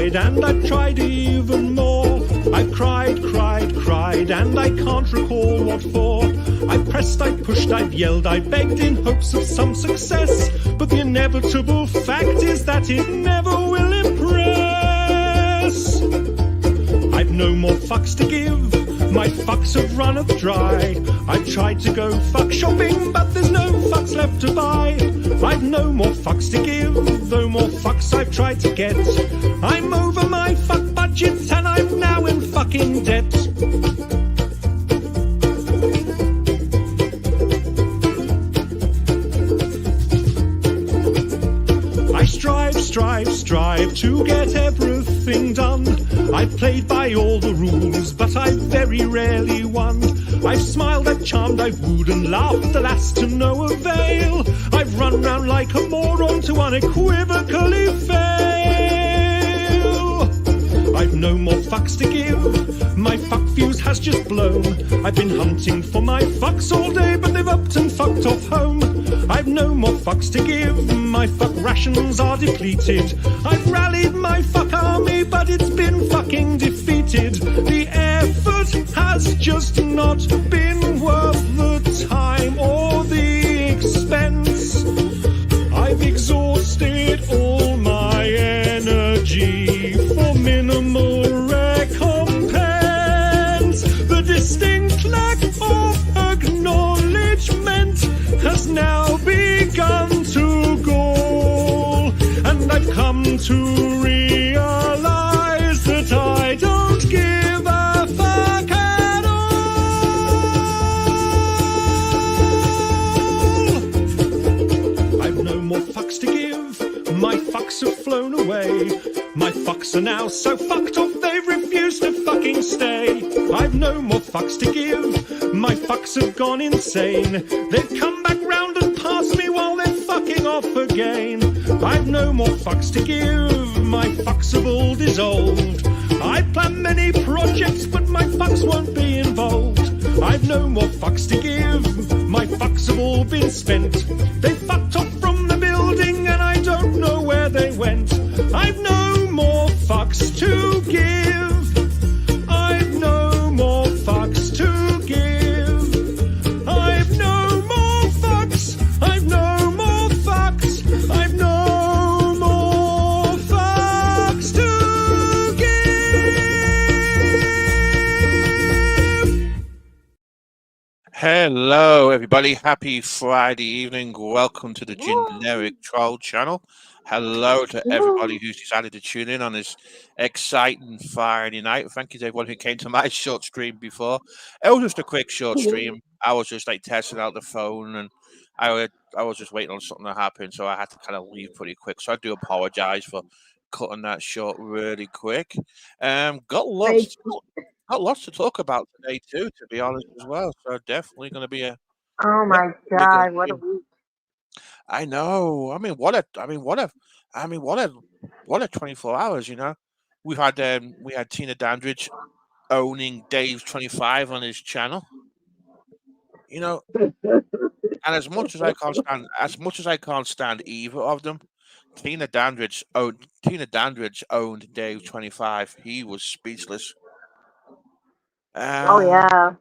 tried, and I've tried even more. I've cried, and I can't recall what for. I pressed, I pushed, I've yelled, I begged in hopes of some success. But the inevitable fact is that it never will impress. I've no more fucks to give, my fucks have runneth dry. I've tried to go fuck shopping, but there's no fucks left to buy. I've no more fucks to give, though more fucks I've tried to get. I'm over my fuck budget and I'm now in fucking debt. I strive to get everything done. I've played by all the rules, but I've very rarely won. I've smiled, I've charmed, I've wooed and laughed, alas to no avail. I've run round like a moron to unequivocally fail. I've no more fucks to give, my fuck fuse has just blown. I've been hunting for my fucks all day, but they've upped and fucked off home. I've no more fucks to give, my fuck rations are depleted. I've rallied my fuck army, but it's been fucking defeated. The effort has just not been worth the time or the expense. I've exhausted all my energy for minimal recompense. The distinct lack of acknowledgement has now begun to gall, and I've come to realize that I don't give a fuck at all. I've no more fucks to give, my fucks have flown away. My fucks are now so fucked off they've refused to fucking stay. I've no more fucks to give, my fucks have gone insane. They've come back round and passed me while they're fucking off again. I've no more fucks to give, my fucks have all dissolved. I plan many projects, but my fucks won't be involved. I've no more fucks to give, my fucks have all been spent. They fucked off from the building and I don't know where they went. I've no more fucks to give, I've no more fucks to give. I've no more fucks, I've no more fucks, I've no more fucks to give. Hello, everybody. Happy Friday evening. Welcome to the Generic Troll channel. Hello to everybody who's decided to tune in on this exciting Friday night. Thank you to everyone who came to my short stream before. It was just a quick short stream. I was just like testing out the phone, and I was just waiting on something to happen, so I had to kind of leave pretty quick. So I do apologize for cutting that short really quick. Got lots to talk about today too, to be honest as well. So definitely going to be a. Oh my God! What a week! I know. What a 24 hours. You know, we had Tina Dandridge owning Dave's 25 on his channel. You know, and as much as I can't stand either of them, Tina Dandridge owned Dave's 25. He was speechless. Oh yeah.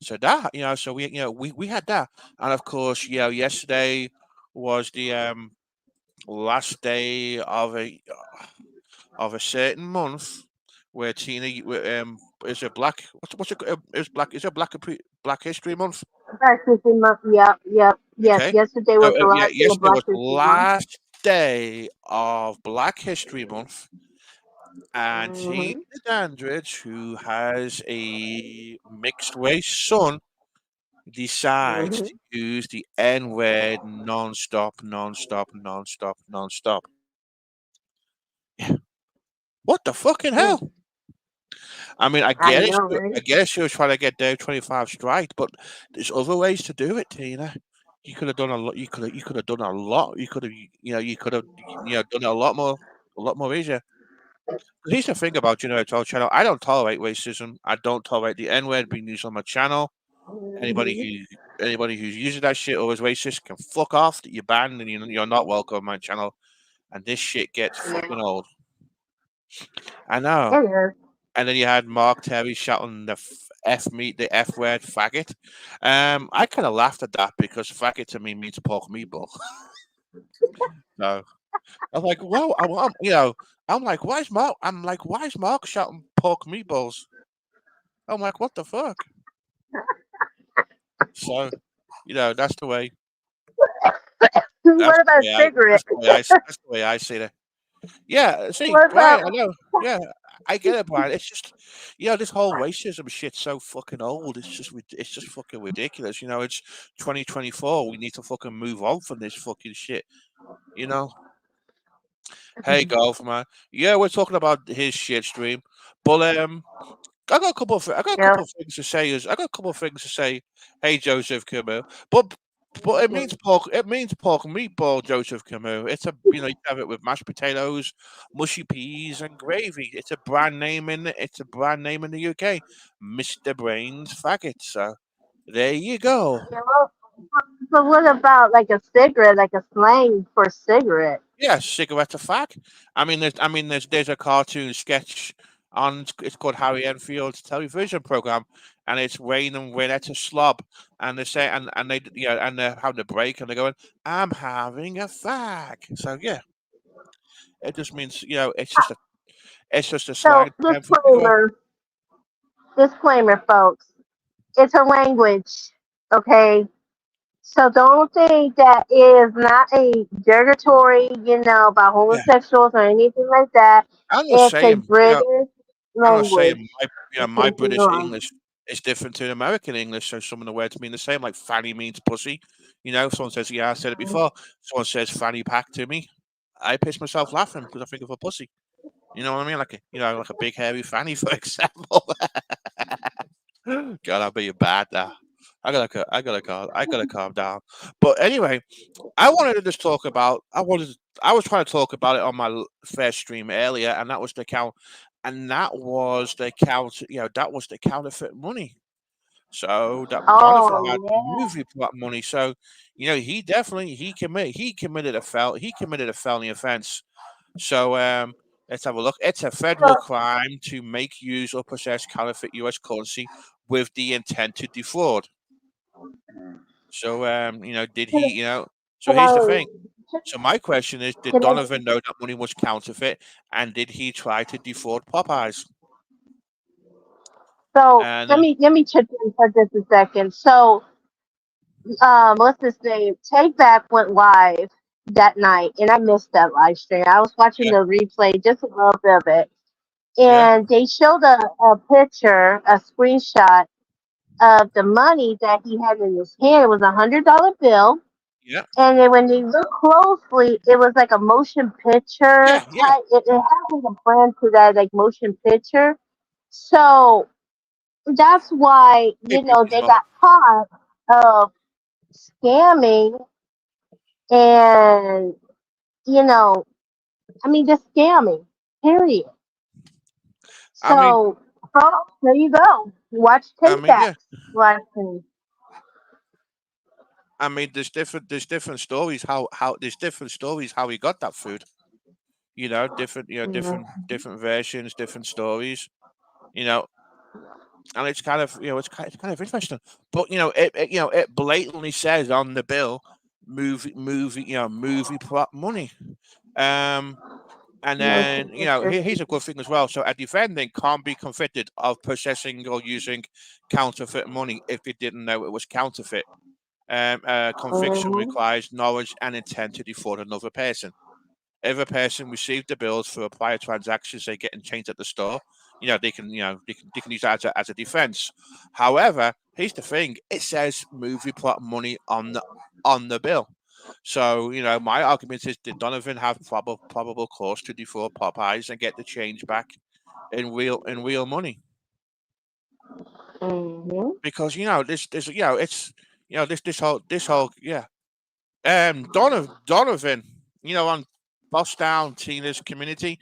So that, so we had that, and of course, yesterday was the last day of a certain month where Tina is a black. Is it Black History Month? Black History Month. Yep. Yes. Okay. Yesterday was the last day of Black History last day of Black History Month. And Tina Dandridge, who has a mixed race son, decides to use the N-word non-stop. What the fucking hell? I guess she was trying to get Dave 25 straight, but there's other ways to do it, Tina. You could have done a lot. You could have done a lot. You could have done it a lot more easier. Here's the thing about Generic Troll channel. I don't tolerate racism. I don't tolerate the N-word being used on my channel. Anybody who's using that shit or is racist can fuck off. That you're banned and you're not welcome on my channel. And this shit gets fucking old. I know. It is. And then you had Mark Terry shouting the F word, faggot. I kind of laughed at that because faggot to me means pork meatball. So I was like, well, I'm like, why is Mark? I'm like, why is Mark shouting pork meatballs? I'm like, what the fuck? So, that's the way. That's What the about way I. cigarette? That's the way I see it. Yeah, see, What Brian, about I know. Yeah, I get it, Brian. It's just, this whole racism shit's so fucking old. It's just fucking ridiculous. It's 2024. We need to fucking move on from this fucking shit. You know. Hey, golf man. Yeah, we're talking about his shit stream, but I got a yeah? couple of things to say. I got a couple of things to say. Hey, Joseph Camus, but it means pork meatball, Joseph Camus. You have it with mashed potatoes, mushy peas, and gravy. It's a brand name in the UK, Mister Brains Faggot. So there you go. Yeah, well, so what about like a cigarette, like a slang for cigarette? Yeah, cigarette a fag. There's a cartoon sketch on. It's called Harry Enfield's television program, and it's Rain and Winetta Slob, and they say and they and they're having a break, and they're going, "I'm having a fag." So yeah, it just means it's just a So slang term for cigarette. disclaimer, folks. It's a language, okay? So don't think that is not a derogatory, about Yeah, homosexuals or anything like that. I'm not It's a saying British I'm not language. saying In my case British you're English is different to American English, so some of the words mean the same. Like fanny means pussy. Someone says, "Yeah, I said it wrong. before." Someone says fanny pack to me. I piss myself laughing because I think of a pussy. You know what I mean? Like a big hairy fanny, for example. God, I'm being bad now. I gotta calm down. But anyway, I wanted to just talk about. I was trying to talk about it on my first stream earlier, and that was the count, and that was the count. That was the counterfeit money. So that Donovan Oh had yeah. movie plot money. So he definitely he committed a felony offense. So let's have a look. It's a federal So, crime to make, use, or possess counterfeit U.S. currency with the intent to defraud. So did can, he? So can here's the I? thing. So my question is, did Can I? Donovan know that money was counterfeit, and did he try to defraud Popeyes? So And let me chip in for just a second. So what's his name? Take Back went live that night, and I missed that live stream. I was watching yeah, the replay, just a little bit of it, yeah, and they showed a picture, a screenshot of the money that he had in his hand. It was $100 bill, yeah, and then when you look closely, it was like a motion picture yeah, yeah. type. It had like a brand to that, like motion picture. So that's why Maybe they got caught of scamming and you know I mean just scamming. Period. I mean, So, folks, there you go. Watch Take yeah. Backs live stream. There's different stories how there's different stories how he got that food. Different different versions, different stories. You know, and it's kind of it's kind of interesting. But it blatantly says on the bill, movie prop money. Um, and Motion then picture. here's a good thing as well. So a defendant can't be convicted of possessing or using counterfeit money if they didn't know it was counterfeit. Conviction Hmm. requires knowledge and intent to defraud another person. If a person received the bills for a prior transaction, say getting changed at the store, they can use that as a defense. However, here's the thing: it says movie plot money on the bill. So my argument is: did Donovan have probable cause to defraud Popeyes and get the change back in real money? Hmm. Because this it's this whole Donovan, on Boss Down Tina's community,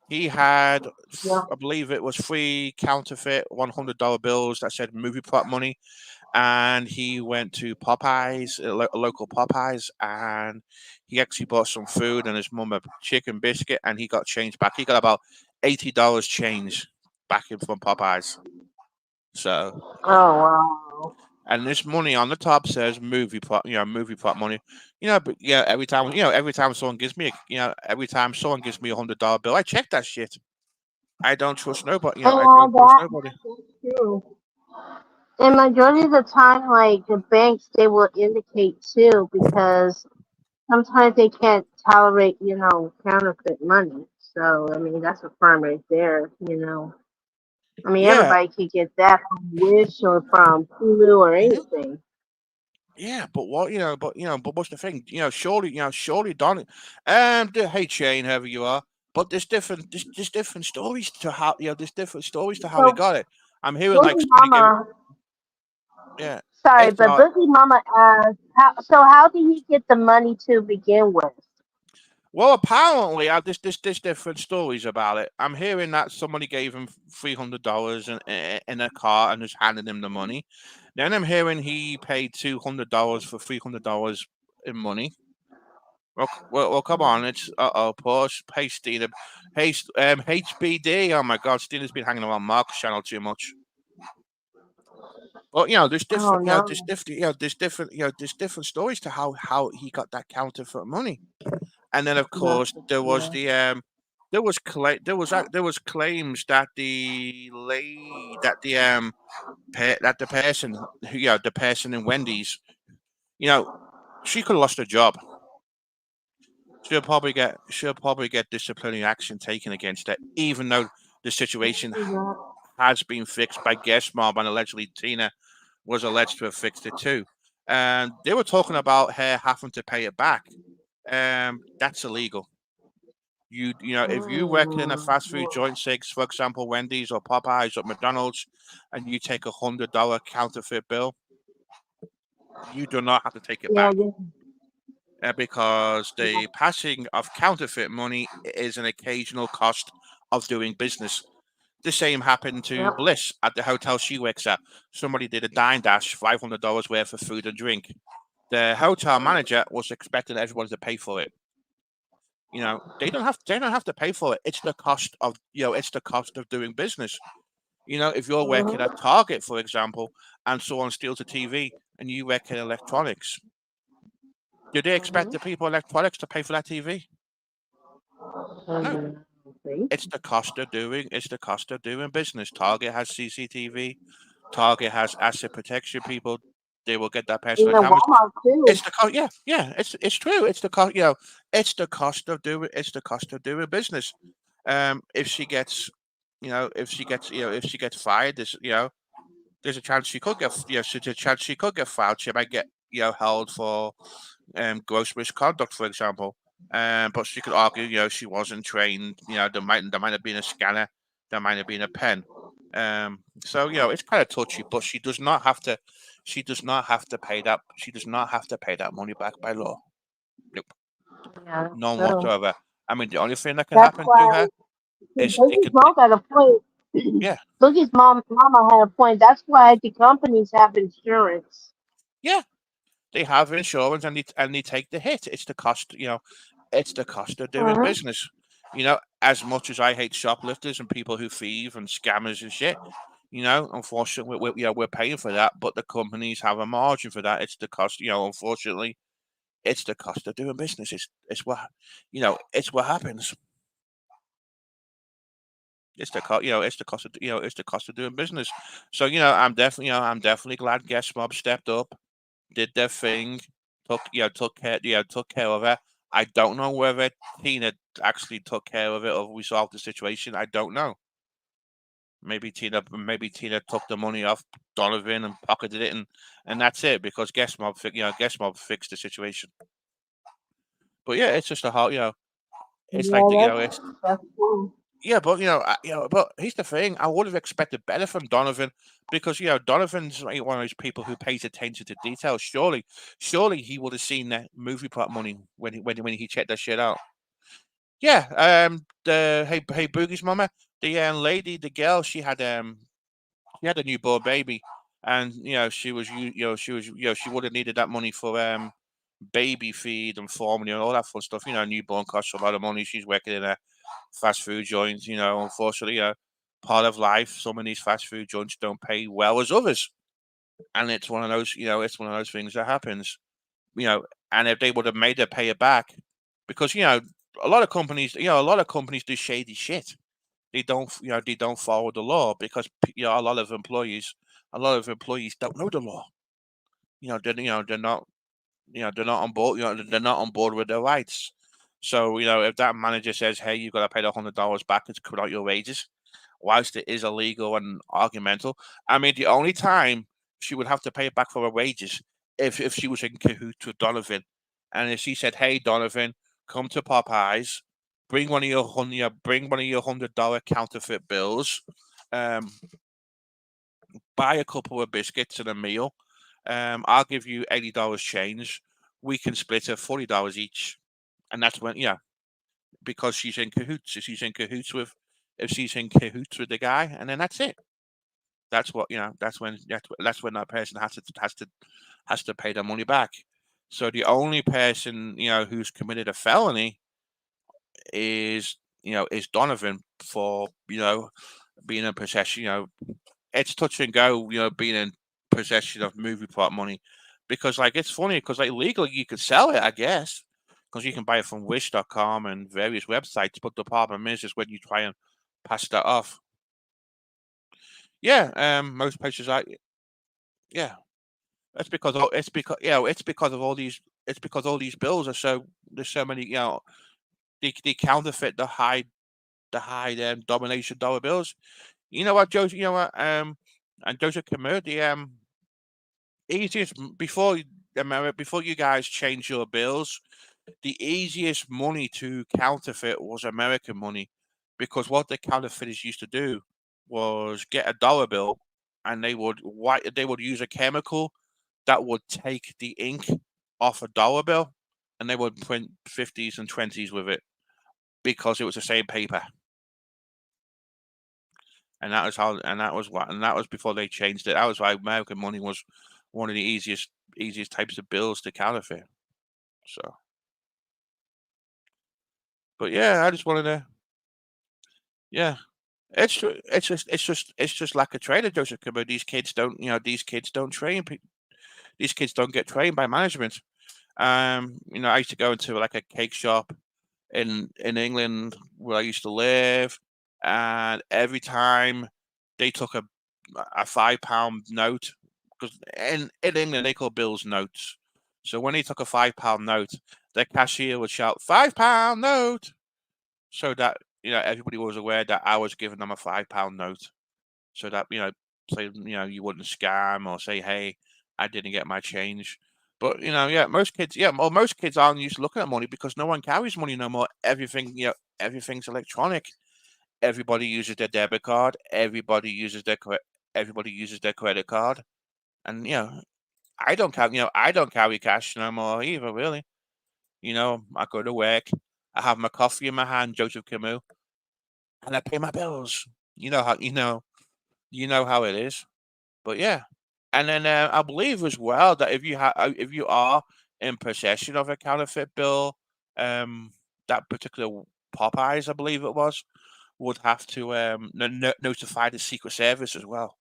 he had, Yeah. I believe it was three counterfeit $100 bills that said movie plot money, and he went to Popeyes, a local Popeyes, and he actually bought some food and his mum a chicken biscuit, and he got changed back. He got about $80 change back in from Popeyes. So, Oh wow. and this money on the top says movie prop, movie prop money. But yeah, every time someone gives me, every time someone gives me $100 bill, I check that shit. I don't trust nobody. I And don't trust nobody. that's true. And majority of the time, like the banks, they will indicate too because sometimes they can't tolerate, counterfeit money. So I mean, that's a crime right there. I mean, Yeah. everybody could get that from Wish or from Hulu or Mhm. anything. Yeah, but what but what's the thing? Surely Don hey Shane, whoever you are. But there's different stories to how there's different stories to how he So got it. I'm hearing like Boogie somebody gave Mama, yeah. sorry, It's but Boogie Mama asked, how did he get the money to begin with? well, apparently, there's different stories about it. I'm hearing that somebody gave him $300 in a car and just handed him the money. Then I'm hearing he paid $200 for $300 in money. Well, come on. It's pause. Hey, Stina. Hey, HBD. Oh my God, Stina's been hanging around Mark's channel too much. But there's Oh different, no. there's different stories to how he got that counterfeit money. And then, of That's course, for there was sure. the there was claims that that the person the person in Wendy's, you know, she could have lost her job. She'll probably get disciplinary action taken against her, even though the situation Yeah. has been fixed by guest mob and allegedly Tina was alleged to have fixed it too. And they were talking about her having to pay it back. That's illegal. If you work in a Mm. fast food joint, say for example Wendy's or Popeyes or McDonald's, and you take $100 counterfeit bill, you do not have to take it Yeah, back yeah, because yeah. the passing of counterfeit money is an occasional cost of doing business. The same happened to Yep. Bliss at the hotel she works at. Somebody did a dine dash, $500 worth of food and drink. The hotel manager was expecting everybody to pay for it. They don't have to pay for it. It's the cost of it's the cost of doing business. If you're working at Mhm. Target, for example, and someone steals a TV and you work in electronics, do they expect Mhm. the people in electronics to pay for that TV? No. See? It's the cost of doing business. Target has CCTV. Target has asset protection people. They will get that person on Even cameras. Walmart too. It's the cost. Yeah, yeah. It's true. It's the cost. It's the cost of doing. It's the cost of doing business. If she gets, if she gets fired, there's a chance she could get. There's a chance she could get fired. She might get, held for gross misconduct, for example. But she could argue, she wasn't trained. There might have been a scanner, there might have been a pen. So it's kind of touchy, but she does not have to. She does not have to pay that. She does not have to pay that money back by law. Nope, Yeah, none true. whatsoever. I mean, the only thing that can That's happen to why her is it Boogie's could. mom got a point. Yeah, Boogie's mama had a point. That's why the companies have insurance. yeah. They have insurance and they take the hit. It's the cost. It's the cost of doing Mhm. business. As much as I hate shoplifters and people who thieve and scammers and shit, unfortunately, we're paying for that, but the companies have a margin for that. It's the cost. Unfortunately, it's the cost of doing business. It's what happens. It's the cost. It's the cost of it's the cost of doing business. So I'm definitely glad Guest Mob stepped up, did their thing, took care of it. I don't know whether Tina actually took care of it or resolved the situation. I don't know. Maybe Tina took the money off Donovan and pocketed it, and that's it because Guest Mob fixed the situation. But yeah, it's just a hard, it's like Yeah, it's that's true. yeah, but but here's the thing: I would have expected better from Donovan because Donovan's like one of those people who pays attention to details. Surely he would have seen that movie plot money when he checked that shit out. Yeah, the hey Boogie's mama, the lady, the girl, she had a newborn baby, and she would have needed that money for baby feed and formula and all that fun stuff. Newborn costs a lot of money. She's working in fast food joints. Unfortunately, part of life. Some of these fast food joints don't pay well as others, and it's one of those. It's one of those things that happens. And if they would have made her pay it back, because a lot of companies, do shady shit. They don't follow the law because a lot of employees don't know the law. They're not on board. They're not on board with their rights. So if that manager says, "Hey, you've got to pay the $100 back and cut out your wages," whilst it is illegal and argumental, I mean, the only time she would have to pay it back for her wages if she was in cahoots with Donovan, and if she said, "Hey, Donovan, come to Popeyes, bring one of your $100 counterfeit bills, um, buy a couple of biscuits and a meal. I'll give you $80 change. We can split it $40 each." And that's when, because she's in cahoots. If she's in cahoots with the guy, and then that's it. That's what That's when that person has to pay their money back. So the only person who's committed a felony is Donovan for being in possession. It's touch and go. Being in possession of movie plot money, because it's funny because legally you could sell it, I guess, because you can buy it from Wish.com and various websites. But the problem is when you try and pass that off. Yeah, most places yeah. It's because of all these. It's because all these bills are there's so many. They counterfeit the high domination dollar bills. You know what, Joseph? You know what? And Joseph Camus, the easiest before you guys change your bills, the easiest money to counterfeit was American money, because what the counterfeiters used to do was get a dollar bill, and they would use a chemical that would take the ink off a dollar bill, and they would print 50s and 20s with it because it was the same paper. And that was before they changed it. That was why American money was one of the easiest types of bills to counterfeit. So, but yeah, I just wanted to, yeah. It's just like a trainer, Joseph Kimber. These kids don't train. These kids don't get trained by management. I used to go into like a cake shop in England where I used to live, and every time they took a £5 note, because in England they call bills notes. So when he took a £5 note, the cashier would shout £5 note, so that everybody was aware that I was giving them a £5 note, so that you wouldn't scam or say, "Hey, I didn't get my change." But most kids aren't used to looking at money because no one carries money no more. Everything's electronic. Everybody uses their debit card. Everybody uses their credit card, and I don't carry cash no more either. Really, I go to work, I have my coffee in my hand, Joseph Camus, and I pay my bills. You know how it is. But yeah, and then I believe as well that if you are in possession of a counterfeit bill, that particular Popeyes, I believe it was, would have to notify the Secret Service as well.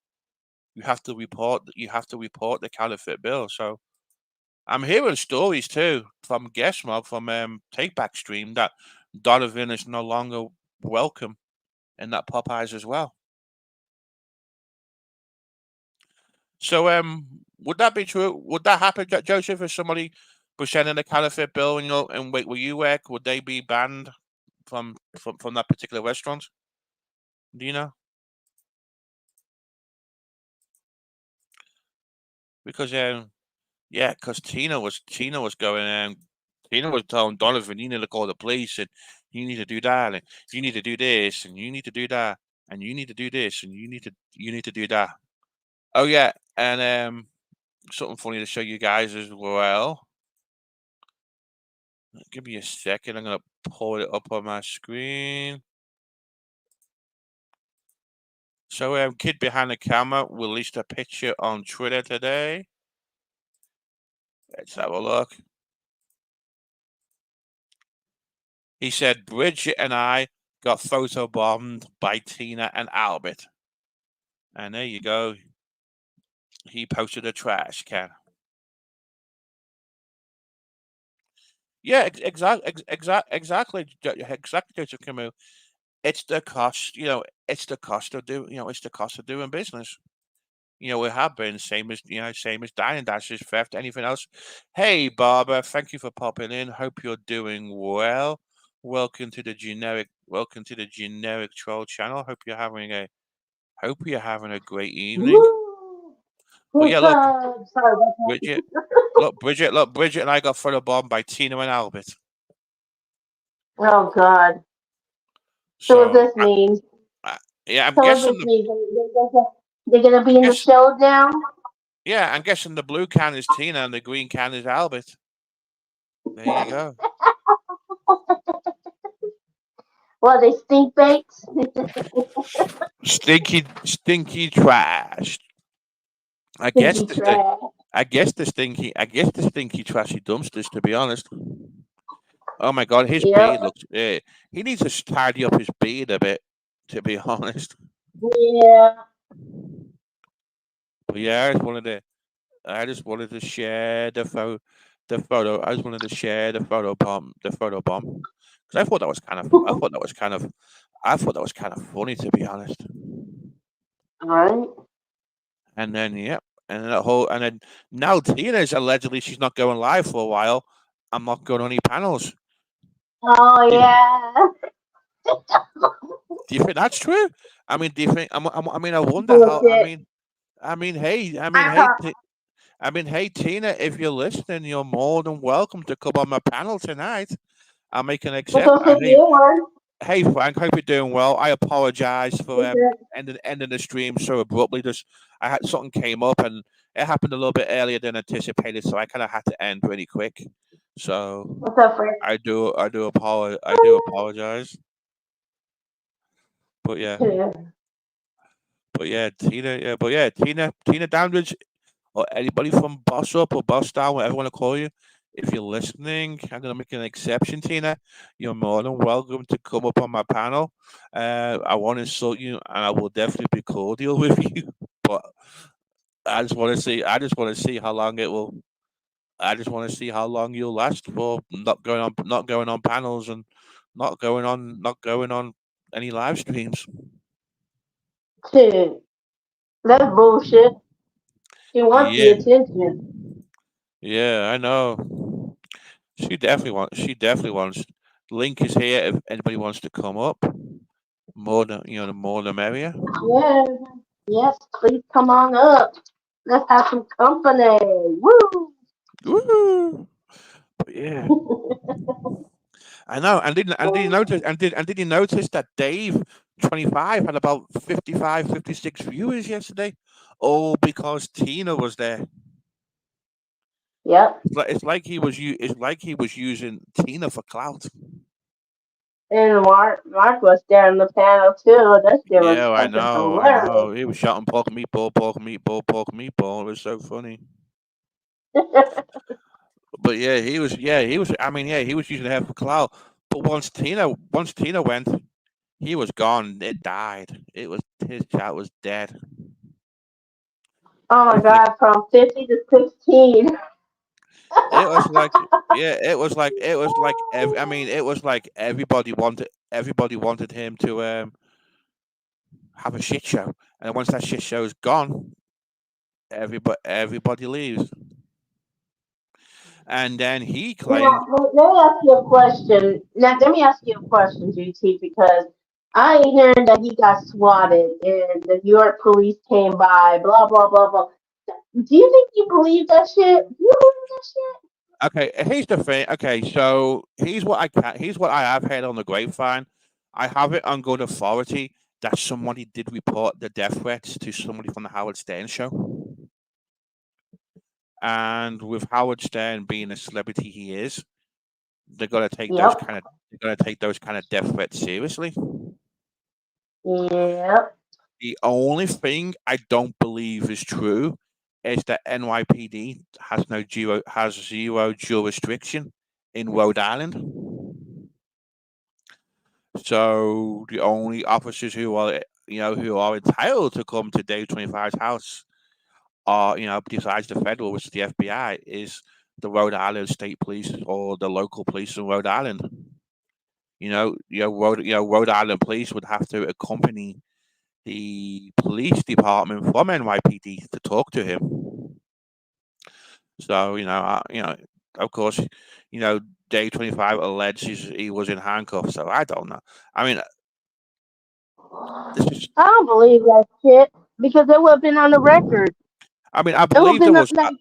You have to report the counterfeit bill. So I'm hearing stories too from Guest Mob from Take Back Stream that Donovan is no longer welcome in that Popeyes as well. So would that be true? Would that happen, Joseph? If somebody presented a counterfeit bill and wait, where you work, would they be banned from that particular restaurant? Do you know? Because yeah, because Tina was telling Donovan, "You need to call the police, and you need to do that, and you need to do this, and you need to do that, and you need to do this, and you need to do that." Oh yeah, and something funny to show you guys as well. Give me a second. I'm gonna pull it up on my screen. So, kid behind the camera released a picture on Twitter today. Let's have a look. He said, "Bridget and I got photobombed by Tina and Albert. And there you go. He posted a trash can. Yeah, exactly, Joseph Camus. It's the cost, it's the cost of it's the cost of doing business. We have been same as dining dashes, theft, anything else. Hey, Barbara, thank you for popping in. Hope you're doing well. Welcome to the generic troll channel. Hope you're having a great evening. Woo! But Good yeah, look, time. Sorry about Bridget, that. Bridget and I got photobombed by Tina and Albert. Oh God. So what So this means? I, yeah, I'm So what guessing this means? They're gonna be I in the guess showdown. yeah, I'm guessing the blue can is Tina and the green can is Albert. There you go. Well, they stink bakes. Stinky trash. I guess Stinky the trash. I guess the stinky trashy dumpsters. To be honest, oh my god, his Yep. beard looks. He needs to tidy up his beard a bit. To be honest, Yeah. but yeah, I just wanted to share the photo. I just wanted to share the photo bomb, because I thought that was kind of funny, to be honest. Right. And then yeah, and then now Tina's allegedly she's not going live for a while. I'm not going on any panels. Oh Do you, yeah. do you think that's true? I mean, do you think? I mean, I wonder how. Bullshit. Hey, I thought hey, Tina, if you're listening, you're more than welcome to come on my panel tonight. I'll make an we're except. gonna send Hey, you one. hey, Frank, hope you're doing well. I apologize for Okay. ending the stream so abruptly. Just I had something came up and it happened a little bit earlier than anticipated, so I kind of had to end really quick. So What's up, Fred? I do apologize. But yeah, Yeah. Tina Dandridge, or anybody from Boss Up or Boss Down, whatever I want to call you. If you're listening, I'm going to make an exception, Tina. You're more than welcome to come up on my panel. I won't insult you, and I will definitely be cordial with you. But I just want to see how long it will. I just want to see how long you'll last for not going on panels and not going on any live streams. Shit. That's bullshit. She wants the Yeah, attention. yeah, I know. She definitely wants. Link is here if anybody wants to come up. The more the merrier. Yeah. Yes, please come on up. Let's have some company. Woo! Woo! But yeah, I know. Did you notice? Did you notice that Dave 25 had about 55, 56 viewers yesterday? All because Tina was there. Yep. It's like he was using Tina for clout. And Mark was there on the panel too. That shit was Yeah, fucking I hilarious. know. He was shouting pork meatball, pork meatball, pork meatball. It was so funny. But yeah, he was. Yeah, he was. I mean, yeah, he was using her for clout. But once Tina went, he was gone. It died. It was his chat was dead. Oh It my was like god, from 50 to 16. it was like yeah, I mean, it was like everybody wanted him to have a shit show, and once that shit show is gone, everybody leaves. And then he claimed, Now, let me ask you a question. Now, let me ask you a question, GT, because I ain't hearing that he got swatted and the New York police came by, blah, blah, blah, blah. Do you think you believe that shit? Do you believe that shit? okay, here's the thing. Okay, so here's what I have heard on the grapevine. I have it on good authority that somebody did report the death threats to somebody from the Howard Stern show. And with Howard Stern being a celebrity he is, Yep. they're gonna take those kind of death threats seriously. Yep. The only thing I don't believe is true is that NYPD has zero jurisdiction in Rhode Island. So the only officers who are who are entitled to come to Dave 25's house are besides the federal, which is the FBI, is the Rhode Island State Police or the local police in Rhode Island. Rhode Island police would have to accompany the police department from NYPD to talk to him. So of course, Day 25 alleges he was in handcuffs. So I don't know. I mean, this is. I don't believe that shit because it would have been on the record. I mean, I It would have believe there been was. like,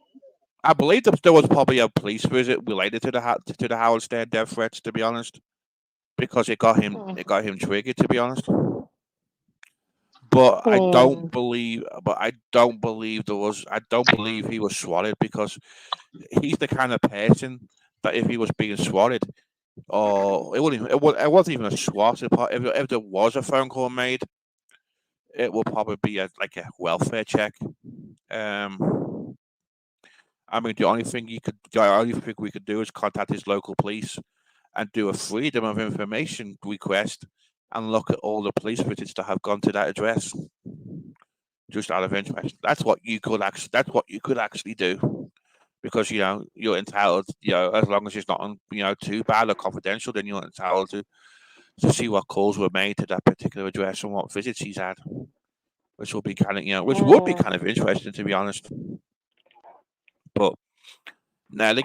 I believe there was probably a police visit related to the Howard Stern death threats. To be honest, because hmm, it got him triggered. To be honest, but I hmm. don't believe. But I don't believe there was. I don't believe he was swatted because he's the kind of person that if he was being swatted, or it wasn't even a swat. If there was a phone call made, it will probably be like a welfare check. Um, I mean, the only thing we could do is contact his local police and do a freedom of information request and look at all the police visits that have gone to that address. Just out of interest, that's what you could actually do because you're entitled. As long as it's not too bad or confidential, then you're entitled to see what calls were made to that particular address and what visits he's had, which will be kind of which would be Hmm. kind of interesting to be honest. But no, the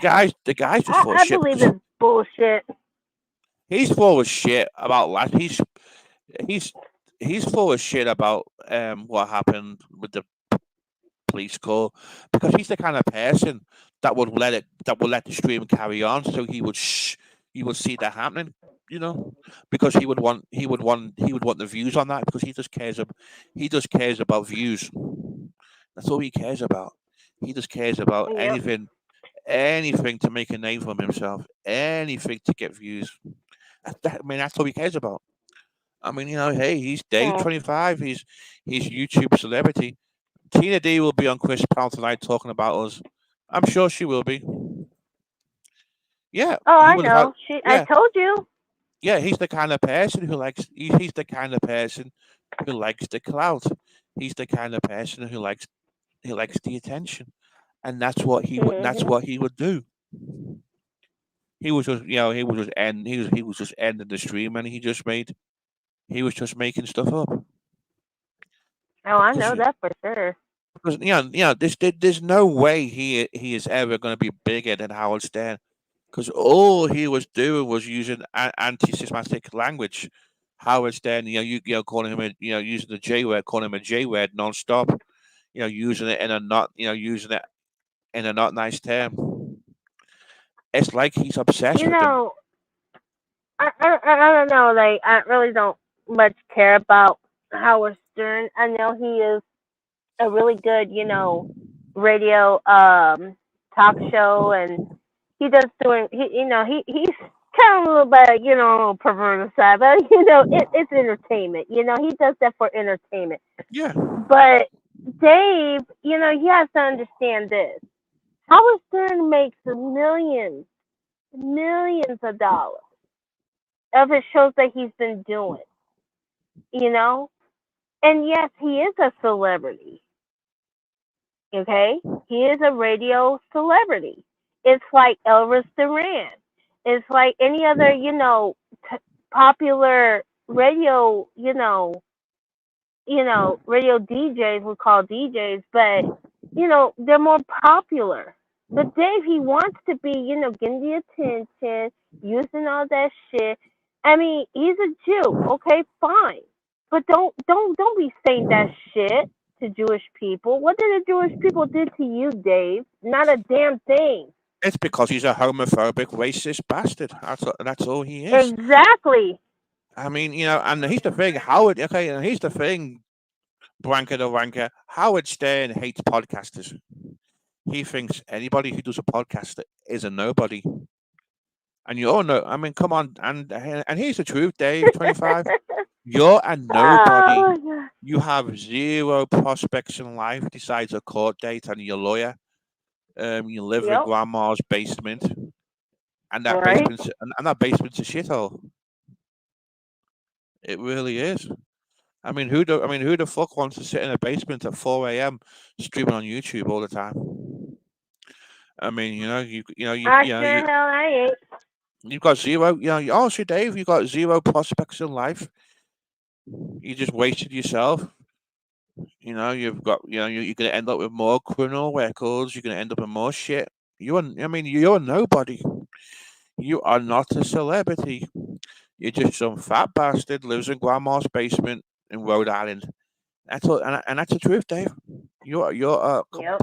guy's just full of I shit believe because it's bullshit. he's full of shit about last. He's he's full of shit about what happened with the police call because he's the kind of person that would let the stream carry on, so he would see that happening, you know, because he would want the views on that because he just cares about views. That's all he cares about. He just cares about Yep. anything to make a name for himself, anything to get views. I mean, that's all he cares about. I mean, hey, he's Dave Hmm. 25. He's YouTube celebrity. Tina D will be on Chris Brown tonight talking about us. I'm sure she will be. Yeah, Oh, he I would have had. know. I Yeah, told you. yeah. He's the kind of person who likes. He's the kind of person who likes the clout. He's the kind of person who likes the attention, and that's Hmm. what he would do. He was just he was just ending the stream, and he was just making stuff up Oh, I because know that for sure. there's no way he is ever going to be bigger than Howard Stern because all he was doing was using anti-systematic language. Howard Stern, calling him using the J word, calling him a J word non-stop, using it in a not, using it in a not nice term. It's like he's obsessed You with them. know, I don't know. Like, I really don't much care about Howard Stern. I know he is a really good, radio talk show, and he does doing he's kind of a little bit perverted side, but it's entertainment. He does that for entertainment. Yeah, But Dave, he has to understand this. Howard Stern makes millions of dollars of his shows that he's been doing, you know? And yes, he is a celebrity, okay? He is a radio celebrity. It's like Elvis Duran. It's like any other, popular radio, radio DJs we call DJs, but they're more popular. But Dave, he wants to be, getting the attention, using all that shit. I mean, he's a Jew, okay, fine, but don't be saying that shit to Jewish people. What did the Jewish people did to you, Dave? Not a damn thing. it's because he's a homophobic, racist bastard. That's all he is. Exactly. I mean, and here's the thing, Howard. Okay, and here's the thing, Branka the Wanker. Howard Stern hates podcasters. He thinks anybody who does a podcast is a nobody. And you all know, I mean, come on, and here's the truth, Dave, 25. You're a nobody. Oh, You have zero prospects in life besides a court date and your lawyer. You live in yep. grandma's basement, and Right. that basement's a shithole. It really is. I mean, who the fuck wants to sit in a basement at 4 a.m. streaming on YouTube all the time? I mean, I sure hell I ain't. you've got zero. Honestly, Dave, you've got zero prospects in life. You just wasted yourself. You've got, you're gonna end up with more criminal records. You're gonna end up with more shit. You're a nobody. You are not a celebrity. You're just some fat bastard lives in grandma's basement in Rhode Island. That's all, and that's the truth, Dave. Yep.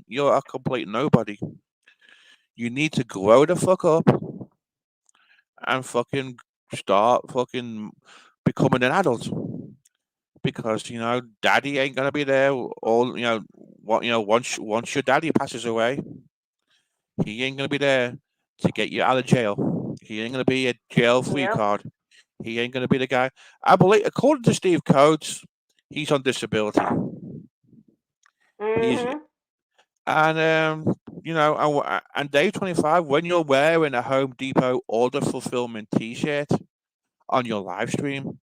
You're a complete nobody. You need to grow the fuck up and fucking start fucking becoming an adult because daddy ain't gonna be there all what once your daddy passes away, he ain't gonna be there to get you out of jail. He ain't gonna be a jail free Yep. card. He ain't gonna be the guy. I believe, according to Steve Coates, he's on disability. He's Mhm. and and Day 25, when you're wearing a Home Depot order fulfillment T-shirt on your live stream,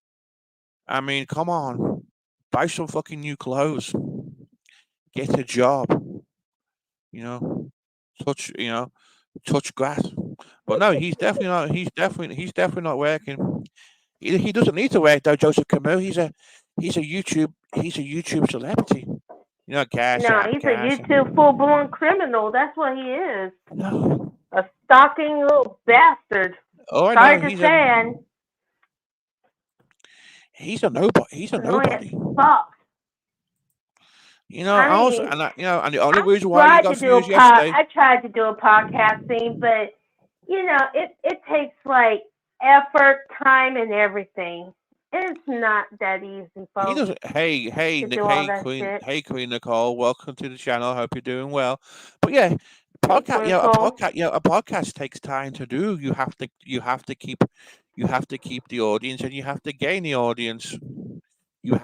I mean, come on, buy some fucking new clothes, get a job, you know, touch you know touch grass. But no, he's definitely not. He's definitely not working. He doesn't need to work though. Joseph Camus, he's a YouTube celebrity. Cash No, app, he's a cash. YouTube full blown criminal. That's what he is. No, A stalking little bastard. oh, I know Sorry to say, and he's a nobody. He's a annoying as nobody. fuck. I I also, mean, and the only I reason why he tried to got do a views yesterday, I tried to do a podcasting, but it takes like effort, time, and everything. It's not that easy, he folks, doesn't. Hey, hey, to Nick, do all that shit. Hey, Queen Nicole, welcome to the channel. Hope you're doing well. But yeah, Hey, Twinkle. a podcast takes time to do. You have to keep the audience, and you have to gain the audience. Mhm. You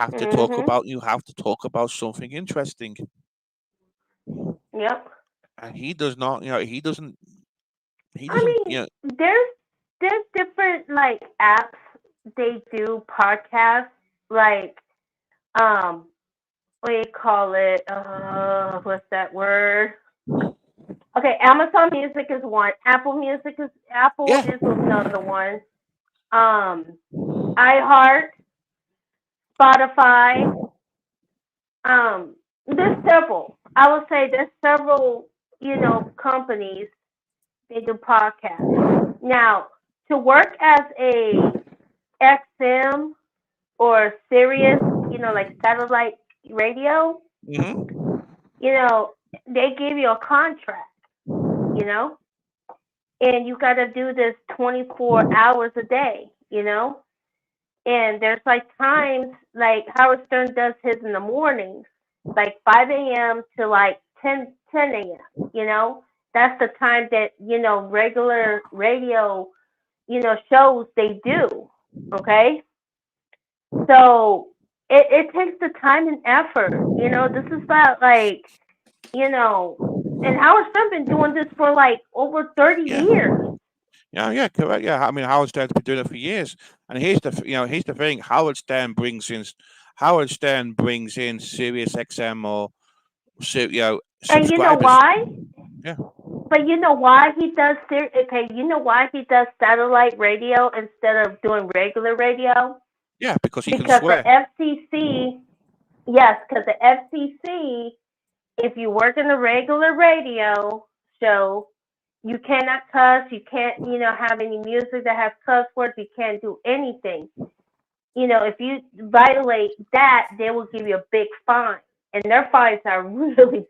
have to talk about something interesting, Yep. and he does not. He I doesn't. mean, there's different like apps they do podcasts like um what do you call it? What's that word? Okay, Amazon Music is one. Apple Yeah. is another one. Um, iHeart, Spotify. There's several. I would say there's several, companies they do podcasts. Now, to work as a XM or Sirius, like satellite radio, Hmm. you know, they give you a contract, you know, and you got to do this 24 hours a day, and there's like times like Howard Stern does his in the mornings, like 5 a.m. to like 10 a.m. That's the time that regular radio shows they do. Okay, so it takes the time and effort. This is about like you know, and Howard Stern been doing this for like over 30 Yeah. years. Yeah, correct. Yeah, I mean, Howard Stern's been doing it for years, and here's the thing: Howard Stern brings in Sirius XM or And you know subscribers. why? Yeah, But you know why he does okay, you know why he does satellite radio instead of doing regular radio? yeah, because he can Because the swear. FCC, yes, because the FCC, if you work in a regular radio show, you cannot cuss, you can't, have any music that has cuss words, you can't do anything. If you violate that, they will give you a big fine. And their fines are really,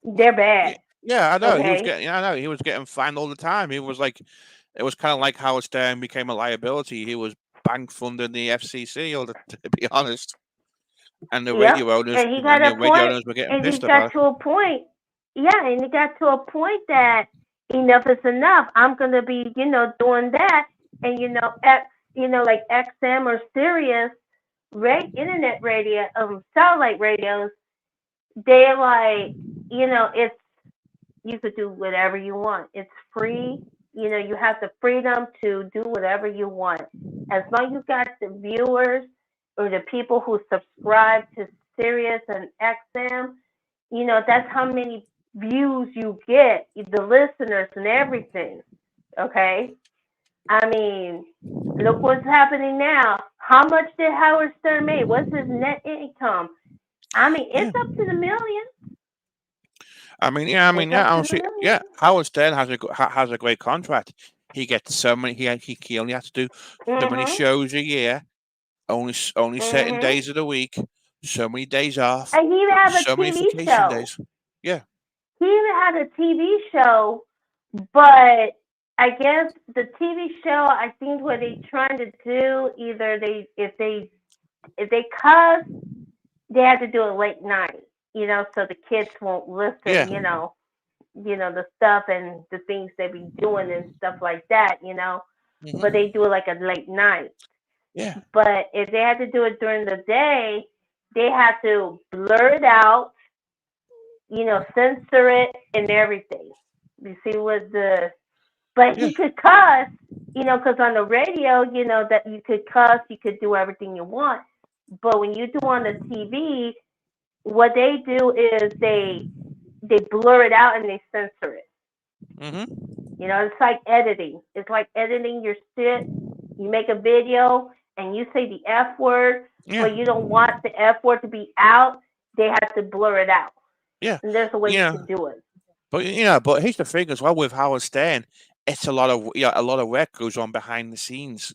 they're Yeah, bad. yeah, I know. Okay. I know he was getting fined all the time. It was kind of like Howard Stern became a liability. He was bank funding the FCC, to be honest, and Yep. And he got the a radio point, owners were getting and he pissed about got it. to a point. Yeah, and he got to a point that enough is enough. I'm gonna be, doing that, and like XM or Sirius, internet radio, satellite radios. They're like, it's you could do whatever you want. It's free. You have the freedom to do whatever you want. As long as you got the viewers or the people who subscribe to Sirius and XM, that's how many views you get, the listeners and everything. Okay? I mean, look what's happening now. How much did Howard Stern make? What's his net income? I mean, it's up to the million. It's up to the Honestly, million. yeah. Howard Stern has a great contract. He gets so many. He only has to do so many Mhm. shows a year. Only certain Mhm. days of the week. So many days off. And he even had a So many TV vacation show. days. Yeah. He even had a TV show, but I guess the TV show, I think what they trying to do, either if they cuss, they have to do it late night, so the kids won't Yeah. listen, the stuff and the things they be doing and stuff like that, but they Hmm. do it like a late night. Yeah. But if they had to do it during the day, they have to blur it out, censor it and everything. You see what but Yeah. he could cuss, because on the radio, that you could cuss, you could do everything you want. But when you do on the TV, what they do is they blur it out and they censor it. Hmm. It's like editing. It's like editing your shit. You make a video and you say the F word, Yeah. but you don't want the F word to be out. They have to blur it out. Yeah. And there's a way you Yeah. can do it. But here's the thing as well with Howard Stern. It's a lot of work goes on behind the scenes.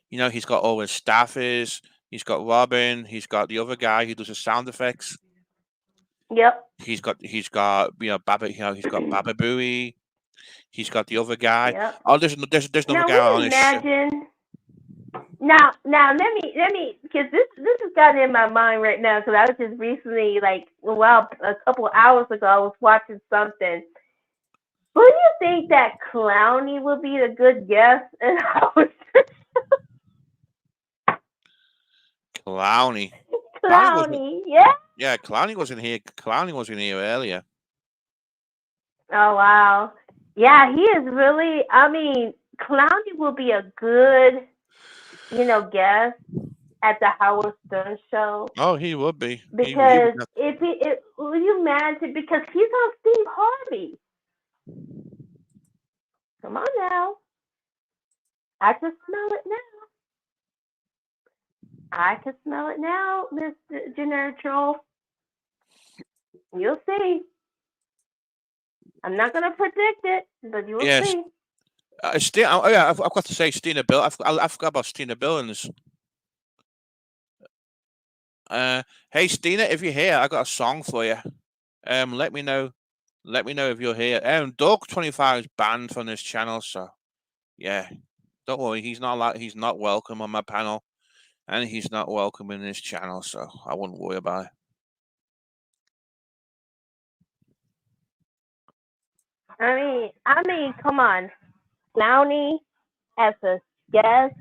He's got all his staffers. He's got Robin. He's got the other guy who does the sound effects. Yep. He's got Baba. He's got Baba Booey. He's got the other guy. Yep. Oh, there's another Now guy we on his show. imagine. Now let me because this has gotten in my mind right now because I was just recently a couple of hours ago I was watching something. Who do you think that Clowny would be a good guest? And I was Clowny. Clowny wasn't. Clowny, yeah. Yeah, Clowny wasn't here. Clowny wasn't here earlier. Oh wow, yeah, he is really. I mean, Clowny will be a good, guest at the Howard Stern show Oh, he would be. He would. because if will you imagine because he's on Steve Harvey. Come on now, I can smell it now. I can smell it now, Mr. Generic Troll. You'll see. I'm not gonna predict it, but you'll Yes. see. Yeah, I've got to say Stina Bill. I forgot about Stina Billings. Hey Stina, if you're here, I got a song for you. Let me know. Let me know if you're here. Dog 25 is banned from this channel, so yeah, don't worry. He's not welcome on my panel, and he's not welcome in this channel, so I wouldn't worry about it. I mean, come on, Clowney as a guest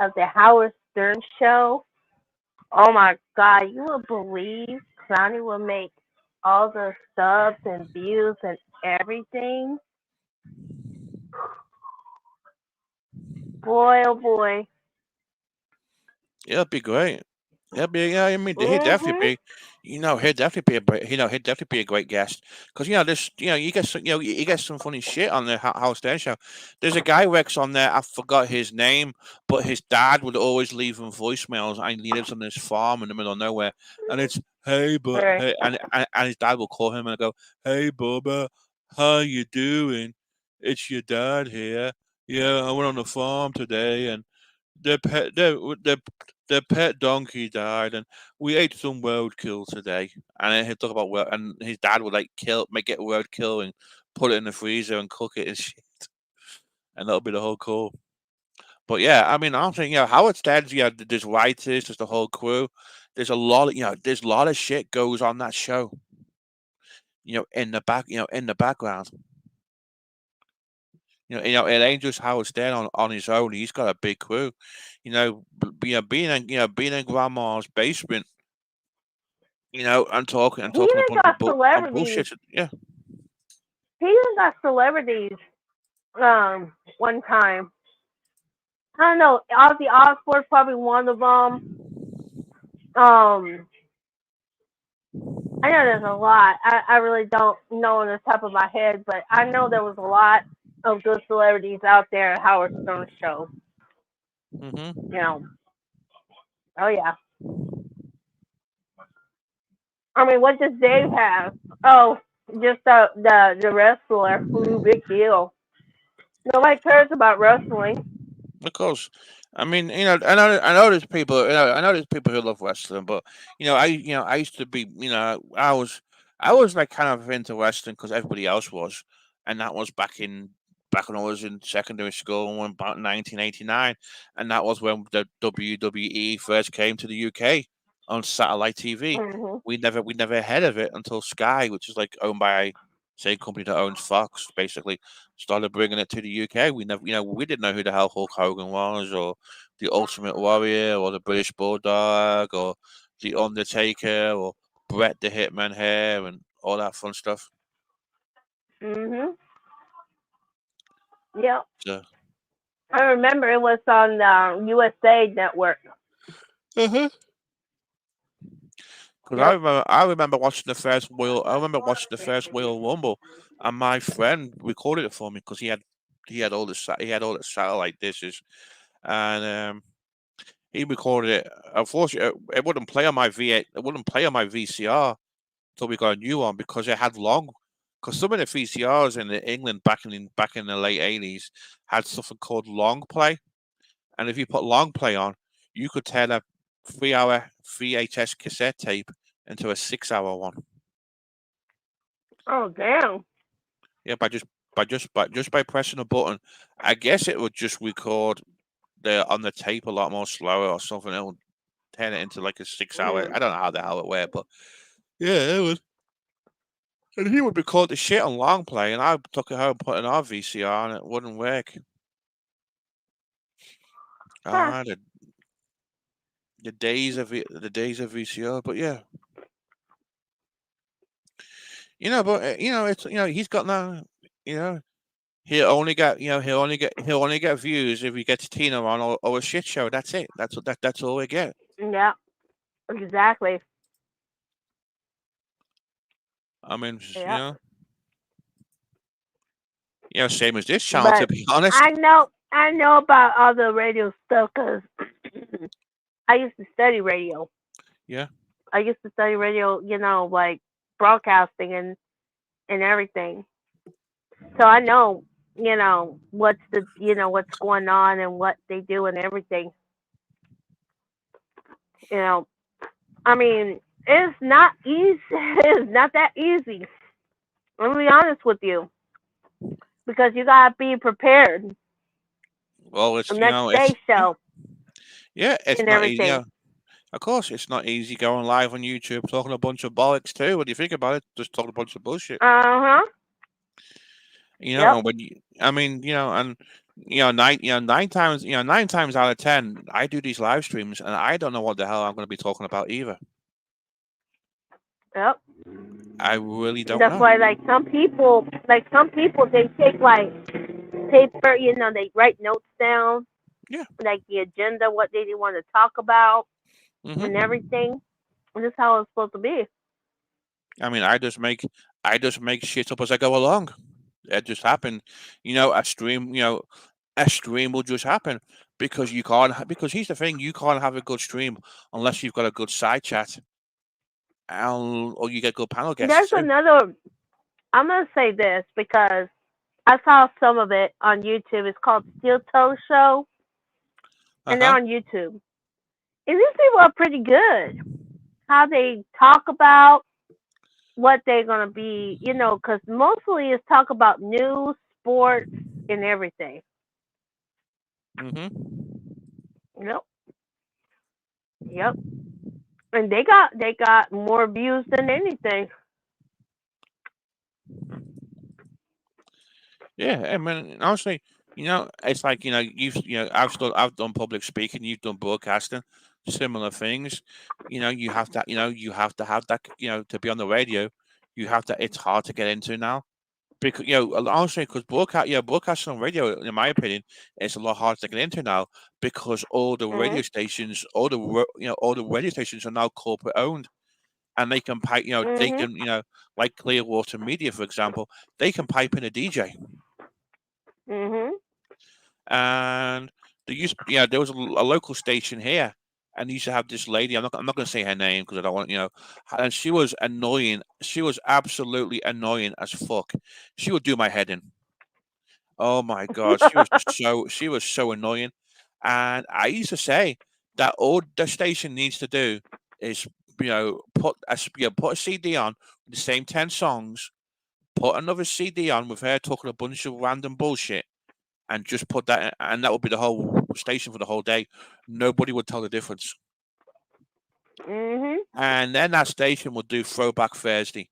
of the Howard Stern show. Oh my God, you will believe Clowney will make all the subs and views and everything. Boy, oh boy. It'll be great. Yeah. I mean, he'd Mhm. definitely be, he'd definitely be he'd definitely be a great guest because this, you get some funny shit on the House Stern show. There's a guy works on there. I forgot his name, but his dad would always leave him voicemails, and he lives on this farm in the middle of nowhere, and it's hey, but Right. hey, and his dad will call him and go, hey, Bubba, how you doing? It's your dad here. Yeah, I went on the farm today, and their pet their their pet donkey died, and we ate some roadkill today. And then he'd talk about and his dad would make it roadkill and put it in the freezer and cook it and shit, and that'll be the whole call. But yeah, I mean, I'm saying, Howard Stern's, there's writers, there's the whole crew. There's a lot of shit goes on that show. In the background. It ain't just Howard Stern on his own. He's got a big crew. Being in grandma's basement, and He talking a even bunch of got celebrities. bullshit. Yeah, He even got celebrities one time. I don't know. Ozzy Osbourne's probably one of them. Um, I know there's a lot. I really don't know on the top of my head, but I know there was a lot of good celebrities out there at Howard Stern show. Mm-hmm. You know. Oh yeah. I mean, what does Dave have? Oh, just the wrestler. Ooh, big deal. Nobody cares about wrestling. Of course. I mean, I know there's people, I know there's people who love wrestling, but I used to be, I was like kind of into wrestling because everybody else was, and that was back when I was in secondary school, when about 1989, and that was when the WWE first came to the UK on satellite TV. Mhm. We never heard of it until Sky, which is like owned by same company that owns Fox, basically started bringing it to the UK. We never, we didn't know who the hell Hulk Hogan was, or the Ultimate Warrior, or the British Bulldog, or the Undertaker, or Bret the Hitman Hare, and all that fun stuff. Mhm. Yep. So, I remember it was on the USA Network. uh-huh. Because Yep. I remember watching the first Royal, I remember watching the first Royal Rumble, and my friend recorded it for me because he had all the satellite dishes, and he recorded it. Unfortunately, it wouldn't play on my V8. It wouldn't play on my VCR until we got a new one because it had long. Because some of the VCRs in England back in the late 80s had something called long play, and if you put long play on, you could turn a 3 hour VHS cassette tape into a 6 hour one. Oh damn. Yeah, by pressing a button. I guess it would just record the on the tape a lot more slower or something. It would turn it into like a 6 hour. Mm. I don't know how the hell it worked, but yeah, it was. And he would record the shit on long play, and I took it home, put it on VCR, and it wouldn't work. Huh. Ah, the days of VCR. But yeah, but it's he's got no, you know, he'll only get views if he gets Tina on or a shit show. That's it. That's all we get. Yeah. Exactly. I mean, Yep. same as this channel. To But be honest, I know about all the radio stuff because I used to study radio. yeah. I used to study radio, like broadcasting and everything. So I know, what's going on and what they do and everything. You know, I mean, it's not easy. It's not that easy. I'm gonna be honest with you because you gotta be prepared. Well, The next day show it's and not easy. everything. Of course, it's not easy going live on YouTube talking a bunch of bollocks too. When you think about it, just talking a bunch of bullshit. Uh huh. Yep. And when I mean, and nine times out of 10, I do these live streams, and I don't know what the hell I'm going to be talking about either. Yep. I really don't That's know. why, some people, they take like paper. They write notes down, Yeah. like the agenda, what they want to talk about, and Hmm. everything. And this is how it's supposed to be. I mean, I just make shit up as I go along. It just happened. A stream will just happen because you can't. Because here's the thing: you can't have a good stream unless you've got a good side chat, or you get good panel guests There's too. another. I'm gonna say this because I saw some of it on YouTube. It's called Steel Toe Show, Uh and they're huh. on YouTube. And these people are pretty good. How they talk about what they're gonna be, because mostly it's talk about news, sports, and everything. Hmm. Yep, yep. And they got more views than anything. Yeah, I mean, honestly, it's like I've done public speaking, you've done broadcasting, similar things. You have to have that. To be on the radio, you have to. It's hard to get into now. because honestly, because broadcasting on radio, in my opinion, is a lot harder to get into now because all the radio Mhm. stations, all the radio stations are now corporate owned, and they can pipe, Mhm. like Clearwater Media, for example, they can pipe in a DJ, Mhm. and there was a local station here. And they used to have this lady. I'm not going to say her name because I don't want. And she was annoying. She was absolutely annoying as fuck. She would do my head in. Oh my god, she was so annoying. And I used to say that all the station needs to do is put a CD on with the same 10 songs, put another CD on with her talking a bunch of random bullshit, and just put that in, and that would be the whole station for the whole day. Nobody would tell the difference. Mhm. And then that station would do Throwback Thursday.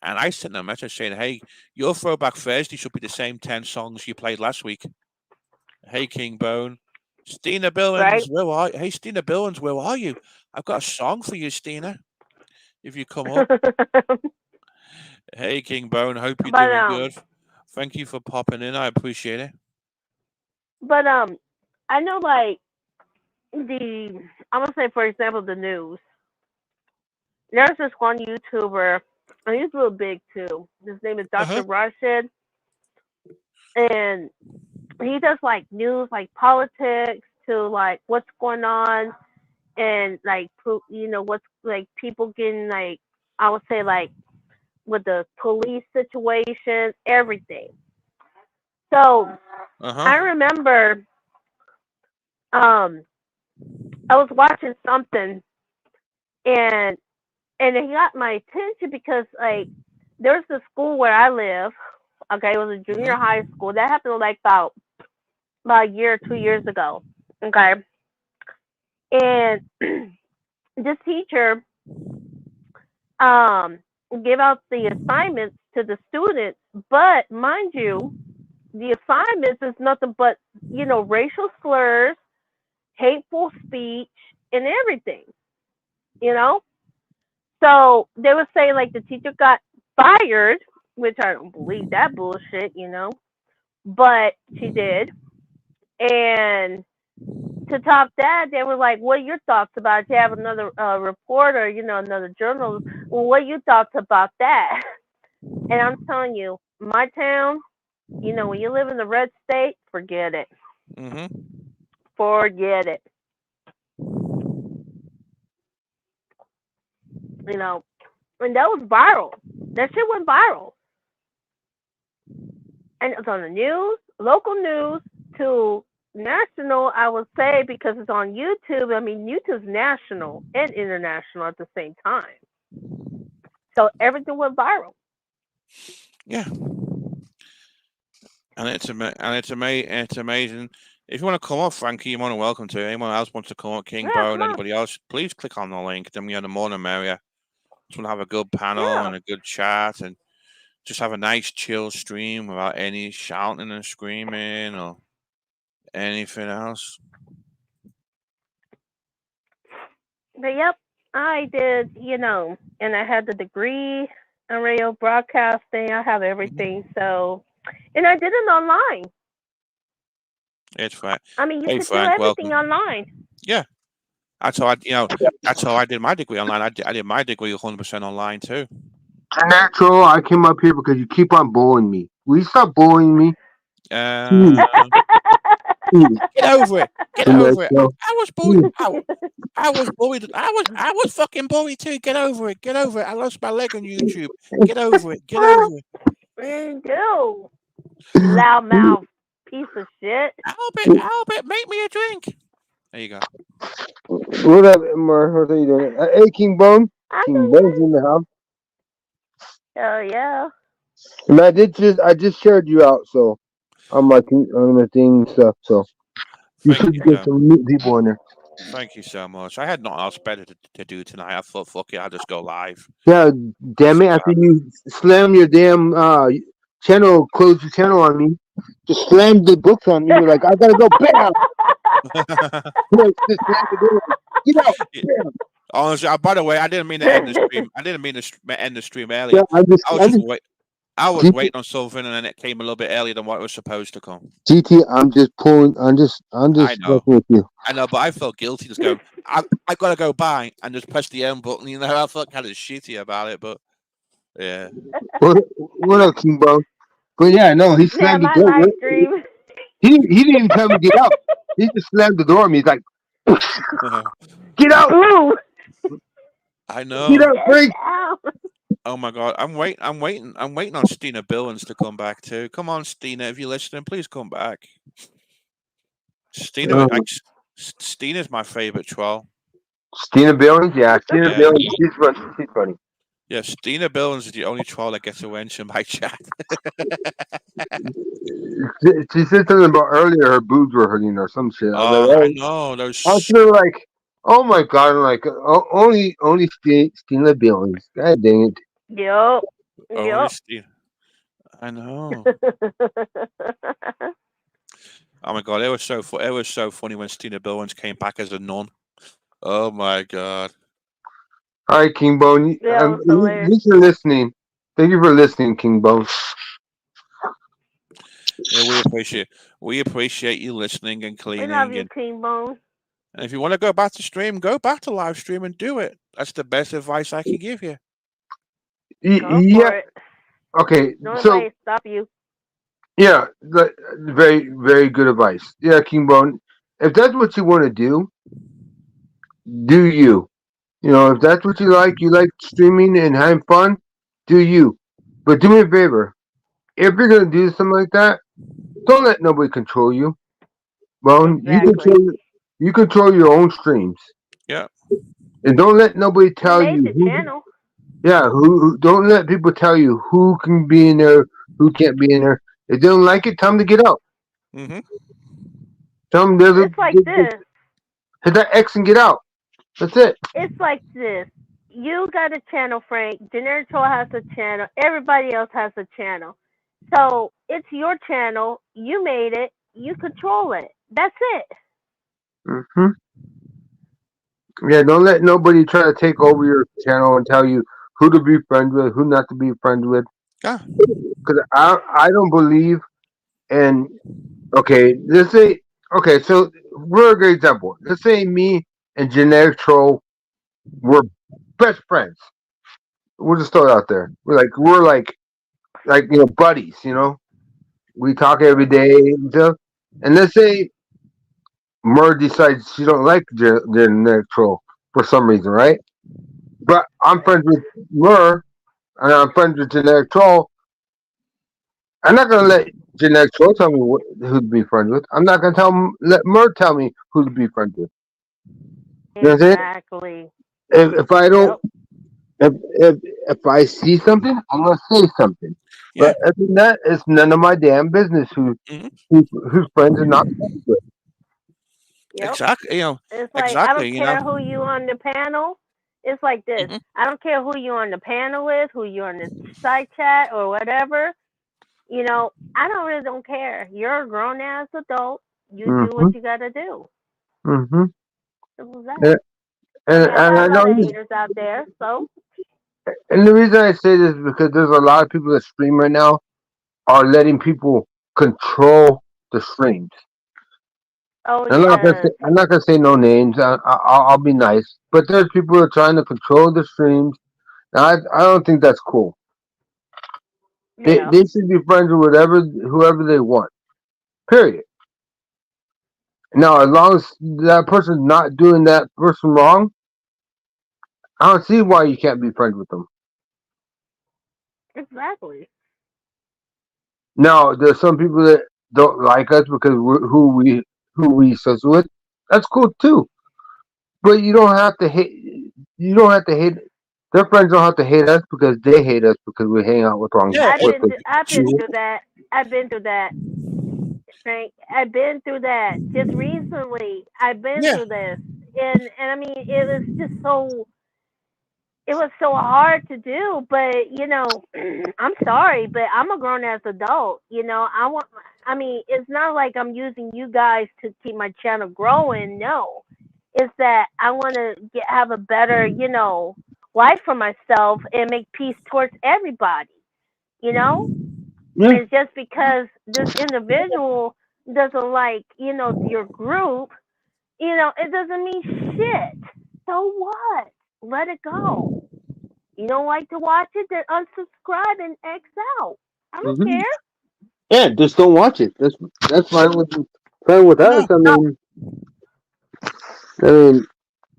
And I sent them a message saying, "Hey, your Throwback Thursday should be the same 10 songs you played last week." Hey, King Bone. Stina Billings, Right. Hey, Stina Billings, where are you? I've got a song for you, Stina. If you come up. Hey, King Bone. Hope you're but doing good. Thank you for popping in. I appreciate it. but I know like I'm gonna say for example the news. There's this one YouTuber, and he's real big too. His name is Uh huh. Dr. Rashid, and he does like news, like politics, to like what's going on, and like what's like people getting like I would say like with the police situation, everything. So Uh I huh. remember um I was watching something and he got my attention because like there's a school where I live. Okay, it was a junior Mm-hmm. high school. That happened like about a year or 2 years ago. Okay, and this teacher um give out the assignments to the students, but mind you, the assignments is nothing but racial slurs, hateful speech, and everything. You know, so they would say like the teacher got fired, which I don't believe that bullshit. But she did, and to top that, they were like, "What are your thoughts about it? You have another reporter, another journalist. Well, what are your thoughts about that?" And I'm telling you, my town, when you live in the red state, forget it. Mm-hmm. Forget it. You know, and that was viral. That shit went viral. And it's on the news, local news to national, I would say, because it's on YouTube. I mean, YouTube's national and international at the same time. So everything went viral. Yeah. And it's amazing. If you want to come up, Frankie, you're more than welcome to. Anyone else wants to come up, King Yeah, Bone, come on. anybody else, please click on the link. Then we have the morning area. Just want to have a good panel Yeah. and a good chat and just have a nice chill stream without any shouting and screaming or anything else. But yep, I did, and I had the degree in radio broadcasting. I have everything. Mhm. So, and I did it online. It's Frank. I mean, you Hey, could do Frank, everything welcome. online. Yeah, that's how that's how I did my degree online. I did my degree 100% online too. Natural, I came up here because you keep on bullying me. Will you stop bullying me? Uh, Please, please. get over it. Get over it. Natural, I was bullied. please. I was bullied. I was fucking bullied too. Get over it. Get over it. I lost my leg on YouTube. Get over it. Get over it. You do. Loudmouth piece of shit. Albert, make me a drink. There you go. What up, Mar? What are you doing? Hey, King Bone. I'm King Bone's doing in the house. good. Hell yeah. And I just shared you out, so on my thing and stuff. So you Thank should you, get sir. some new people in there. Thank you so much. I had nothing else better to do tonight. I thought, fuck it, I'll just go live. Yeah, damn See it! what After you slam your damn channel, close your channel on me, just slammed the books on me. You're like, I gotta go. Bam! happens. Just slam the door. Get out! Bam! Honestly, by the way, I didn't mean to end the stream. I didn't mean to end the stream Yeah, earlier. I was I'm just just wait. I was waiting on something, and then it came a little bit earlier than what it was supposed to come. GT, I'm just pulling. I'm I just know, fucking with you. I know, but I felt guilty just going. I gotta go by and just press the end button. I felt kind of shitty about it, but yeah. What up, King Bone? But yeah, no, he Yeah, slammed the my door. live stream. He didn't even tell me to get out. He just slammed the door on me. He's like, "Get out! Ooh, I Get know. out, get Frank!" out. Oh my god, I'm waiting on Stina Billings to come back too. Come on, Stina, if you're listening, please come back. Stina, Um, Stina's my favorite troll. Stina Billings, yeah, Stina Yeah, Billings. She's funny. She's funny. yeah. Stina Billings is the only troll that gets a mention by chat. She said something about earlier her boobs were hurting or some shit. I was like, Oh, I oh, know I was those feeling like, oh my god, I'm like, oh, only Stina Billings. God dang it. Yup. only Yup. Stina. I know. Oh my god, it was so funny when Stina Billings came back as a nun. Oh my god. All right, King Bone. Yeah, it was At hilarious. least you're listening. Thank you for listening, King Bone. Yeah, we appreciate you listening and We love cleaning you, King Bone. and if you want to go back to stream, go back to live stream and do it. That's the best advice I can give you. Go Yeah. for it. Okay. So Nobody stop you. yeah, very very good advice. Yeah, King Bone. If that's what you want to do you? You know, if that's what you like streaming and having fun, do you. But do me a favor. If you're gonna do something like that, don't let nobody control you. Bone, Exactly. you control your own streams, Yeah. and don't let nobody You tell made you the who. channel. Yeah, don't let people tell you who can be in there, who can't be in there. If they don't like it, tell them to get out. Mm-hmm. Tell them there's It's like this. hit that X and get out. That's it. It's like this. You got a channel, Frank. Generic Troll has a channel. Everybody else has a channel. So it's your channel. You made it. You control it. That's it. Hmm. Yeah, don't let nobody try to take over your channel and tell you who to be friends with, who not to be friends with. Yeah. Because I don't believe in. Okay, let's say. Okay, so we're a great example. Let's say me and Generic Troll were best friends. We'll just throw it out there. We're like buddies. You know, we talk every day and stuff. And let's say Mer decides she don't like Generic Troll for some reason, right? But I'm friends with Mer and I'm friends with Generic Troll. I'm not gonna let Generic Troll tell me who to be friends with. I'm not gonna let Mer tell me who to be friends with. You know what I'm saying? Exactly. If I don't, Yep. if I see something, I'm gonna say something. Yeah. But other than that, it's none of my damn business Mm-hmm. who's friends and not friends with. Yep. Exactly. It's like I Exactly. don't care who you on the panel. It's like this. Mm-hmm. I don't care who you on the panel with, who you on the side chat or whatever. I don't care. You're a grown ass adult. You do Mm-hmm. what you gotta do. Mm-hmm. Simple as that. And, I mean, I and got I a know lot of haters out there, so and the reason I say this is because there's a lot of people that stream right now are letting people control the streams. oh I'm yes, not gonna say no names. I'll be nice, but there's people who are trying to control the streams. And I don't think that's cool. yeah, They should be friends with whoever they want. Period. Now, as long as that person's not doing that person wrong, I don't see why you can't be friends with them. exactly. Now, there's some people that don't like us because who we associate with. That's cool too. But you don't have to hate. You don't have to hate. Their friends don't have to hate us because they hate us because we hang out with wrong Yeah. with the I've been people. through that. I've been through that, Frank. I've been through that just recently. I've been Yeah. through this, and I mean, it was so hard to do, but I'm sorry, but I'm a grown ass adult. I mean, it's not like I'm using you guys to keep my channel growing. No, it's that I want to have a better, life for myself and make peace towards everybody. You know, Yeah. and just because this individual doesn't like, your group, it doesn't mean shit. So what? Let it go. You don't like to watch it, then unsubscribe and X out. I don't Hmm. care. Yeah, just don't watch it. Fine with us. No, I mean,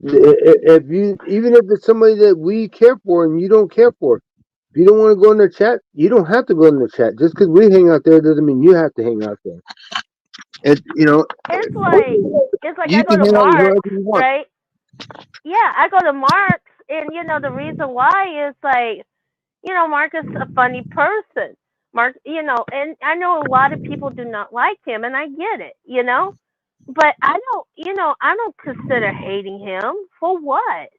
if you even if it's somebody that we care for and you don't care for, if you don't want to go in the chat, you don't have to go in the chat. Just because we hang out there doesn't mean you have to hang out there. It you know It's like it's like I you go can to hang out with Mark's, whoever you want. right? Yeah, I go to Mark's, and the reason why is like, Mark is a funny person. Mark, and I know a lot of people do not like him, and I get it, but I don't consider hating him for what,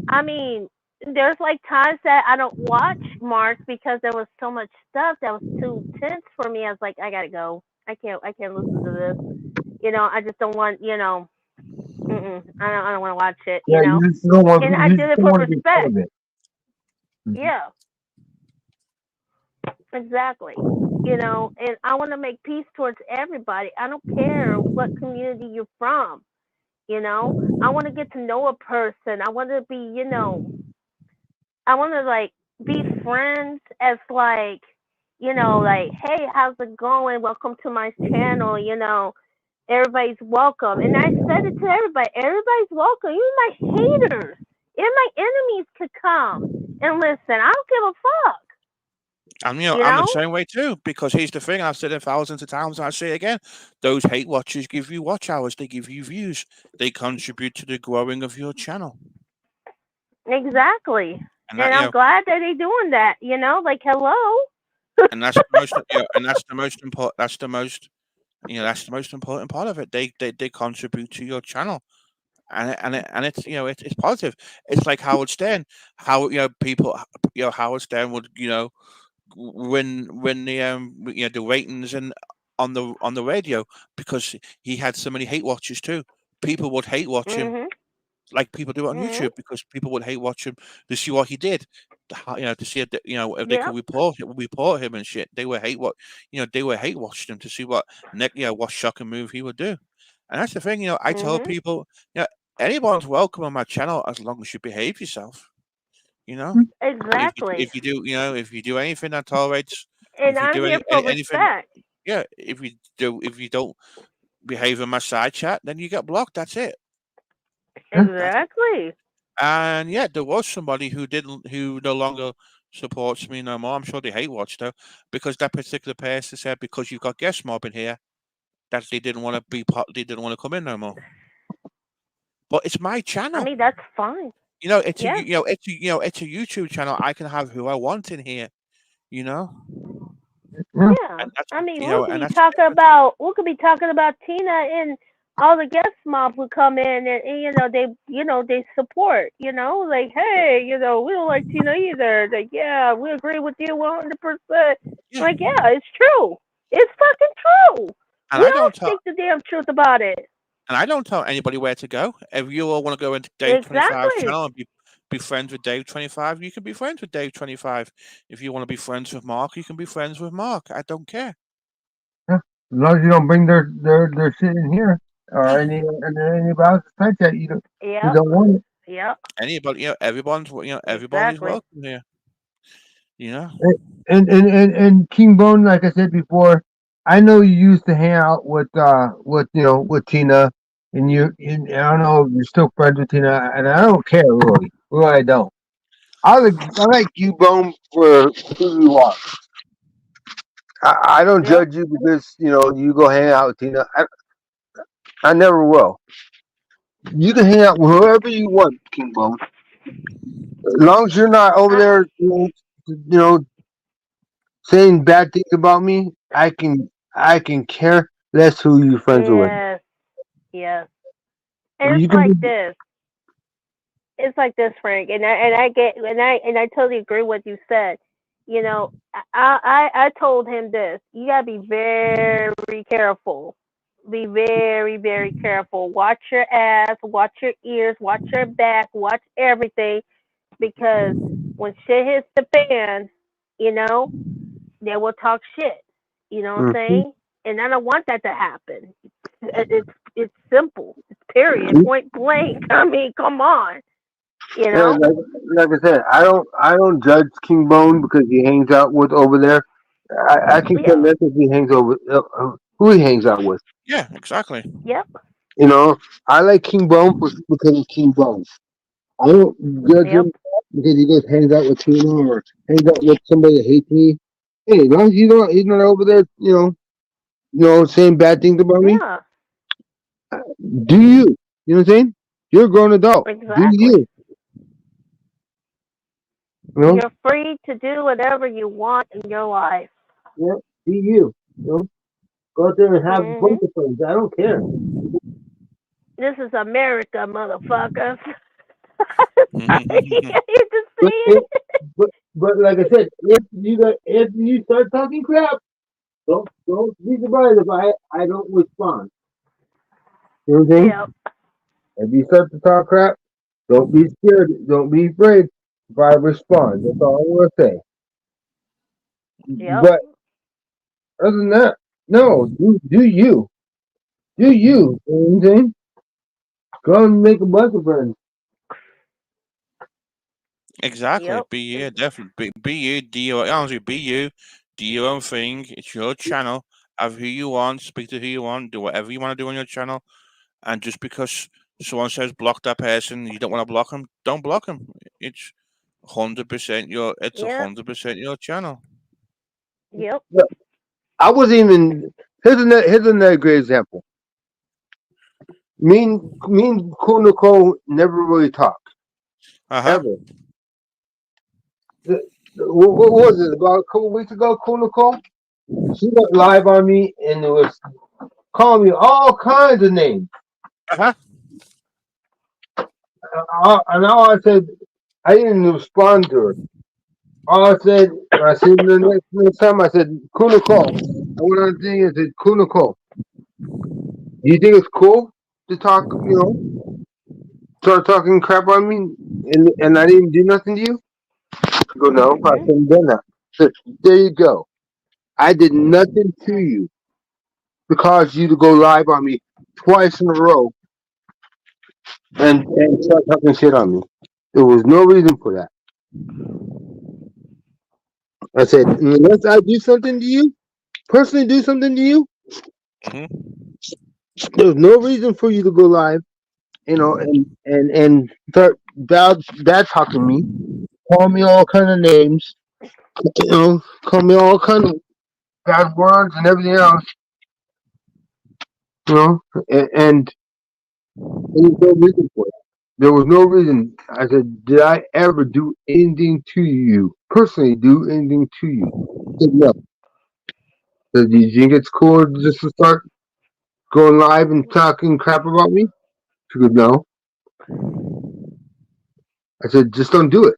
I mean, there's like times that I don't watch Mark because there was so much stuff that was too tense for me. I was like, I gotta go. I can't listen to this. I just don't want, I don't want to watch it, Yeah, and I you did just it don't for want to be part respect. of it. Mhm. Yeah, exactly. And I want to make peace towards everybody. I don't care what community you're from. I want to get to know a person. I want to be, I want to like be friends as like, like, hey, how's it going? Welcome to my channel. Everybody's welcome. And I said it to everybody. Everybody's welcome. Even my haters, even my enemies could come and listen. I don't give a fuck. and You I'm the know? same way too. Because here's the thing: I've said it thousands of times, and I say it again. Those hate watchers give you watch hours. They give you views. They contribute to the growing of your channel. Exactly. And And that I'm glad that they're doing that. Like, hello. and that's the most and that's the most important. That's the most important part of it. They contribute to your channel. And it's it's positive. It's like Howard Stern. How people Howard Stern would when the ratings and on the radio, because he had so many hate watchers too. People would hate watch him Mhm. like people do on Mhm. YouTube, because people would hate watch him to see what he did, to see if if they could Yep. report him and shit. They would hate they would hate watch him to see what shocking move he would do. And that's the thing, I tell Mhm. people, anyone's welcome on my channel as long as you behave yourself. You know, Exactly. if you do if you do anything that tolerates, And if you I'm do here for anything, respect. yeah, if you don't behave in my side chat, then you get blocked. That's it. Yeah. That's Exactly. And yeah, there was somebody who no longer supports me no more. I'm sure they hate watch though, because that particular person said, because you've got guest mob in here, that they didn't want to they didn't want to come in no more. But it's my I channel. mean, that's fine. It's a Yeah. it's a YouTube channel. I can have who I want in here. You know, Yeah. Yeah. and that's I mean, and that's the difference. we could be talking about Tina, and all the guest mob would come in, and they support, like, hey, we don't like Tina either. Like, yeah, we agree with you 100%. Yeah, Like, yeah, it's true. It's fucking true. and We I all don't tell speak the damn truth about it. anybody where to go. If you all want to go into Dave 25's Exactly. channel and be friends with Dave 25, you can be friends with Dave 25. If you want to be friends with Mark, you can be friends with Mark. I don't care. Yeah. As long as you don't bring their shit in here or Yeah, anybody else's side chat, you Yep. don't want it. Yep. anybody, everybody's Exactly. welcome here. You know, And King Bone, like I said before, I know you used to hang out with Tina, and I don't know if you're still friends with Tina, and I don't care really I don't. I like you, Bone, for who you are. I don't Yep. judge you because you go hang out with Tina. I never will. You can hang out with whoever you want, King Bone, as long as you're not over I, there, saying bad things about me. I can care less who you friends are with. yes. Yes. And You it's can like be this. It's like this, Frank, and I totally agree with what you said. I told him this. You gotta be very careful. Be very, very careful. Watch your ass, watch your ears, watch your back, watch everything, because when shit hits the fan, you know, they will talk shit. You know what I'm Mm-hmm. saying? And I don't want that to happen. It's simple. It's period. Point blank. I mean, come on. You Yeah, know? like I said, I don't judge King Bone because he hangs out with over there. I can care Yeah. less if he hangs over who he hangs out with. Yeah, exactly. Yep. You know, I like King Bone because he's King Bone. I don't judge Yep. him because he just hangs out with Tina or hangs out with somebody that hates me. Hey, as long as he's not over there, saying bad things about me. Yeah. Do you? You know what I'm saying? You're a grown adult. Do Exactly. you? You know? You're free to do whatever you want in your life. Yeah. Do you? You know? Go out there and have a bunch Mhm. of friends. I don't care. This is America, motherfuckers. You just But see it, it. but like I said, if you start talking crap, don't be surprised if I don't respond. You know what I'm saying? Yep. If you start to talk crap, don't be scared. Don't be afraid if I respond. That's all I want to say. Yep. But other than that, no, do you. Do you. You know what I'm saying? Go and make a bunch of friends. Exactly. Yep. Be you, definitely. Be you. Do your honestly. Be you. Do your own thing. It's your channel. Have who you want. Speak to who you want. Do whatever you want to do on your channel. And just because someone says block that person, you don't want to block them. Don't block them. It's 100% your. It's a Yep. 100% your channel. Yep. Look, I wasn't even. Here's another great example. Me and Cool Nicole never really talked Uh huh. ever. What was it about a couple weeks ago? Cool Nicole, she went live on me and it was calling me all kinds of names. Uh huh. And all I said, I didn't respond to her. All I said, when I see her the next time, I said, Cool Nicole. I went on the thing and said, Cool Nicole, do you think it's cool to talk, start talking crap on me and I didn't do nothing to you? She go, no, I Mhm. haven't done that. I said, there you go. I did nothing to you to cause you to go live on me twice in a row and start talking shit on me. There was no reason for that. I said, unless I do something to you, personally do something to you, Hmm. there's no reason for you to go live, and start bad talking me, call me all kind of names, call me all kind of bad words and everything else, you know, and there's no reason for it. There was no reason. I said, did I ever do anything to you? Personally, do anything to you? He said, no. I said, do you think it's cool just to start going live and talking crap about me? She goes, no. I said, just don't do it.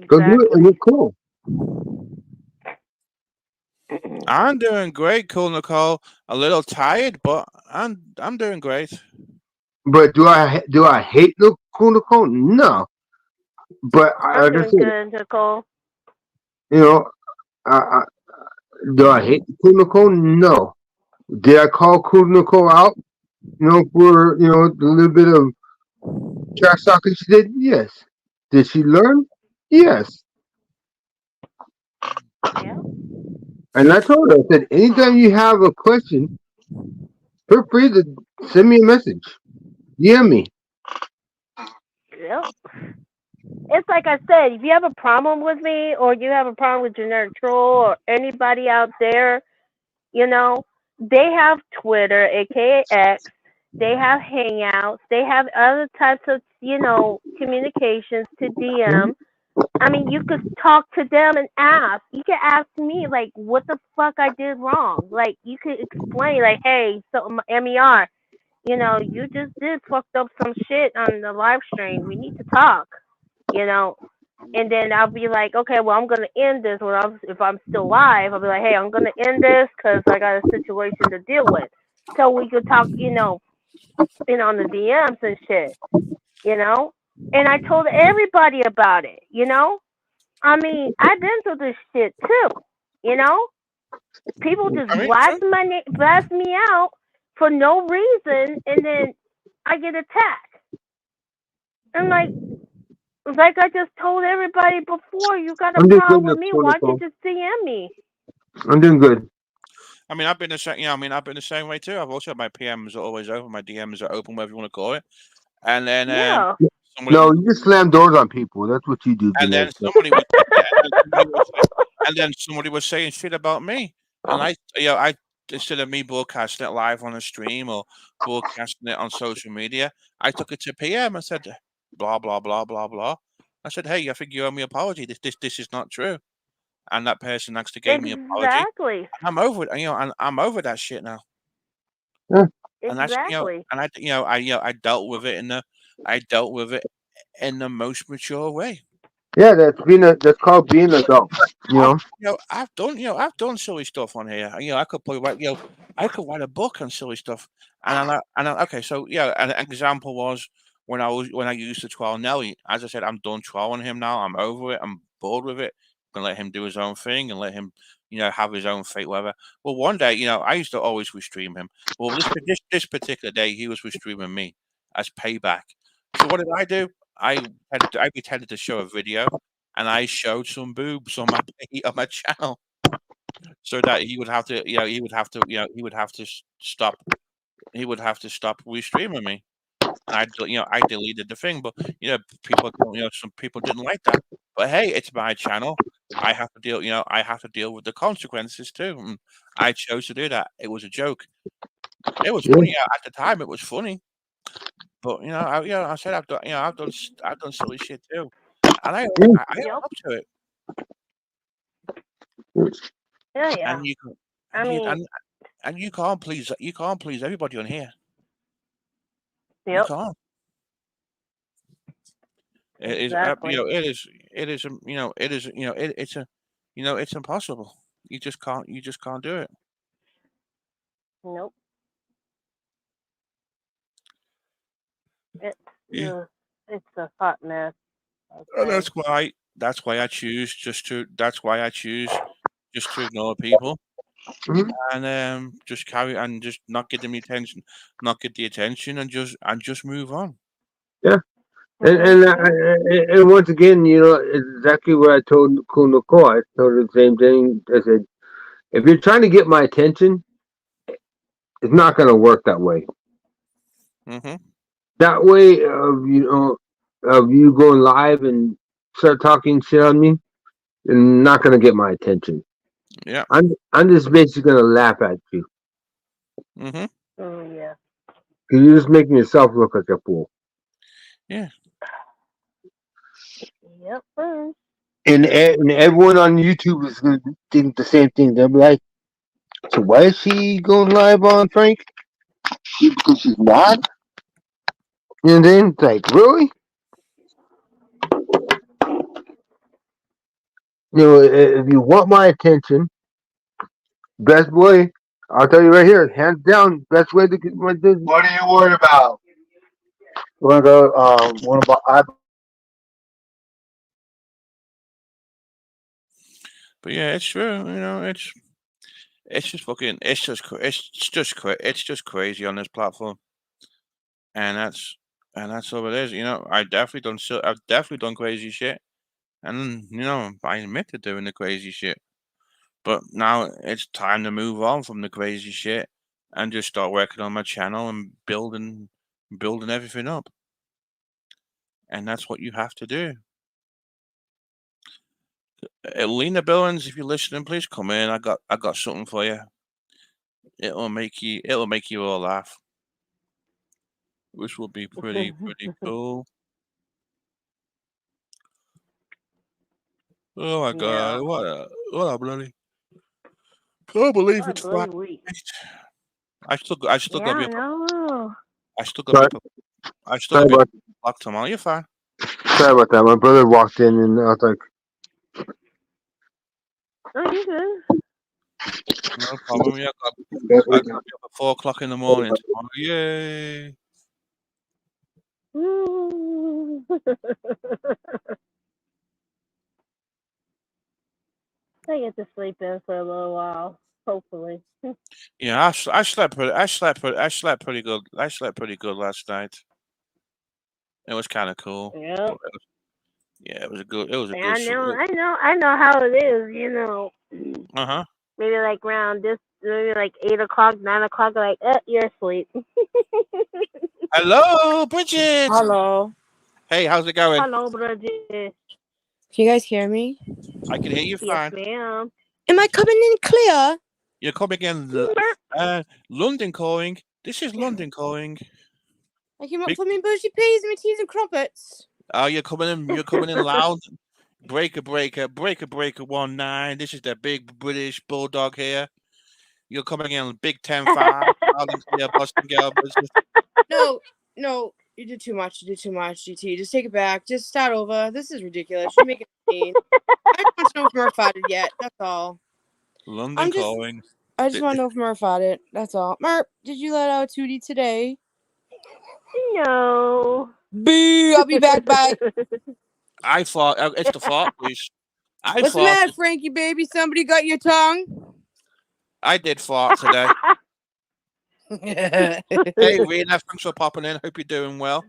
Don't do it, and Exactly. it's cool. I'm doing great, cool Nicole. A little tired, but I'm doing great. But do I hate no cool Nicole? No. But I'm like I doing said, good, Nicole. you know, I, I, do I hate cool Nicole? No. Did I call cool Nicole out? For a little bit of trash talking she did? Yes. Did she learn? Yes. Yep. And I told her, I said, anytime you have a question, feel free to send me a message. DM me. Yep. It's like I said, if you have a problem with me or you have a problem with Generic Troll or anybody out there, you know, they have Twitter, aka X, they have Hangouts, they have other types of, communications to DM. I mean, you could talk to them and ask. You could ask me, like, what the fuck I did wrong. Like, you could explain, like, hey, so MER, you just did fucked up some shit on the live stream. We need to talk, you know. And then I'll be like, okay, well, I'm gonna end this. If I'm still live, I'll be like, hey, I'm gonna end this because I got a situation to deal with. So we could talk, on the DMs and shit, you know. And I told everybody about it, I mean, I've been through this shit too. You know, people just I mean, blast me out for no reason, and then I get attacked. I'm like I just told everybody before, you got a I'm doing good, problem with me? Why don't Nicole. you just DM me? I'm doing good. I mean, I've been the same. I've been the same way too. I've also my PMs are always open, my DMs are open, whatever you want to call it. And then Yeah. somebody No, would, you just slam doors on people. That's what you do, and then Jeanette. somebody would, yeah, and then somebody was saying shit about me, and I instead of me broadcasting it live on a stream or broadcasting it on social media, I took it to PM and said, blah blah blah blah blah. I said, hey, I think you owe me an apology. This is not true. And that person actually gave me an apology. Exactly. I'm over it. And I'm over that shit now. Yeah, And that's Exactly. and I dealt with it in the most mature way. yeah, that's called being an adult. You know. I've done silly stuff on here. I could probably write, I could write a book on silly stuff. Okay, so yeah, an example was when I used to troll Nelly. As I said, I'm done trolling him now. I'm over it. I'm bored with it. I'm gonna let him do his own thing and let him, have his own fate, whatever. Well, one day, I used to always restream him. Well, this particular day, he was restreaming me as payback. So what did I do? I pretended to show a video and I showed some boobs on my on my channel, so that he would have to, stop. He would have to stop restreaming me, and I deleted the thing. But people, some people didn't like that. But hey, it's my channel. I have to deal with the consequences too. And I chose to do that. It was a joke. It was Yeah. funny at the time. It was funny, but I said I've done silly shit too, and I own Yep. up to it. Yeah. Yeah. And you can, I and you mean, and you can't please everybody on here. You yep. can't. It is Exactly. it's impossible. You just can't do it. Nope. It's Yeah. it's a hot mess. And Okay. that's why I choose just to ignore people Mhm. and just carry and just not get them attention, not get the attention, and just move on. Yeah. Mhm. And once again, it's exactly what I told Nicole. I told her the same thing. I said, if you're trying to get my attention, it's not going to work that way. Mhm. That way of you going live and start talking shit on me, you're not going to get my attention. Yeah. I'm just basically going to laugh at you Mhm. Oh yeah. because you're just making yourself look like a fool. Yeah. Yep. And everyone on YouTube is going to think the same thing. They'll be like, so why is she going live on Frank? Because she's mad? And then it's like, really? If you want my attention, best way, I'll tell you right here, hands down, best way to get my attention. What are you worried about? Want to go? I But yeah, it's true. It's just fucking. It's just crazy on this platform, and that's all it is. I've definitely done crazy shit, and I admit to doing the crazy shit. But now it's time to move on from the crazy shit and just start working on my channel and building everything up. And that's what you have to do. Lena Billings, if you're listening, please come in. I got something for you. It'll make you all laugh, which will be pretty cool. Oh my Yeah. god, what a bloody can't believe What a it's Friday. bloody week. I still Yeah, gotta be I up know. I still gotta be sorry, up I still sorry gotta be up about o'clock tomorrow. You're fine. sorry about that. My brother walked in and I was like, Oh, you good? No problem. Yeah, I gotta be up at 4 o'clock in the morning tomorrow. Yay. Ooh. I get to sleep in for a little while, hopefully. Yeah, I slept pretty good. I slept pretty good last night. It was kind of cool. Yep. But yeah, it was a good. It was a good. I know how it is. Uh huh. Maybe like around this, maybe like 8 o'clock, 9 o'clock. Like, you're asleep. Hello, Bridget. Hello. Hey, how's it going? Hello, Bridget. Can you guys hear me? I can hear you Yes, fine. ma'am. Am I coming in clear? You're coming in. London calling. This is London calling. I came up Big- for me bushy peas, my teas and crumpets. Oh, you're coming in. You're coming in loud. Breaker, 19. This is the big British bulldog here. You're coming in big 10-5. Loud and clear, Boston girl business. No, you did too much. You did too much, GT. Just take it back. Just start over. This is ridiculous. You're making a scene. I don't want to know if Murph had it yet. That's all. London calling. I just want to know if Murph had it. That's all. Murph, did you let out Tootie today? No. Boo! I'll be back. Bye. I thought it's the fault, please. What's the matter, Frankie baby? Somebody got your tongue? I did fart today. Hey, Rena, thanks for popping in. Hope you're doing well.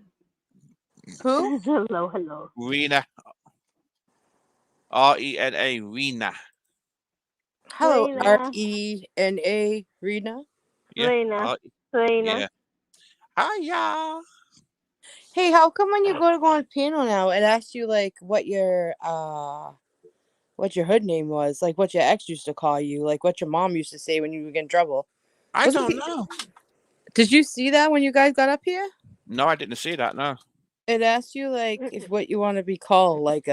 Who? Hello. Rena. Rena. Rena. Hello, Rena. Rena. Rena. Yeah. Rena. Yeah. Hiya. Hey, how come when you go on panel now, it asks you like what your hood name was, like what your ex used to call you, like what your mom used to say when you would get in trouble? I don't know. Did you see that when you guys got up here? No, I didn't see that. No. It asked you like if what you want to be called, like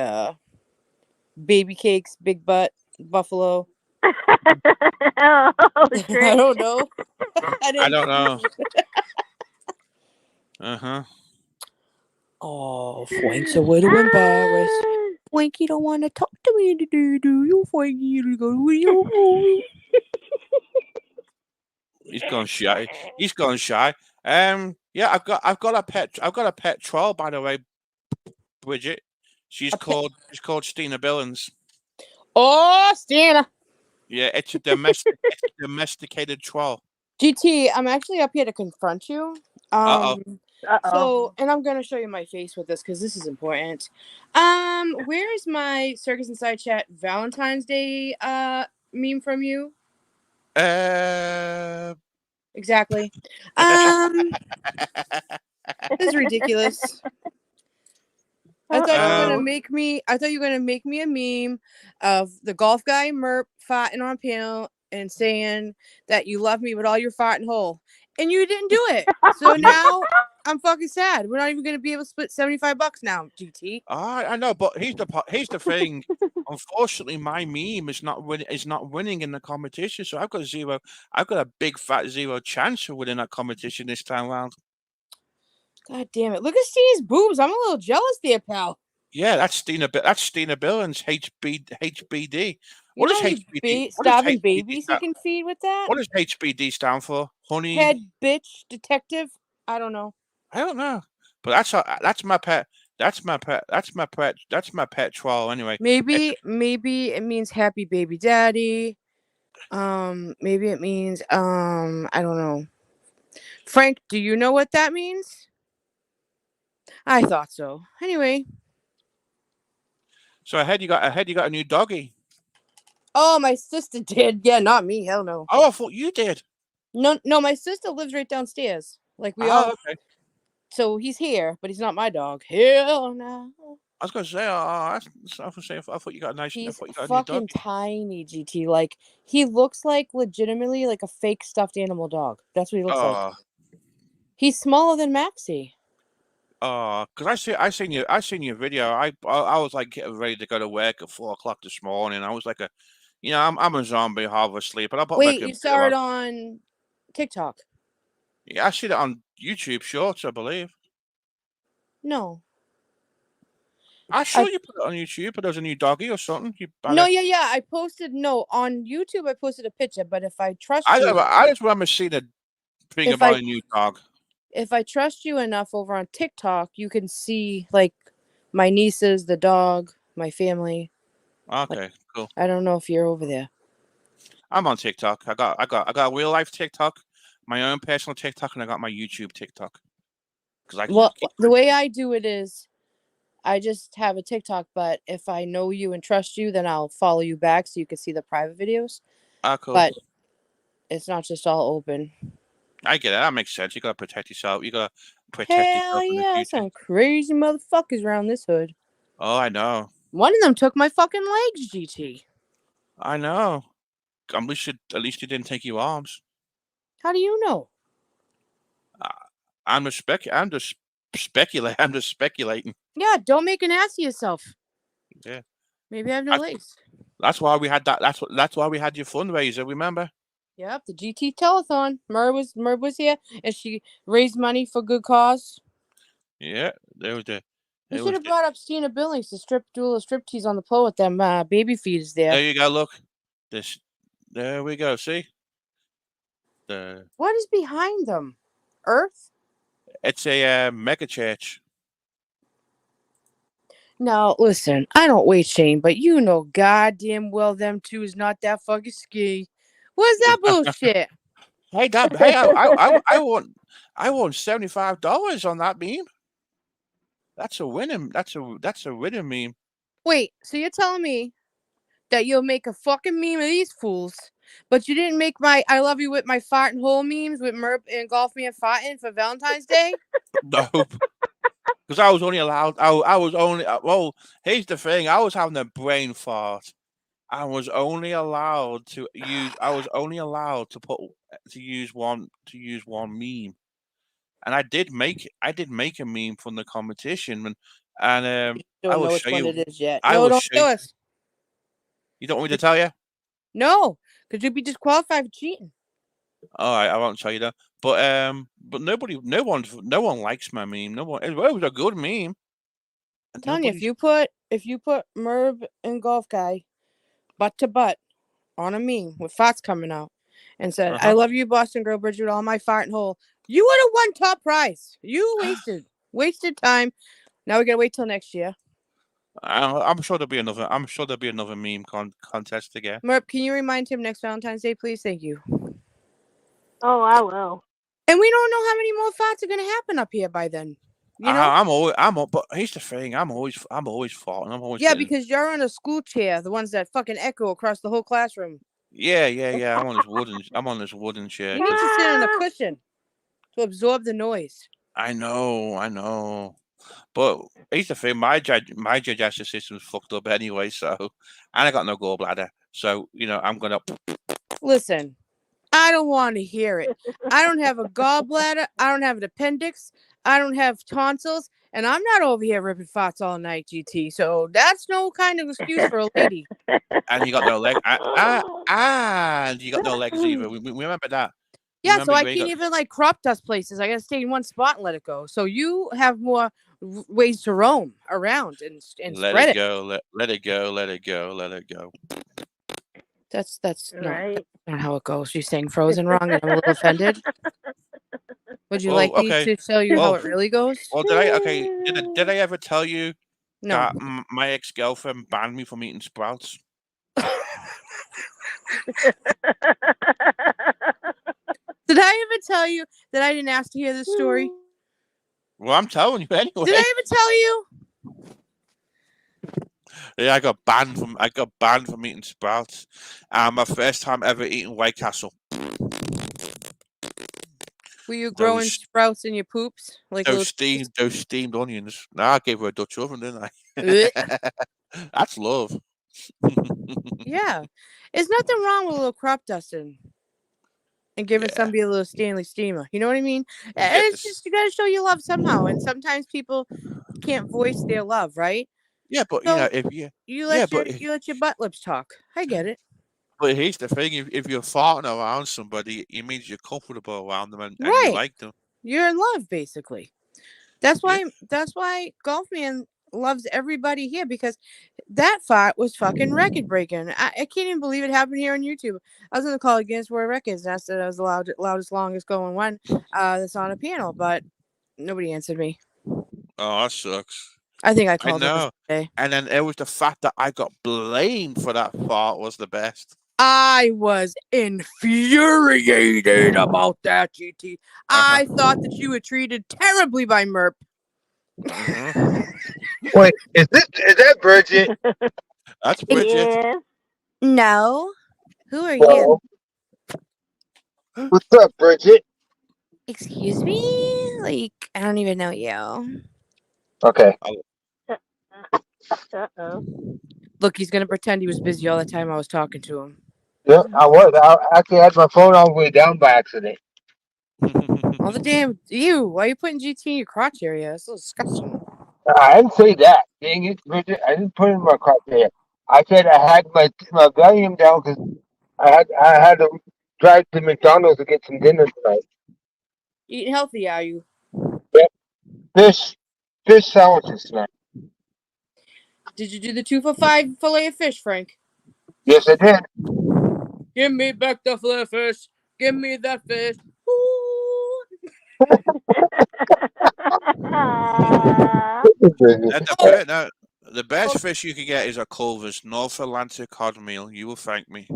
baby cakes, big butt, buffalo. Oh, shit. I don't know. I don't know. Uh-huh. Oh, Frank's a little embarrassed. Frankie don't want to talk to me today, do you, Frankie? You go to your movie. He's gone shy. He's gone shy. Yeah, I've got a pet troll, by the way, Bridget. She's called Stina Billings. Oh, Stina. Yeah, it's a domesticated troll. GT, I'm actually up here to confront you. Uh-oh. So, and I'm gonna show you my face with this because this is important. Where is my Circus Inside Chat Valentine's Day meme from you? Exactly. This is ridiculous. I thought you were gonna make me. I thought you were gonna make me a meme of the golf guy Merp farting on panel and saying that you love me with all your farting hole, and you didn't do it. So now I'm fucking sad. We're not even gonna be able to split $75 now, GT. I know, but here's the thing. Unfortunately, my meme is not winning in the competition, so I've got a big fat zero chance of winning that competition this time around. God damn it! Look at Steve's boobs. I'm a little jealous there, pal. Yeah, that's Stina Billings, HBD. What does HBD? Starving babies you can feed with that? What does HBD stand for? Honey. Head bitch detective. I don't know. I don't know, but that's my pet. That's my pet troll. Anyway, Maybe it means happy baby daddy. Maybe it means I don't know. Frank, do you know what that means? I thought so. Anyway. So I heard you got a new doggy. Oh, my sister did. Yeah, not me. Hell no. Oh, I thought you did. No, my sister lives right downstairs. Like we all. Okay. So he's here, but he's not my dog. Hell no. I was gonna say, I thought you got a nice. He's I thought you got a fucking new dog. tiny, GT. Like he looks like legitimately like a fake stuffed animal dog. That's what he looks like. He's smaller than Maxie. Because I seen your video. I was like getting ready to go to work at 4 o'clock this morning. I was like I'm a zombie, half asleep. And I put Wait, you saw it on TikTok? Yeah, I see it on YouTube Shorts, I believe. No. I saw you put it on YouTube, but there's a new doggy or something. No, yeah. I posted on YouTube. I posted a picture, but if I trust you, I just remember seeing a thing about a new dog. If I trust you enough over on TikTok, you can see like my nieces, the dog, my family. Okay, cool. I don't know if you're over there. I'm on TikTok. I got a real life TikTok, my own personal TikTok, and I got my YouTube TikTok. Because I Well, just keep. the way I do it is I just have a TikTok, but if I know you and trust you, then I'll follow you back so you can see the private videos. Cool. But it's not just all open. I get it. That makes sense. You gotta protect yourself. You gotta protect Hell yourself in the yeah, future. some crazy motherfuckers around this hood. Oh, I know. One of them took my fucking legs, GT. I know. At least you didn't take your arms. How do you know? I'm just speculating. I'm just speculating. Yeah, don't make an ass of yourself. Yeah. Maybe I have no legs. That's why we had that. That's why we had your fundraiser. Remember? Yep, the GT telethon. Merv was here, and she raised money for good cause. Yeah. There was the. You should have brought up Stina Billings to do a striptease on the pole with them baby feeders there. There you go. Look. There we go. See. What is behind them? Earth? It's a mega church. Now, listen, I don't weight shame, but you know goddamn well them two is not that fucking ski. What's that bullshit? Hey, I won $75 on that meme. That's a winning. That's a winning meme. Wait, so you're telling me that you'll make a fucking meme of these fools, but you didn't make my "I love you with my farting hole" memes with Merp and Golf Man farting for Valentine's Day? Nope. Because I was only allowed. I was only. Well, here's the thing. I was having a brain fart. I was only allowed to use. I was only allowed to use one meme, and I did make a meme from the competition, and I Don't will know which show one you. it is yet. I No, will don't show do you. it. You don't want me to tell you? No, because you'd be disqualified for cheating. All right, I won't tell you that. But no one likes my meme. No one. It was a good meme. I'm telling you, if you put Merv and Golf Guy butt to butt on a meme with farts coming out and said, "I love you, Boston Girl Bridge, with all my farting hole," you would have won top prize. You wasted time. Now we gotta wait till next year. I'm sure there'll be another. I'm sure there'll be another meme contest again. Merp, can you remind him next Valentine's Day, please? Thank you. Oh, I will. And we don't know how many more farts are gonna happen up here by then. You know, but here's the thing. I'm always faulting. I'm always because you're on a school chair, the ones that fucking echo across the whole classroom. Yeah. I'm on this wooden chair. You need to sit on a cushion to absorb the noise. I know. But here's the thing. My digestive system's fucked up anyway. So, and I got no gallbladder. So I'm gonna. Listen, I don't want to hear it. I don't have a gallbladder. I don't have an appendix. I don't have tonsils. And I'm not over here ripping farts all night, GT. So that's no kind of excuse for a lady. And you got no leg. And you got no legs either. We remember that. Yeah, so I can't even crop dust places. I gotta stay in one spot and let it go. So you have more ways to roam around and spread it. Let it go. That's right. not how it goes. You're saying Frozen wrong, and I'm a little offended. Would you like me to tell you how it really goes? Well, did I ever tell you that my ex-girlfriend banned me from eating sprouts? Did I ever tell you that I didn't ask to hear this story? Well, I'm telling you anyway. Did I ever tell you? Yeah, I got banned from eating sprouts. My first time ever eating White Castle. Were you growing sprouts in your poops? Like those steamed onions. No, I gave her a Dutch oven, didn't I? That's love. Yeah. There's nothing wrong with a little crop dusting and giving somebody a little Stanley steamer. You know what I mean? It's just, you got to show your love somehow. And sometimes people can't voice their love, right? Yeah, but So if you let your butt lips talk. I get it. But here's the thing: if you're farting around somebody, it means you're comfortable around them and you like them. You're in love, basically. That's why Golf Man loves everybody here, because that fart was fucking record breaking. I can't even believe it happened here on YouTube. I was gonna call it Guinness World Records, and I said I was the loudest, longest going one that's on a panel, but nobody answered me. Oh, that sucks. I think I I called it know. today. And then it was the fact that I got blamed for that fart was the best. I was infuriated about that, GT. I thought that you were treated terribly by Merp. Mhm. Wait, is that Bridget? That's Bridget. Yes. No. Who are you? Well, what's up, Bridget? Excuse me? Like, I don't even know you. Okay. Uh-oh. Look, he's gonna pretend he was busy all the time I was talking to him. Yeah, I was. I actually had my phone all the way down by accident. All the damn ew, why are you putting GT in your crotch area? That's so disgusting. I didn't say that. Dang it, Bridget. I didn't put it in my car there. I said I had my volume down because I had to drive to McDonald's to get some dinner tonight. Eating healthy, are you? Yep. Fish sandwiches tonight. Did you do the 2 for $5 fillet of fish, Frank? Yes, I did. Give me back the fillet of fish. Give me that fish. Ooh. And the best fish you can get is a Culver's North Atlantic cod meal. You will thank me.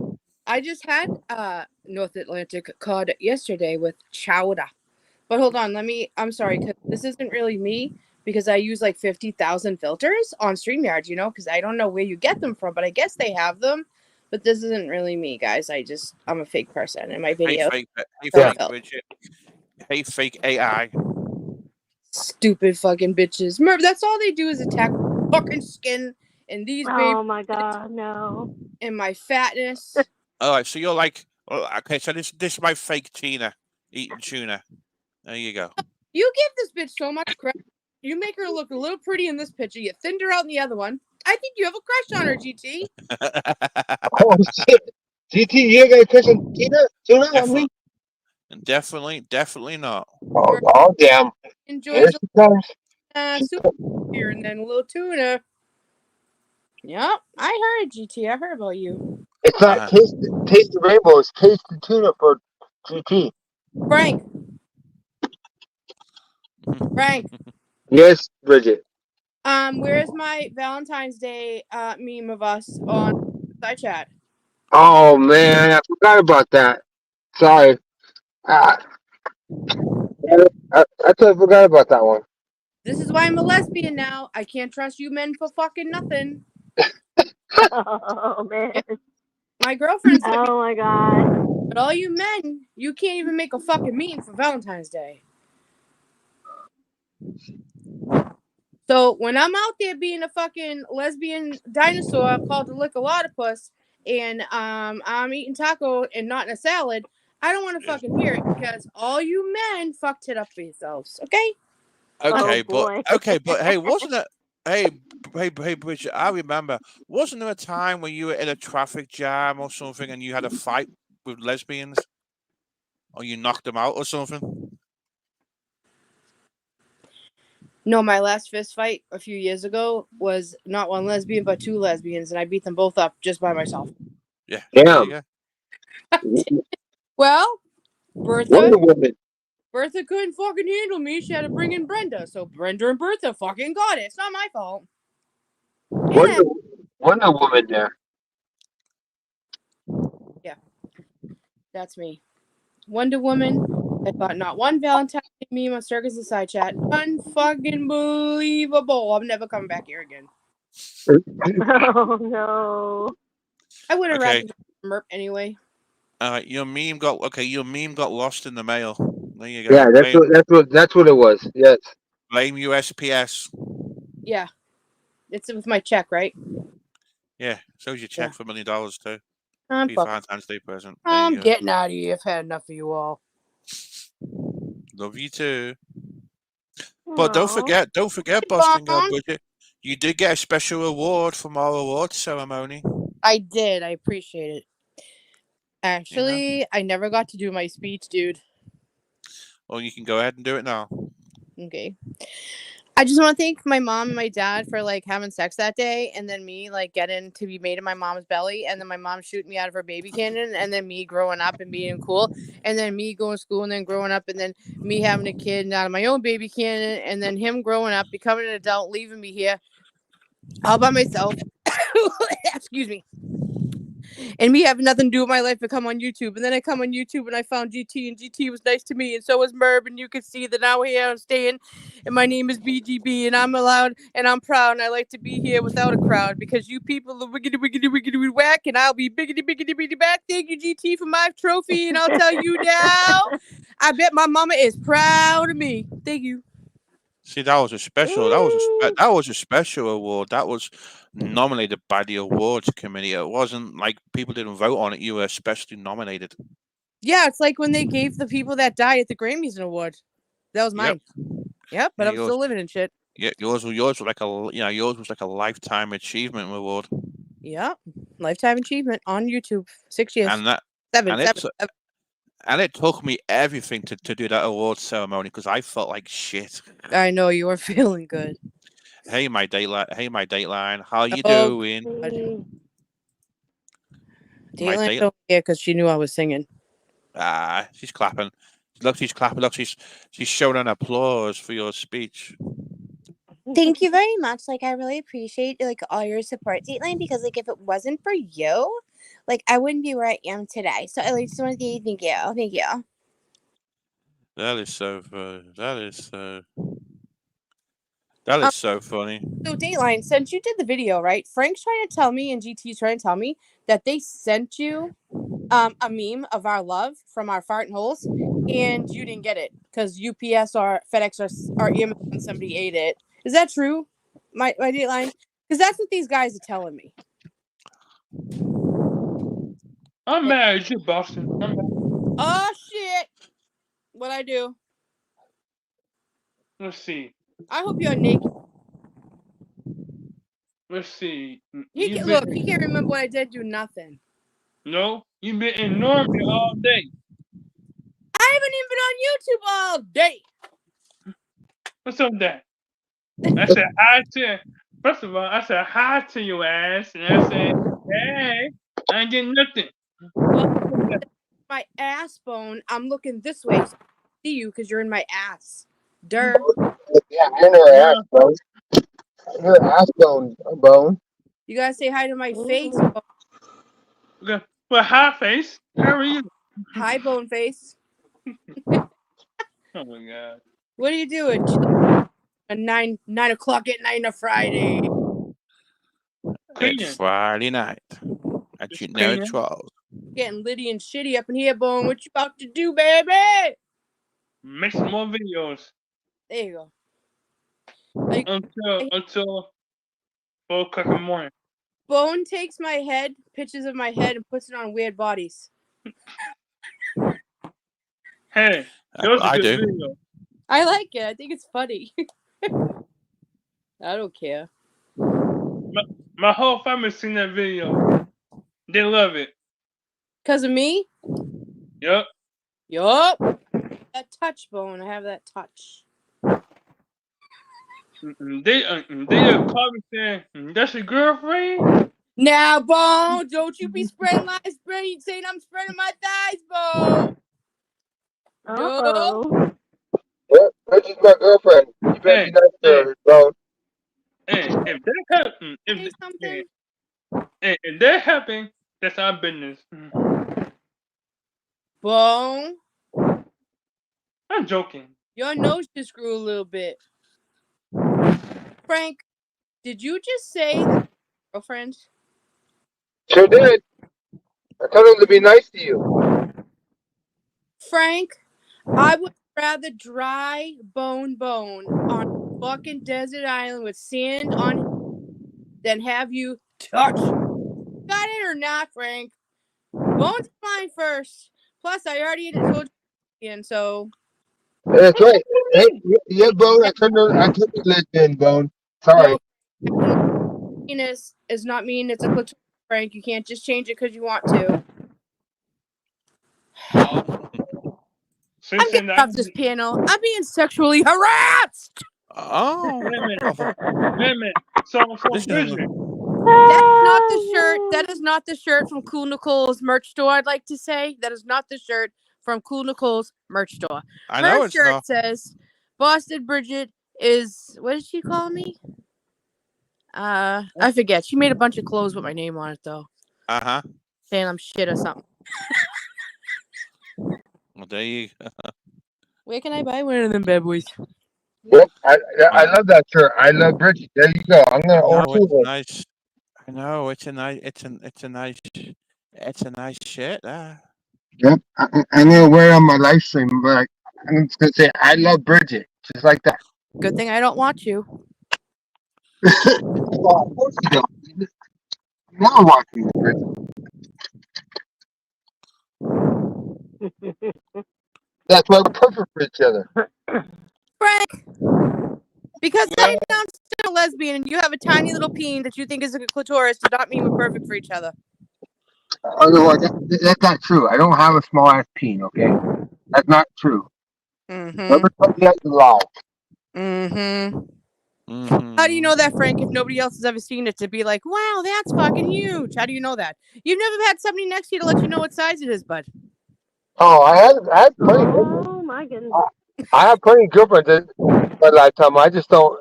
I just had North Atlantic cod yesterday with chowder. But hold on, I'm sorry, because this isn't really me, because I use like 50,000 filters on StreamYard, because I don't know where you get them from, but I guess they have them. But this isn't really me, guys. I'm a fake person in my video. Hey, Yeah. fake Bridget. Hey, fake AI. Stupid fucking bitches. Merv, that's all they do is attack fucking skin and these babies Oh my god, no. and my fatness. All right, so you're like, okay, so this is my fake Tina eating tuna. There you go. You give this bitch so much credit. You make her look a little pretty in this picture. You thinned her out in the other one. I think you have a crush on her, GT. Oh shit. GT, you got a crush on Tuna on me? Definitely not. Oh damn. Enjoy Here she comes. soup here and then a little tuna. Yep, I heard GT. I heard about you. It's not taste the rainbow. It's taste the tuna for GT. Frank. Yes, Bridget. Where's my Valentine's Day meme of us on side chat? Oh man, I forgot about that. Sorry. I totally forgot about that one. This is why I'm a lesbian now. I can't trust you men for fucking nothing. Oh man. My girlfriend's lesbian, Oh my god. but all you men, you can't even make a fucking meme for Valentine's Day. So when I'm out there being a fucking lesbian dinosaur called the Lickalotopus, and I'm eating taco and not in a salad, I don't want to fucking hear it because all you men fucked it up for yourselves. Okay? Okay, Oh boy. but hey, wasn't it? Hey, Bridget, I remember. Wasn't there a time when you were in a traffic jam or something and you had a fight with lesbians, or you knocked them out or something? No, my last fist fight a few years ago was not one lesbian, but two lesbians, and I beat them both up just by myself. Yeah. There you Damn. go. Well, Bertha Wonder Woman. couldn't fucking handle me. She had to bring in Brenda. So Brenda and Bertha fucking got it. It's not my fault. Wonder Woman there. Yeah, that's me. Wonder Woman. I thought not one Valentine meme on Circus and Side Chat. Unfucking believable. I'm never coming back here again. Oh no. I would have Okay. rather Merp anyway. Your meme got lost in the mail. There you go. Yeah, that's what it was. Yes. Blame USPS. Yeah. It's with my check, right? Yeah, shows your check for $1 million too. I'm Valentine's Day present. I'm getting out of here. I've had enough of you all. Love you too. But don't forget, Busting Bridget. You did get a special award from our awards ceremony. I did. I appreciate it. Actually, I never got to do my speech, dude. Well, you can go ahead and do it now. Okay. I just want to thank my mom and my dad for like having sex that day, and then me like getting to be made in my mom's belly, and then my mom shooting me out of her baby cannon, and then me growing up and being cool, and then me going to school, and then growing up, and then me having a kid and out of my own baby cannon, and then him growing up, becoming an adult, leaving me here all by myself. Excuse me. And me having nothing to do with my life but come on YouTube. And then I come on YouTube and I found GT, and GT was nice to me, and so was Merb, and you can see that now here I'm staying, and my name is BGB, and I'm allowed, and I'm proud, and I like to be here without a crowd, because you people are wiggity whack, and I'll be biggity back. Thank you, GT, for my trophy, and I'll tell you now, I bet my mama is proud of me. Thank you. See, that was a special. That was a special award. That was nominated by the awards committee. It wasn't like people didn't vote on it. You were specially nominated. Yeah, it's like when they gave the people that died at the Grammys an award. That was mine. Yep, but Yeah, I'm still living and shit. Yeah, yours was like yours was like a lifetime achievement award. Yeah, lifetime achievement on YouTube. 6 years. And that Seven. and it took me everything to do that award ceremony because I felt like shit. I know you were feeling good. Hey, my Dateline. How you Oh, doing? Dateline don't care because she knew I was singing. She's clapping. Look, she's clapping. Look, she's showing an applause for your speech. Thank you very much. Like, I really appreciate like all your support, Dateline, because like if it wasn't for you, like I wouldn't be where I am today. So I just want to say thank you. Thank you. That is so funny. That is so funny. So Dateline, since you did the video, right? Frank's trying to tell me and GT's trying to tell me that they sent you a meme of our love from our fart and holes, and you didn't get it because UPS or FedEx or Amazon, somebody ate it. Is that true, my Dateline? Because that's what these guys are telling me. I'm mad at you, Boston. I'm mad. Oh shit! What'd I do? Let's see. I hope you're naked. Let's see. He can't remember what I did. Do nothing. No, you've been ignoring me all day. I haven't even been on YouTube all day. What's up with that? I said hi to. First of all, I said hi to your ass, and I said, "Hey, I ain't getting nothing." Well, my ass bone. I'm looking this way, so I see you because you're in my ass. Yeah, you're in her ass, bone. Her ass bone. You gotta say hi to my face. Okay. Well, hi, face. How are you? Hi, bone face. Oh my god. What are you doing? At 9 o'clock at night on a Friday. It's Friday night at Generic Trolls. Getting litty and shitty up in here, bone. What you about to do, baby? Make some more videos. There you go. Until 4 o'clock in the morning. Bone takes my head, pictures of my head, and puts it on weird bodies. Hey, that was a good video. I like it. I think it's funny. I don't care. My whole family seen that video. They love it. Because of me? Yup. That touch, Bone. I have that touch. They call me saying, "That's your girlfriend?" Now, Bone, don't you be spreading saying I'm spreading my thighs, Bone. No. Yep, Reggie's my girlfriend. You better be nice to her, Bone. Hey, if that happen, if that happen, that's our business. Bone. I'm joking. Your nose just grew a little bit. Frank, did you just say girlfriend? Sure did. I told him to be nice to you. Frank, I would rather dry bone on a fucking desert island with sand on than have you touch. Got it or not, Frank? Bone's mine first. Plus, I already told you again, so. That's right. Hey, yeah, Bone. I turned the list in, Bone. Sorry. No, penis is not mean it's a clitoris, Frank. You can't just change it because you want to. I'm getting off this panel. I'm being sexually harassed. Oh, Wait a minute. Wait a minute. So this is Bridget, That's not the shirt. That is not the shirt from Cool Nicole's merch store. I'd like to say that is not the shirt from Cool Nicole's merch store. I Her know it's shirt not. says, "Boston Bridget is." What did she call me? I forget. She made a bunch of clothes with my name on it though, Uh-huh. saying I'm shit or something. Well, there you Where can I buy one of them bad boys? Yep, I love that shirt. I love Bridget. There you go. I'm gonna own No, two it's of them. nice. I know it's a nice it's a nice shirt there. Yep, I'm gonna wear it on my live stream. But I'm just gonna say I love Bridget, just like that. Good thing I don't watch you. Well, of course you don't. You're never watching me, Bridget. That's why we're perfect for each other. Frank, because I announced you're a lesbian and you have a tiny little peen that you think is a clitoris does not mean we're perfect for each other. Otherwise, that's not true. I don't have a small ass peen. Okay, that's not true. Mm-hmm. Never tell me that you lie. Mm-hmm. Mhm. How do you know that, Frank, if nobody else has ever seen it to be like, wow, that's fucking huge? How do you know that? You've never had somebody next to you to let you know what size it is, bud. Oh, I had plenty of girlfriends. Oh my goodness. I have plenty of girlfriends in my lifetime. I just don't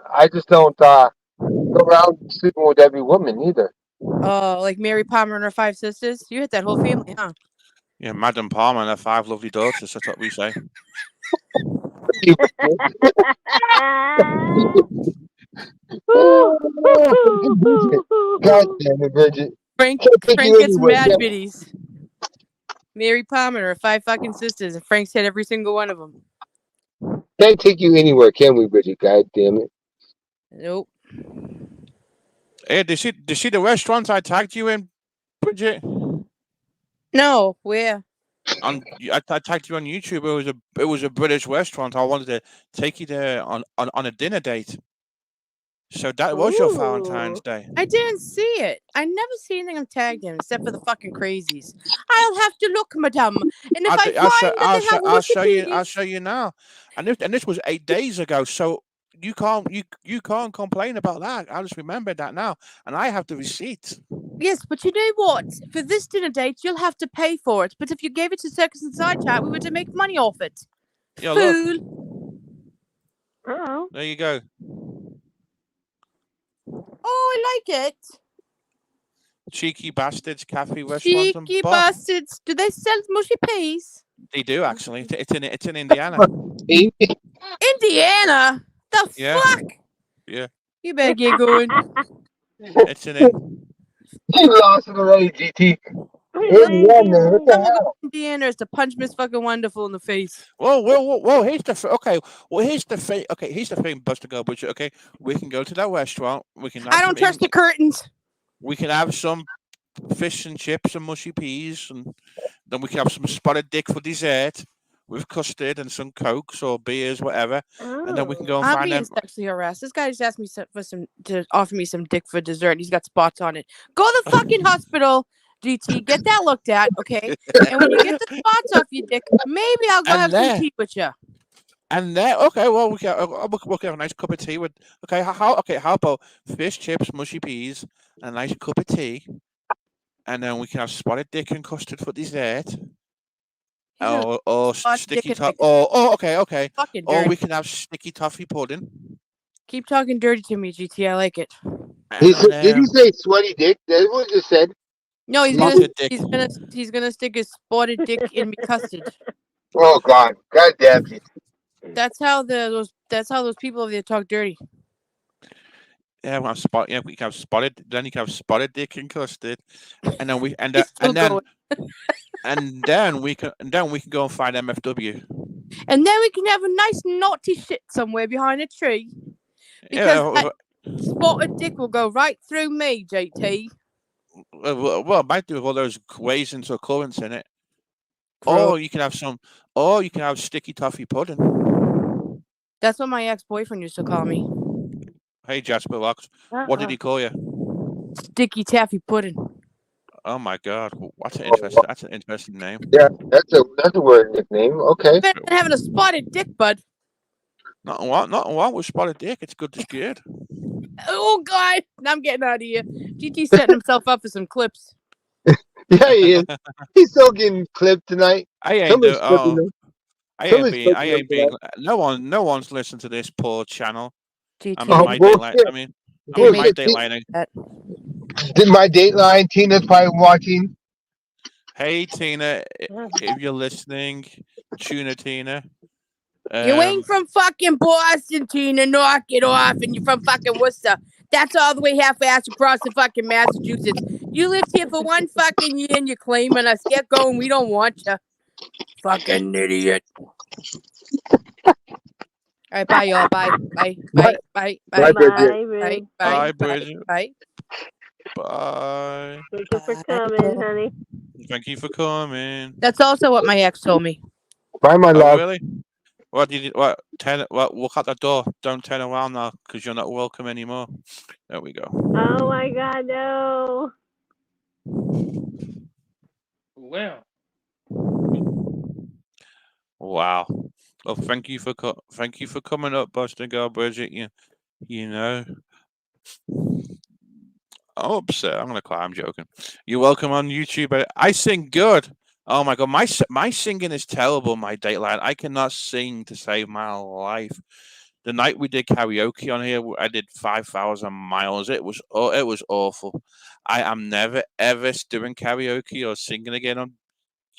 go around sleeping with every woman either. Oh, like Mary Palmer and her 5 sisters? You hit that whole family, huh? Yeah, Madam Palmer and her 5 lovely daughters, that's what we say. God damn it, Bridget. Frank Can't take you gets anywhere. mad biddies. Mary Palmer and her 5 fucking sisters, and Frank's hit every single one of them. Can't take you anywhere, can we, Bridget? God damn it. Nope. Hey, did you see the restaurant I tagged you in, Bridget? No, where? I tagged you on YouTube. It was a British restaurant. I wanted to take you there on a dinner date. So that was your Valentine's Ooh. Day. I didn't see it. I never see anything I'm tagged in except for the fucking crazies. I'll have to look, madame. And if I find that they have I'll mushy show you now. And this was 8 days ago. So you can't complain about that. I just remembered that now, and I have the receipt. Yes, but you know what? For this dinner date, you'll have to pay for it. But if you gave it to Circus and Side Chat, we were to make money off it. Yeah, look. Fool. Oh. There you go. Oh, I like it. Cheeky bastards, cafe restaurant and Cheeky bar. bastards. Do they sell mushy peas? They do actually. It's in Indiana. Indiana? The Yeah. fuck? Yeah. You better get going. It's in. You lost it already, GT. Indiana, what the I'm gonna go hell? to Indiana is to punch Miss fucking Wonderful in the face. Well. Here's the okay. Well, here's the thing. Okay, here's the thing, Buster Go Butcher. Okay, we can go to that restaurant. We can. Have I don't some trust the curtains. We can have some fish and chips and mushy peas, and then we can have some spotted dick for dessert with custard and some cokes or beers, whatever. And then we can go and I'm find being them. sexually harassed. This guy just asked me to offer me some dick for dessert. He's got spots on it. Go to the fucking hospital, GT. Get that looked at, okay? And when you get the spots off your dick, maybe I'll go And have there- some tea with you. And there, okay, well, we can have a nice cup of tea with. Okay, how about fish, chips, mushy peas, and a nice cup of tea, and then we can have spotted dick and custard for dessert. Or sticky toffee. Okay. Fucking Or dirty. we can have sticky toffee pudding. Keep talking dirty to me, GT. I like it. Did he say sweaty dick? That's what you said. No, Spotted dick. he's gonna stick his spotted dick in me custard. Oh God, God damn it! That's how those people over there talk dirty. Yeah, we can have spotted. Then you can have spotted dick and custard, and then we can go and find MFW. And then we can have a nice naughty shit somewhere behind a tree. Because that spotted dick will go right through me, JT. Well, it might do with all those raisins or currants in it. Gross. Or you can have sticky toffee pudding. That's what my ex-boyfriend used to call me. Hey, Jasper Locks. What did he call you? Sticky taffy pudding. Oh my God, that's an interesting name. Yeah, that's a word nickname. Okay. Better than having a spotted dick, bud. Not what with spotted dick. It's good. It's good. Oh God, I'm getting out of here. GT's setting himself up for some clips. Yeah, he is. He's still getting clipped tonight. I ain't Somebody's do. clipping Oh, him. Somebody's I clipping him ain't being. tonight. No one's listened to this poor channel. I GT, mean, Oh, my they dateline. bullshit. they My made Bullshit. dateline. that. Did my Dateline Tina's probably watching? Hey Tina, if you're listening, Tuna Tina. You ain't from fucking Boston, Tina. Knock it off, and you're from fucking Worcester. That's all the way half-ass across the fucking Massachusetts. You lived here for one fucking year, and you're claiming us. Get going. We don't want you. Fucking idiot. All right, bye, y'all. Bye. Bye. Bye. Bye. Bye, Bye. Bridget. Bye. Bye. Rude. Bye. Bye, Bye. Bridget. Bye. Bye. Thank you for Bye. coming, honey. Thank you for coming. That's also what my ex told me. Bye, my Oh love. really? What did you? What? Walk out the door. Don't turn around now, because you're not welcome anymore. There we go. Oh my God, no. Well, Wow. Well, thank you for coming up, Buster Girl Bridget. You know. I'm upset. I'm gonna cry. I'm joking. You're welcome on YouTube. I sing good. Oh my god, my singing is terrible. My Dateline. I cannot sing to save my life. The night we did karaoke on here, I did 5,000 miles. It was awful. I am never ever doing karaoke or singing again on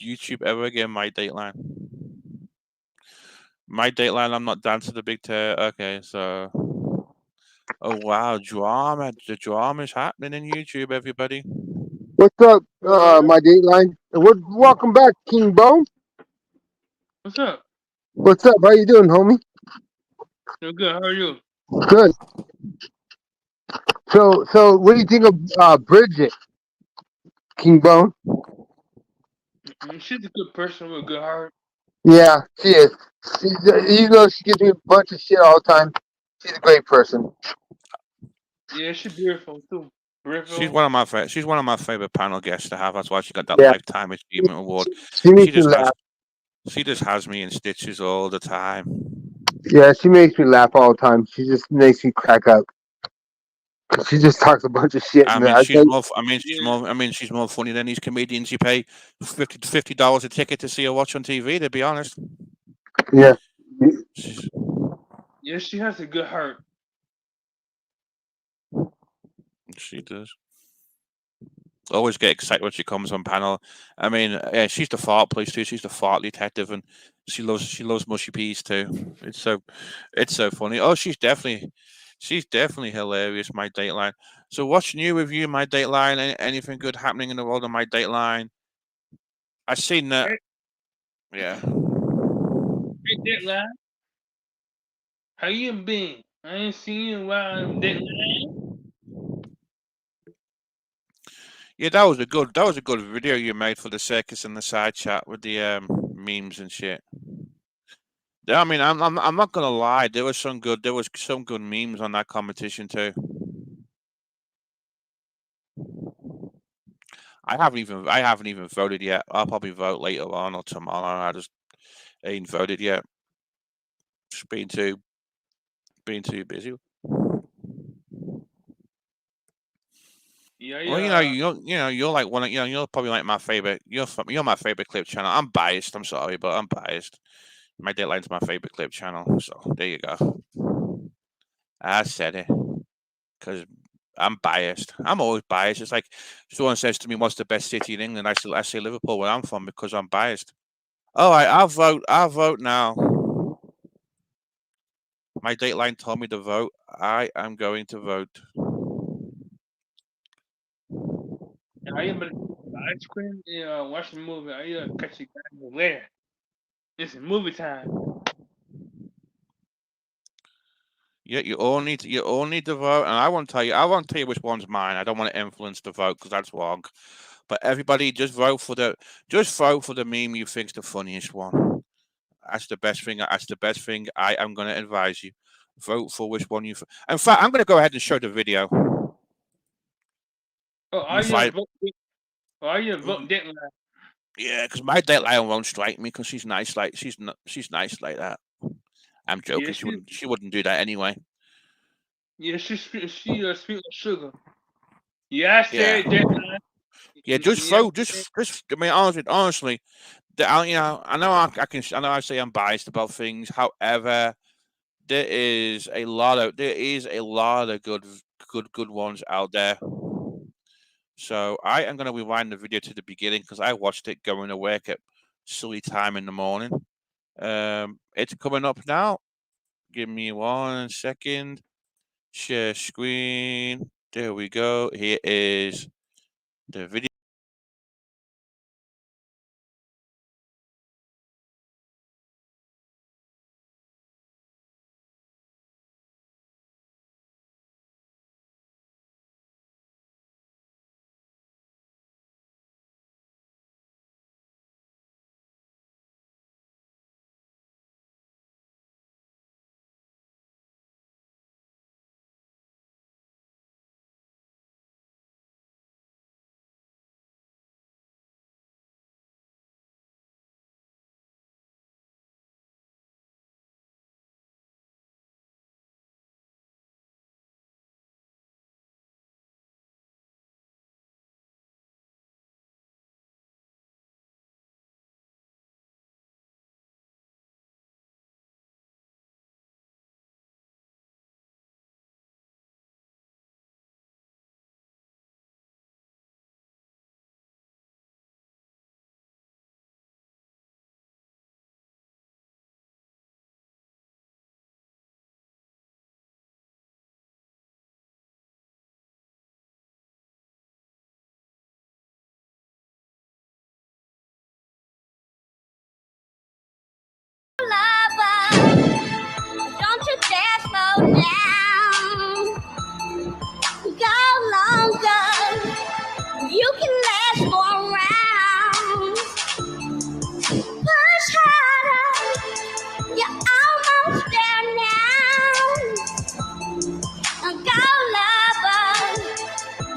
YouTube ever again. My Dateline. My Dateline. I'm not dancing the big tear. Okay, so. Oh wow, drama! The drama is happening in YouTube, everybody. What's up, my Dateline? Welcome back, King Bone. what's up? What's up? How you doing, homie? You're good. How are you? Good. So what do you think of Bridget, King Bone? She's a good person with a good heart. Yeah, she is. Even though she gives me a bunch of shit all the time, she's a great person. Yeah, she's beautiful too. She's Beautiful. one of my She's one of my favorite panel guests to have. That's why she got that Yeah, lifetime achievement award. she She makes me just has laugh. she just has me in stitches all the time. Yeah, she makes me laugh all the time. She just makes me crack up. She just talks a bunch of shit, I and mean, I she's think, more. Yeah. She's more funny than these comedians you pay $50 a ticket to see her watch on TV. To be honest, yeah, she's, Yeah, she has a good heart. she does. Always get excited when she comes on panel. I mean, yeah, she's the fart police too. She's the fart detective, and she loves mushy peas too. It's so funny. Oh, she's definitely hilarious. My Dateline. So, what's new with you, my Dateline? Anything good happening in the world of my Dateline? I seen that. Hey, Yeah, hey, Deadline, how you been? I ain't seen you in a while, Deadline. yeah. That was a good video you made for the circus and the side chat with the memes and shit. Yeah, I mean, I'm not gonna lie. There was some good memes on that competition too. I haven't even voted yet. I'll probably vote later on or tomorrow. I just ain't voted yet. Just being too busy. Yeah, Well, yeah. you're like one. You're probably like my favorite. You're my favorite clip channel. I'm biased. I'm sorry, but I'm biased. My Deadline's my favorite clip channel. So there you go. I said it because I'm biased. I'm always biased. It's like someone says to me, "What's the best city in England?" I say Liverpool, where I'm from, because I'm biased. All right, I'll vote. I'll vote now. My Dateline told me to vote. I am going to vote. Yeah, I am gonna ice cream and watch the movie. I catch you guys later. It's movie time. Yeah, you all need to vote, and I won't tell you which one's mine. I don't want to influence the vote because that's wrong. But everybody, just vote for the meme you think's the funniest one. That's the best thing. That's the best thing. I am going to advise you. Vote for which one you. In fact, I'm going to go ahead and show the video. Oh, You are you fight. vote? Oh, are you vote Deadline? Yeah, because my Deadline won't strike me because she's nice like she's nice like that. I'm joking. Yeah, She wouldn't do that anyway. she sweet like sugar. Yeah, I Yeah. said that. Yeah, Yeah, just. I mean, honestly, you know, I know I say I'm biased about things. However, there is a lot of good ones out there. So I am going to rewind the video to the beginning because I watched it going to work at silly time in the morning. It's coming up now. Give me 1 second. Share screen. There we go. Here is the video. Don't you dare slow down. Go longer. You can last more rounds. Push harder. You're almost there now. Go lover.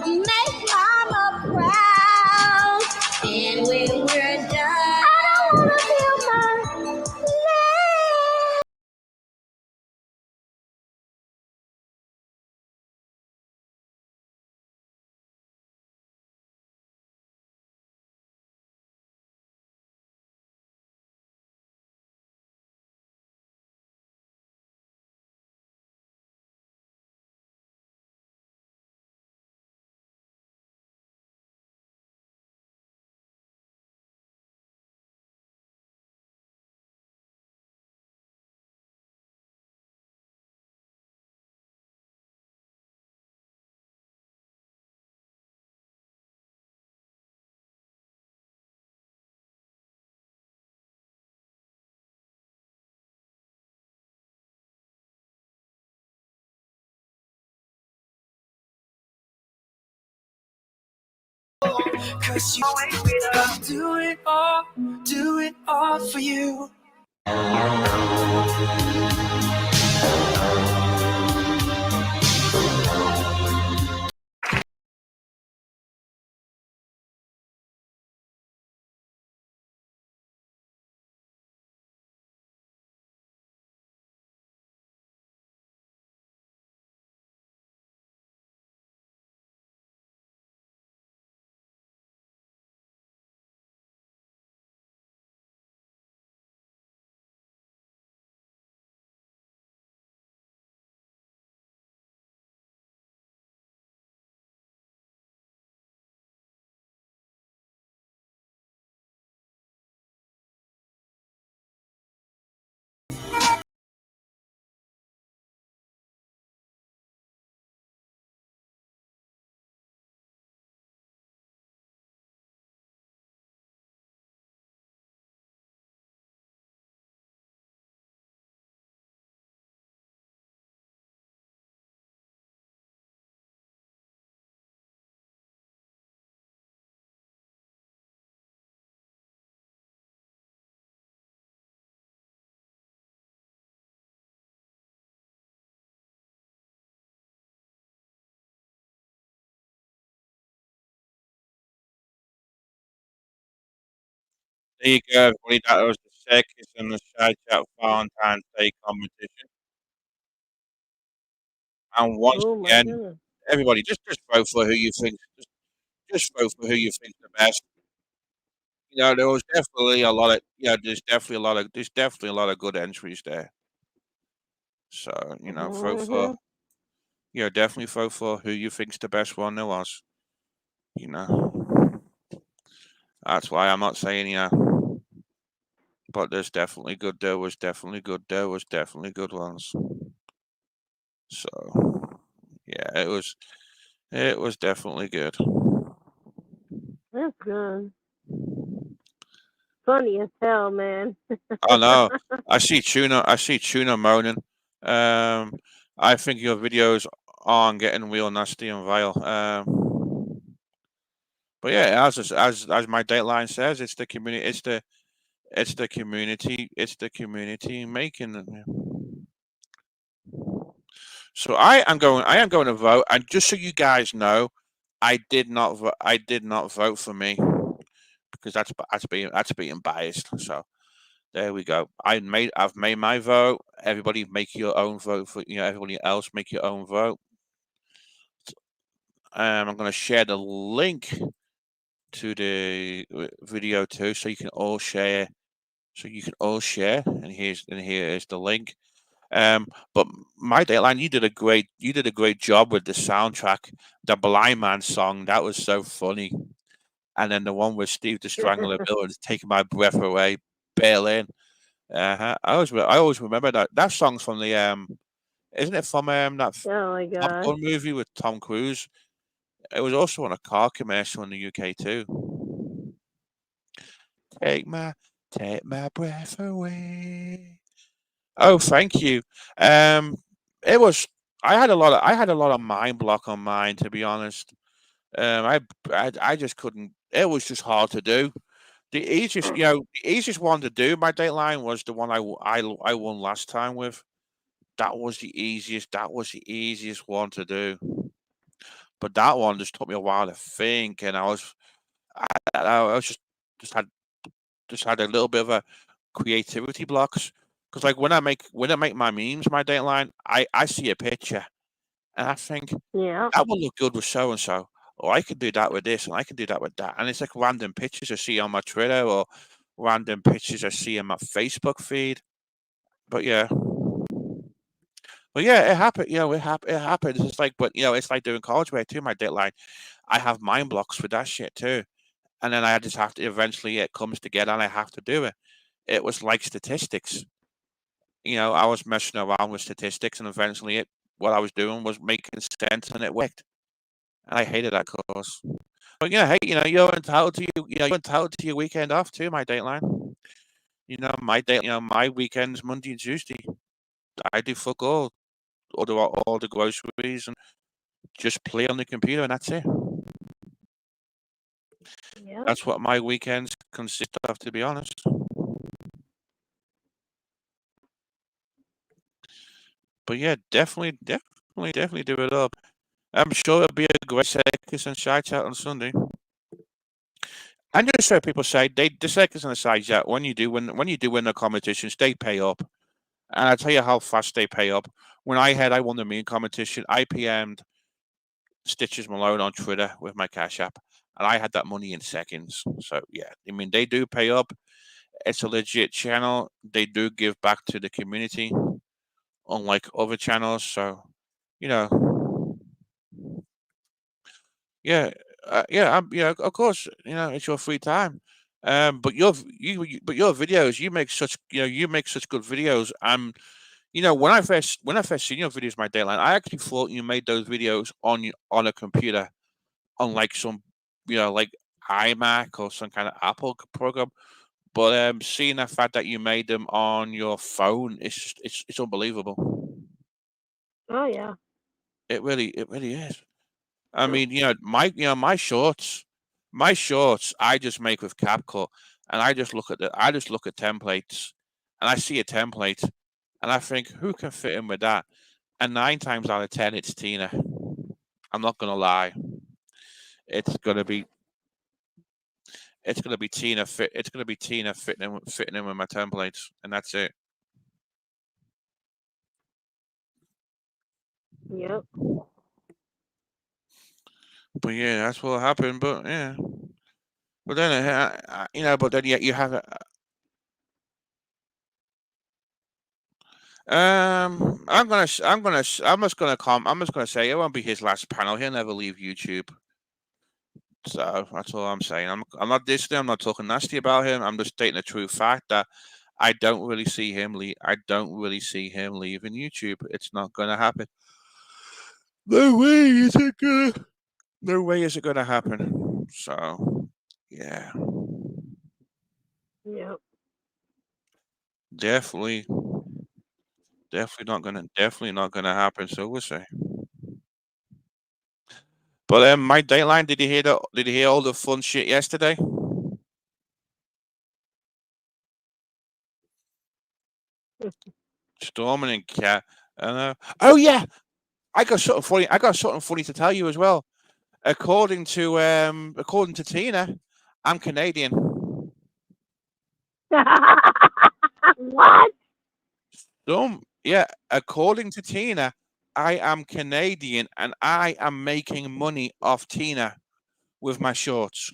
Make mama proud. And when we're done, I don't wanna feel my leg. Cause you I'll do it all for you. There you go, everybody. That was the Circus and the Shy Chat Valentine's Day competition. And once Oh my again, goodness. everybody just vote for who you think. Just vote for who you think's the best. There was definitely a lot of there's definitely a lot of good entries there. So vote for Mhm. definitely vote for who you think's the best one there was. You know, that's why I'm not saying but there's definitely good. There was definitely good. There was definitely good ones. So yeah, it was definitely good. That's good. Funny as hell, man. Oh no, I see tuna. I see tuna moaning. Um, I think your videos are getting real nasty and vile. But yeah, as my dateline says, it's the community. It's the community. It's the community making them. So I am going to vote, and just so you guys know, I did not. I did not vote for me because that's being biased. So there we go. I've made my vote. Everybody make your own vote for everybody else make your own vote. I'm going to share the link to the video too, so you can all share. So you can all share, and here is the link. But my Dateline, you did a great job with the soundtrack. The Blind Man song, that was so funny. And then the one with Steve the Strangler Bill is taking my breath away. Berlin. I always remember that song's from the isn't it from that Oh my Top god. Gun movie with Tom Cruise? It was also on a car commercial in the UK too. Take my take my breath away. Oh, thank you. Um, it was. I had a lot of mind block on mine, to be honest. I just couldn't. It was just hard to do. The easiest one to do. My Dateline was the one I won last time with. That was the easiest. That was the easiest one to do. But that one just took me a while to think, and I was just had just had a little bit of a creativity blocks. Because like when I make my memes, my Dateline, I see a picture and I think Yeah. that would look good with so and so. Or I could do that with this, and I could do that with that. And it's like random pictures I see on my Twitter or random pictures I see on my Facebook feed. But yeah, it happened. It happens. It's like, but it's like doing college work too. My Dateline, I have mind blocks with that shit too. And then I just have to eventually it comes together and I have to do it. It was like statistics. I was messing around with statistics, and eventually, what I was doing was making sense, and it worked. And I hated that course. But hey, you're entitled to your weekend off too. My Dateline. My weekends Monday and Tuesday. I do fuck all, order all the groceries, and just play on the computer, and that's it. Yeah. That's what my weekends consist of, to be honest. But yeah, definitely do it up. I'm sure it'll be a great circus and shout out on Sunday. And just so people say, the circus and the side chat when you do win the competitions, they pay up. And I'll tell you how fast they pay up. When I won the meme competition, I PM'd Stitches Malone on Twitter with my Cash App, and I had that money in seconds. So yeah, I mean they do pay up. It's a legit channel. They do give back to the community, unlike other channels. So, you know, yeah, of course, it's your free time. But but your videos, you make such good videos. When I first seen your videos, my Dayline, I actually thought you made those videos on a computer, on like some, like iMac or some kind of Apple program. But seeing the fact that you made them on your phone, it's unbelievable. Oh yeah. It really is. I mean, my shorts I just make with CapCut, and I just look at templates, and I see a template, and I think who can fit in with that, and 9 times out of 10 it's Tina. I'm not gonna lie, it's gonna be it's gonna be Tina fit. It's gonna be Tina fitting in with my templates, and that's it. Yep. But yeah, that's what happened. But yeah, but then but then you have I'm just gonna say it won't be his last panel. He'll never leave YouTube. So that's all I'm saying. I'm not dissing him. I'm not talking nasty about him. I'm just stating the true fact that I don't really see him leaving YouTube. It's not gonna happen. No way is it gonna. No way is it gonna happen. So yeah, Yep. definitely, definitely not gonna happen. So we'll see. But my Dateline, did you hear all the fun shit yesterday? Storming and Cat. Oh yeah, I got something funny. I got something funny to tell you as well. According to Tina, I'm Canadian. What? Yeah, according to Tina, I am Canadian and I am making money off Tina with my shorts.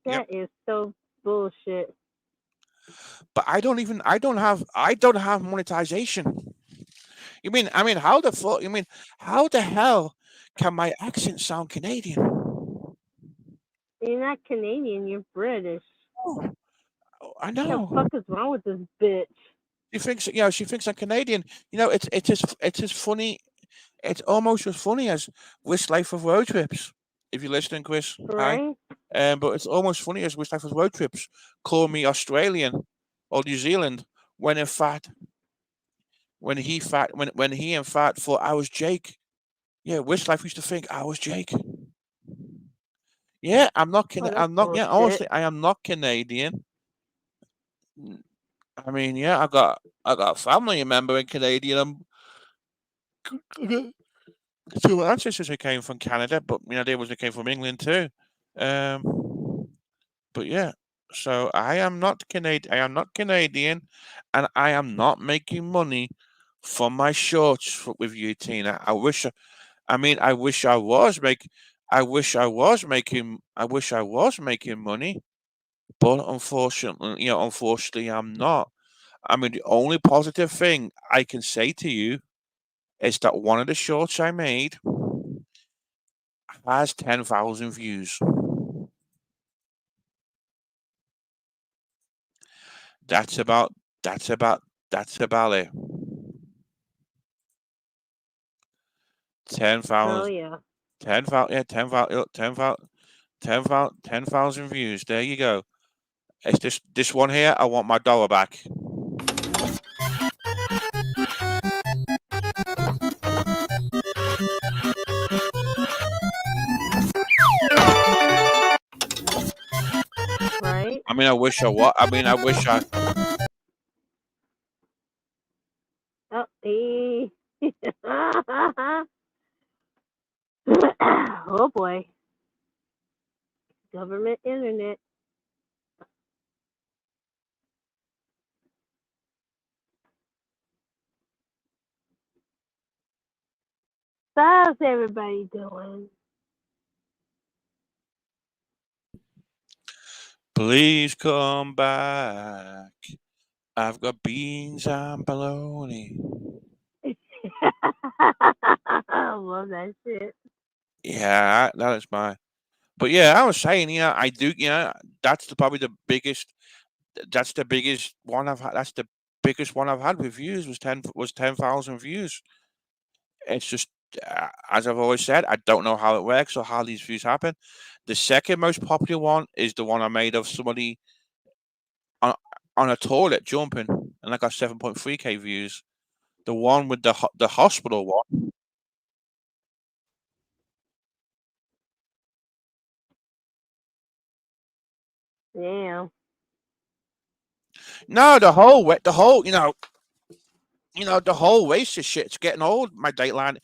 Yep. That is so bullshit. But I don't have monetization. How the fuck? How the hell can my accent sound Canadian? You're not Canadian. You're British. Oh, I What the know. fuck is wrong with this bitch? She thinks I'm Canadian. It's as funny. It's almost as funny as Wish Life of Road Trips. If you're listening, Chris, hi. Right? But it's almost funny as Wish Life of Road Trips call me Australian or New Zealand when in fact when he in fact thought I was Jake. Yeah, Wish Life used to think I was Jake. Yeah, I'm not. Oh, that's I'm not. Yeah, bullshit. honestly, I am not Canadian. Yeah, I got a family member in Canadian. Two ancestors who came from Canada, but they came from England too. But yeah, so I am not Canadian. I am not Canadian, and I am not making money from my shorts with you, Tina. I wish. I mean, I wish I was make. I wish I was making. I wish I was making money, but unfortunately, I'm not. I mean, the only positive thing I can say to you is that one of the shorts I made has 10,000 views. That's about. That's about. That's about it. Ten Oh thousand. yeah. 10,000. Yeah, 10,000. 10,000. 10,000. 10,000 views. There you go. It's this one here. I want my dollar back. Right? I mean, I wish I what. I mean, I wish I. Oh, oh boy. Government internet. So how's everybody doing? Please come back. I've got beans and bologna. I love that shit. Yeah, that is my. But yeah, I was saying, I do. That's probably the biggest. That's the biggest one I've had. That's the biggest one I've had with views was 10,000 views. It's just as I've always said, I don't know how it works or how these views happen. The second most popular one is the one I made of somebody on on a toilet jumping, and I got 7.3k views. The one with the hospital one. Damn. No, the whole the whole racist shit's getting old. My Dateline,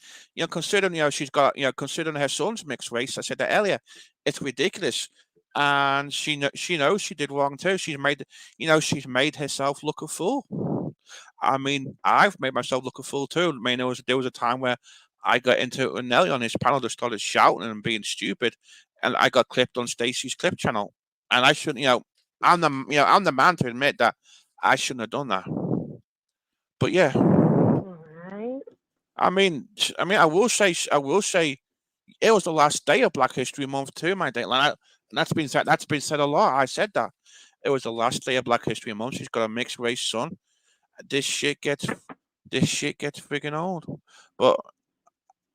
considering she's got considering her son's mixed race. I said that earlier. It's ridiculous, and she knows she did wrong too. She's made herself look a fool. I mean, I've made myself look a fool too. I mean, there was a time where I got into it with Nelly on his panel, just started shouting and being stupid, and I got clipped on Stacey's clip channel, and I shouldn't. I'm the man to admit that I shouldn't have done that. But yeah, Right. I will say, it was the last day of Black History Month too, my Dateline. And that's been said. That's been said a lot. I said that it was the last day of Black History Month. She's got a mixed race son. This shit gets, this shit gets freaking old. But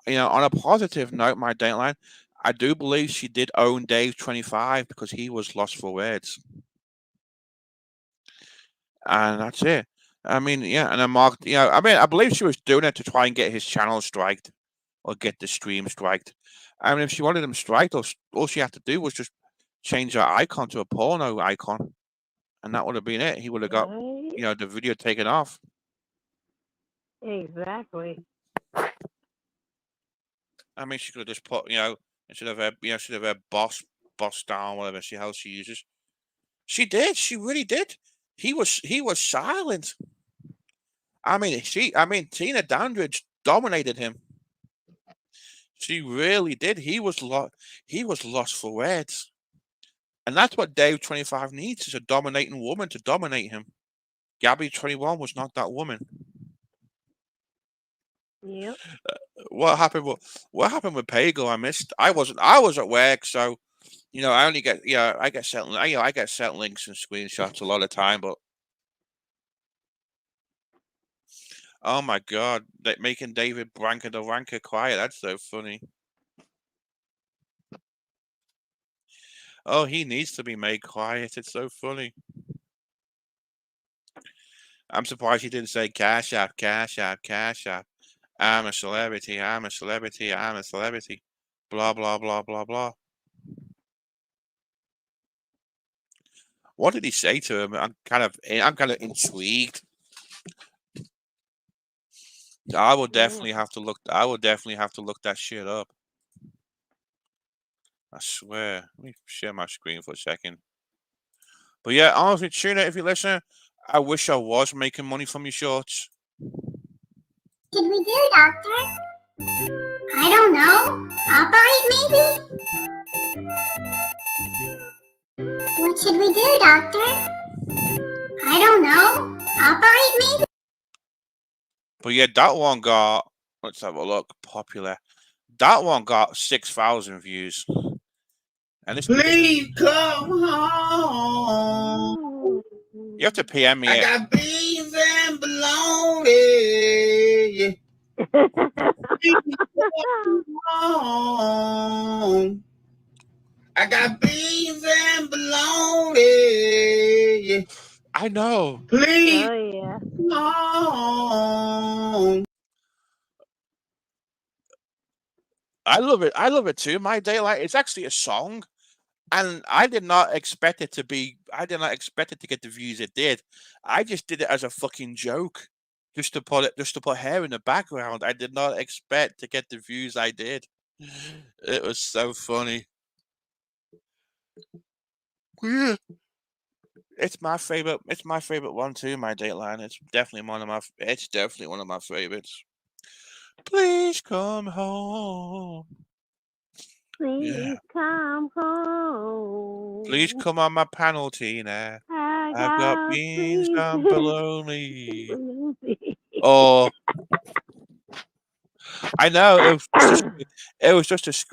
on a positive note, my Dateline, I do believe she did own Dave 25 because he was lost for words, and that's it. I mean, yeah, and then Mark, I believe she was doing it to try and get his channel striked or get the stream striked. I mean, if she wanted him striked, all she had to do was just change her icon to a porno icon, and that would have been it. He would have got, Right. the video taken off. Exactly. I mean, she could have just put, instead of her boss down, whatever how she uses. She did. She really did. He was silent. Tina Dandridge dominated him. She really did. He was lost for words. And that's what Dave 25 needs, is a dominating woman to dominate him. Gabby 21 was not that woman. Yep. What happened with Pagel? I was at work, so I only get I get certain links and screenshots a lot of time, but oh my god, making David Branca the Ranker quiet, that's so funny. Oh, he needs to be made quiet. It's so funny. I'm surprised he didn't say cash app, cash app, cash app. I'm a celebrity, I'm a celebrity, I'm a celebrity. Blah blah blah blah blah. What did he say to him? I'm kind of intrigued. I will definitely have to look. I will definitely have to look that shit up. I swear. Let me share my screen for a second. But yeah, honestly, Tuna, if you listen, I wish I was making money from your shorts. What should we do, Doctor? I don't know. Operate, maybe? What should we do, Doctor? I don't know. Operate, maybe? But yeah, that one got. Let's have a look. Popular. That one got 6,000 views. And this. Please come home. You have to PM me. I got beans and bologna. Please come home. I got beans and bologna. I know. Please Oh yeah. come home. I love it. I love it too. My Daylight. It's actually a song. And I did not expect it to be. I did not expect it to get the views it did. I just did it as a fucking joke, just to put hair in the background. I did not expect to get the views I did. It was so funny. Yeah. It's my favorite. It's my favorite one too. My Dateline. It's definitely one of my. It's definitely one of my favorites. Please come home. Please come home. Please come on my panel, Tina. I've got beans and bologna. Oh, I know it was just a shot.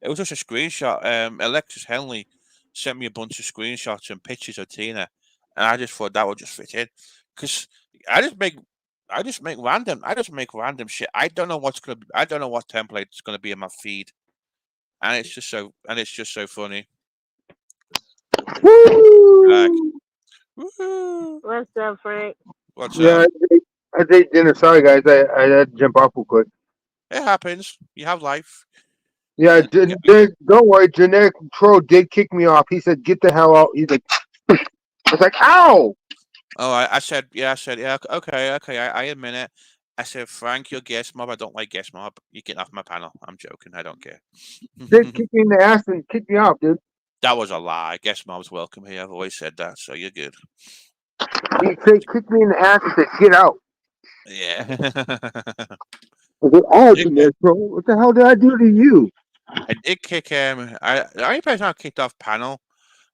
It was just a screenshot. Alexis Henley sent me a bunch of screenshots and pictures of Tina, and I just thought that would just fit in, because I just make random shit. I don't know what template is gonna be in my feed, and it's just so funny. Like, woo-hoo. What's up, Frank? What's Yeah, up? I ate dinner. Sorry, guys. I had to jump off real quick. It happens. You have life. Yeah, don't worry. Generic Troll did kick me off. He said, "Get the hell out." He's like, I was like, "Ow!" Oh, I said, yeah, okay, I admit it. I said, Frank, you're guest mob. I don't like guest mob. You get off my panel. I'm joking. I don't care. Said kick me in the ass and kick me off, dude. That was a lie. Guest mob's welcome here. I've always said that, so you're good. He said kick me in the ass and said get out. Yeah. I said, oh, Yeah, Jeanette, bro, what the hell did I do to you? I did kick him. The only person I kicked off panel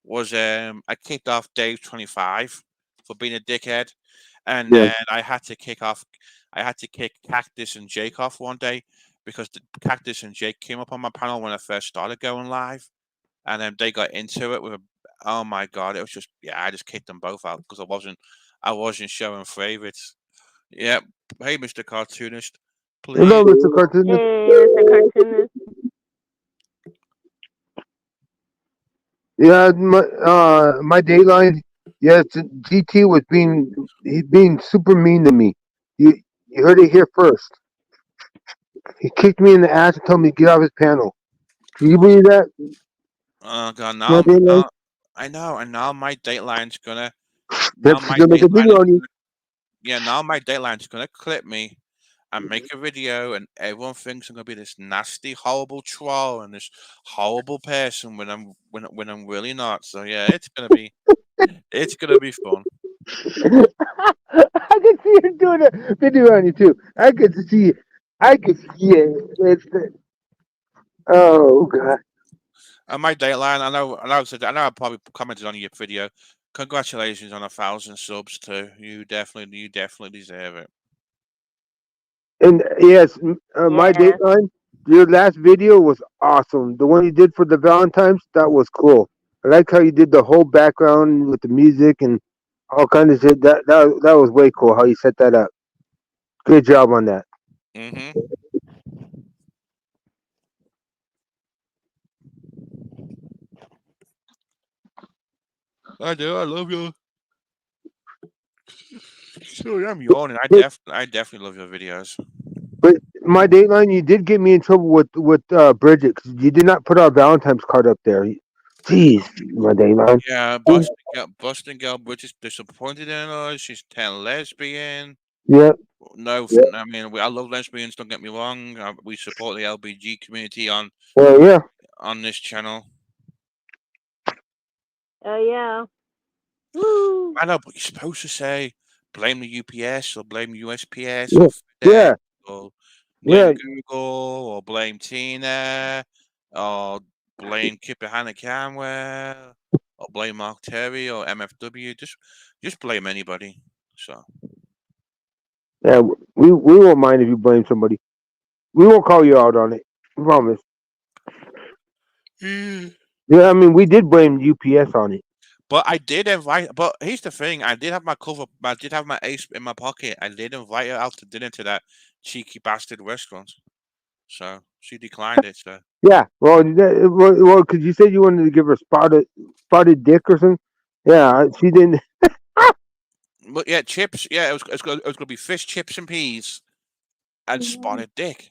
was I kicked off Dave 25 for being a dickhead, and Yeah. then I had to kick Cactus and Jake off one day because Cactus and Jake came up on my panel when I first started going live, and then they got into it with oh my god, it was just yeah, I just kicked them both out because I wasn't showing favorites. Yeah, hey Mr. Cartoonist, Hello, please. Mr. Cartoonist. Hey, Mr. Cartoonist. Yeah, my Dateline. Yes, GT was being super mean to me. You you heard it here first. He kicked me in the ass and told me to get off his panel. Can you believe that? Oh god, My Dateline. I know, and now my Dateline's gonna Yep, now she's my gonna make a Dateline video is on you. gonna yeah now my Dateline's gonna clip me and make a video, and everyone thinks I'm gonna be this nasty, horrible troll and this horrible person when I'm really not. So yeah, it's gonna be fun. I can see you doing a video on you too. I could see it. I could see it. Oh god. And my Dateline, I know I probably commented on your video. Congratulations on 1,000 subs too. You definitely deserve it. And yes, my Yeah. Dateline. Your last video was awesome. The one you did for the Valentine's, that was cool. I like how you did the whole background with the music and all kinds of shit. That was way cool. How you set that up. Good job on that. Hmm. I do. I love you. Sorry, I'm yawning. But I definitely love your videos. but my Dateline, you did get me in trouble with Bridget because you did not put our Valentine's card up there. Jeez, my Dateline. Yeah, Boston girl, British disappointed in her. She's 10 lesbian. Yeah, No, I mean, I love lesbians. Don't get me wrong. We support the LBG community well, yeah, on this channel. Oh yeah. Woo. I know, but you're supposed to say blame the UPS or blame USPS yeah, or FedEx yeah, or blame yeah. Google or blame Tina or blame Kipper Hannah Camwell or blame Mark Terry or MFW. Just blame anybody. So Yeah, we won't mind if you blame somebody. We won't call you out on it. I promise. Yeah, I mean, we did blame UPS on it. but I did invite. But here's the thing: I did have my cover. I did have my ace in my pocket. I did invite her out to dinner to that cheeky bastard restaurant. So she declined it. So, Yeah, well, because you said you wanted to give her spotted dick or something. Yeah, she didn't. but yeah, chips. Yeah, it was gonna be fish, chips, and peas, and spotted dick.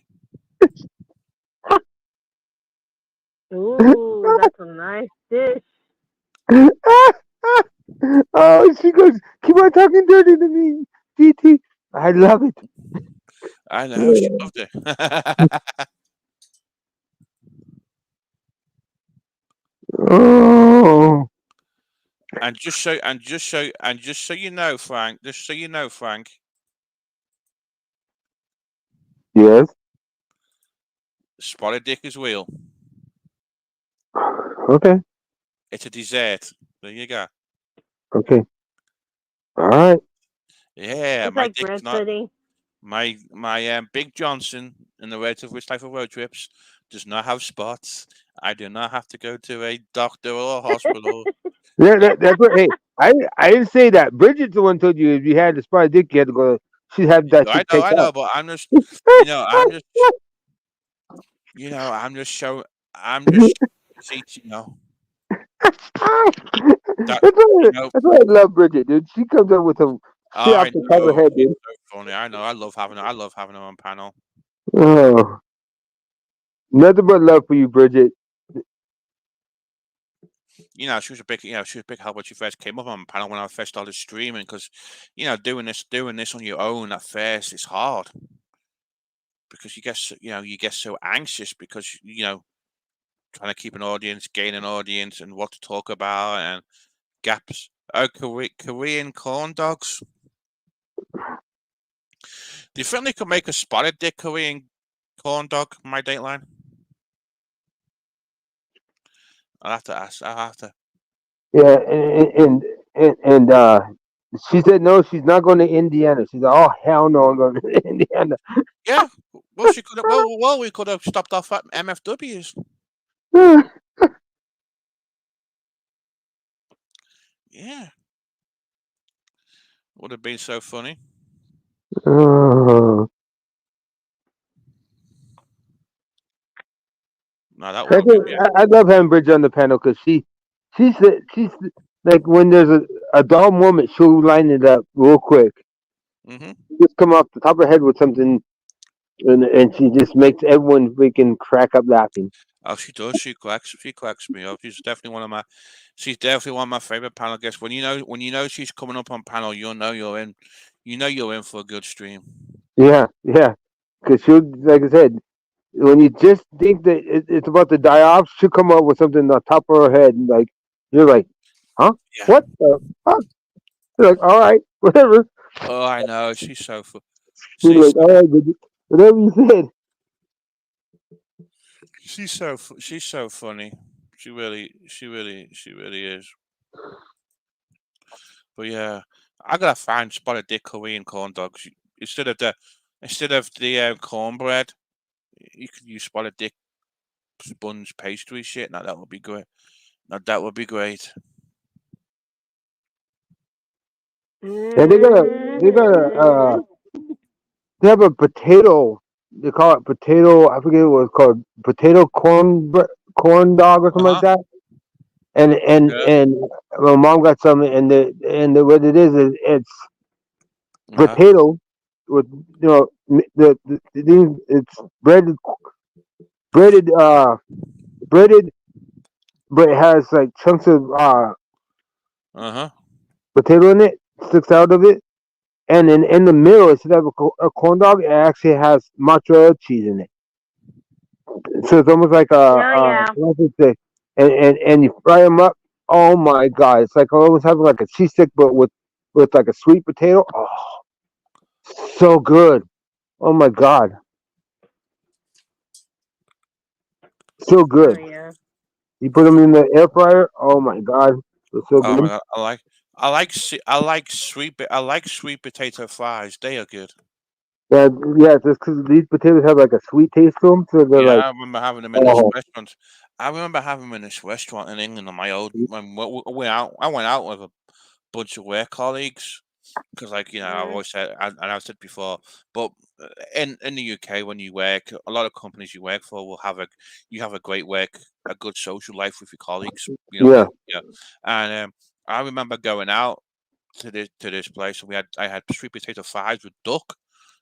Ooh, that's a nice dish. Oh, she goes, keep on talking dirty to me, DT. I love it. I know she loved it. Oh, and just so you know, Frank. Just so you know, Frank. yes. Spotted dick is real. Okay. It's a dessert. There you go. Okay. All right. Yeah, It's my like dick is bread not pudding. my Big Johnson in the Rate of Rich Life of Road Trips does not have spots. I do not have to go to a doctor or a hospital. Yeah, that's what. Hey, I didn't say that. Bridget's the one told you if you had the spotted dick, you had to go. She'd have that shit I taken know, out. but I'm just, you know, I'm just, you know, I'm just, see, you know, that, you know, That's why I love Bridget, dude. She comes up with some shit off I the top of her know, head, she's dude. so funny. I know, I love having her on panel. Oh, nothing but love for you, Bridget. she was a big, she was a big help when she first came up on the panel when I first started streaming because, doing this on your own at first is hard because you get so anxious because trying to keep an audience, gain an audience, and what to talk about and gaps. Oh, Korean corn dogs. Do you think they could make a spotted dick Korean corn dog? My Dateline. I'll have to ask. I'll have to. Yeah, and she said no, she's not going to Indiana. She's like, oh hell no, I'm going to Indiana. Yeah. Well, she could. Well, we could have stopped off at MFWs. Yeah. Would have been so funny. Uh, No, that would have been. Yeah. I love having Bridget on the panel because she's like when there's a dull moment, she'll line it up real quick. Mhm. Just come off the top of her head with something, and she just makes everyone freaking crack up laughing. Oh, she does. She cracks me up. She's definitely one of my favorite panel guests. When you know she's coming up on panel, you'll know you're in. You know you're in for a good stream. Yeah, because she'll, like I said, when you just think that it's about to die off, she'll come up with something on the top of her head, and like you're like, huh? Yeah. What the fuck? You're like, all right, whatever. Oh, I know. She's She's like, all right, whatever you said. she's so funny. She really is. But yeah, I gotta find spotted dick Korean corn dogs instead of the cornbread. You could use spotted dick sponge pastry shit. Now that would be great. Now that would be great. Yeah, Mm-hmm. they have a potato. They call it potato. I forget what it's called. Potato corn dog or Uh something like huh. that. Yeah. And my mom got some, what it is it's Uh huh. potato with the thing. It's breaded breaded, but it has like chunks of Uh huh. potato in it. Sticks out of it, and in the middle instead of a corn dog, it actually has mozzarella cheese in it. So it's almost like Yeah, yeah. what should I say? And you fry them up. Oh my god, it's like almost having like a cheese stick, but with like a sweet potato. Oh, so good. Oh my god, so Oh good. yeah. You put them in the air fryer. Oh my god, it's so Oh my good. god, I like sweet potato fries. They are good. Yeah, yeah. Just because these potatoes have like a sweet taste to them, so they're Yeah, like, I remember having them in this oh, restaurant. I remember having them in this restaurant in England on my old when we went out. I went out with a bunch of work colleagues because, like I've Mm. always said, and I've said before, but in the UK, when you work, a lot of companies you work for will have a great a good social life with your colleagues. yeah, And I remember going out to this place, and I had sweet potato fries with duck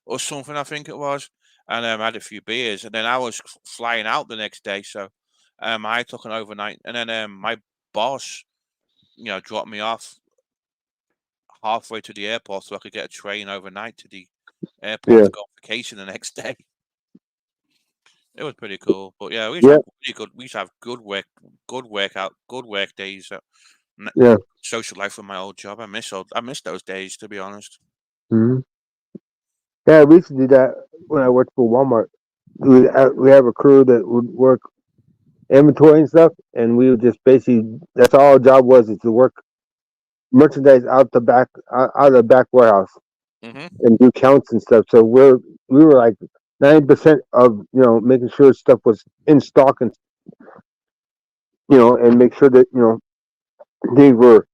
or something, I think it was, and I had a few beers, and then I was flying out the next day, so I took an overnight, and then my boss, dropped me off halfway to the airport so I could get a train overnight to the airport yeah, to go on vacation the next day. It was pretty cool, but yeah, yeah, we used to have good work days, yeah. social life with my old job. I miss those days, to be honest. Hmm. Yeah, we used to do that when I worked for Walmart. We have a crew that would work inventory and stuff, and we would just basically that's all our job was is to work merchandise out of the back warehouse Hmm. and do counts and stuff. So we were like 90% of making sure stuff was in stock and and make sure that they were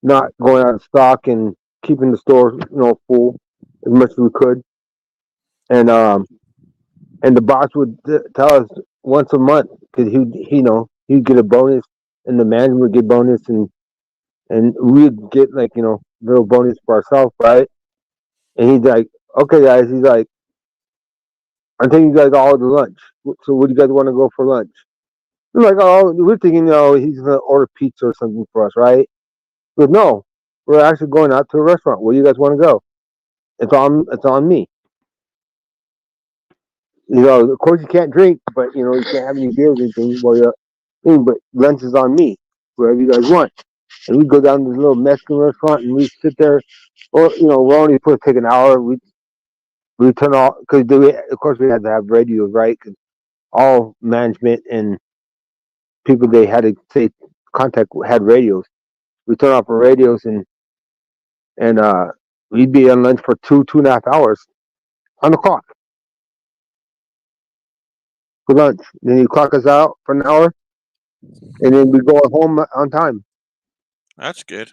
not going out of stock and keeping the store full as much as we could. And and the boss would tell us once a month because he'd get a bonus and the manager would get bonus and we'd get like little bonus for ourselves, right? And he's like, okay, guys, he's like, I'm taking you guys all to lunch. So, where do you guys want to go for lunch? We're like, oh, we're thinking, he's gonna order pizza or something for us, right? But no, we're actually going out to a restaurant. Where you guys want to go? It's on me. Of course you can't drink, but you can't have any beers or anything while you're eating. But lunch is on me, wherever you guys want. And we go down to this little Mexican restaurant and we sit there. Or we're only supposed to take an hour. We turn off because of course we had to have radios, right? Because all management and people they had to say contact had radios. We turn off our radios and we'd be on lunch for 2.5 hours on the clock for lunch. Then you clock us out for an hour, and then we go home on time. That's good.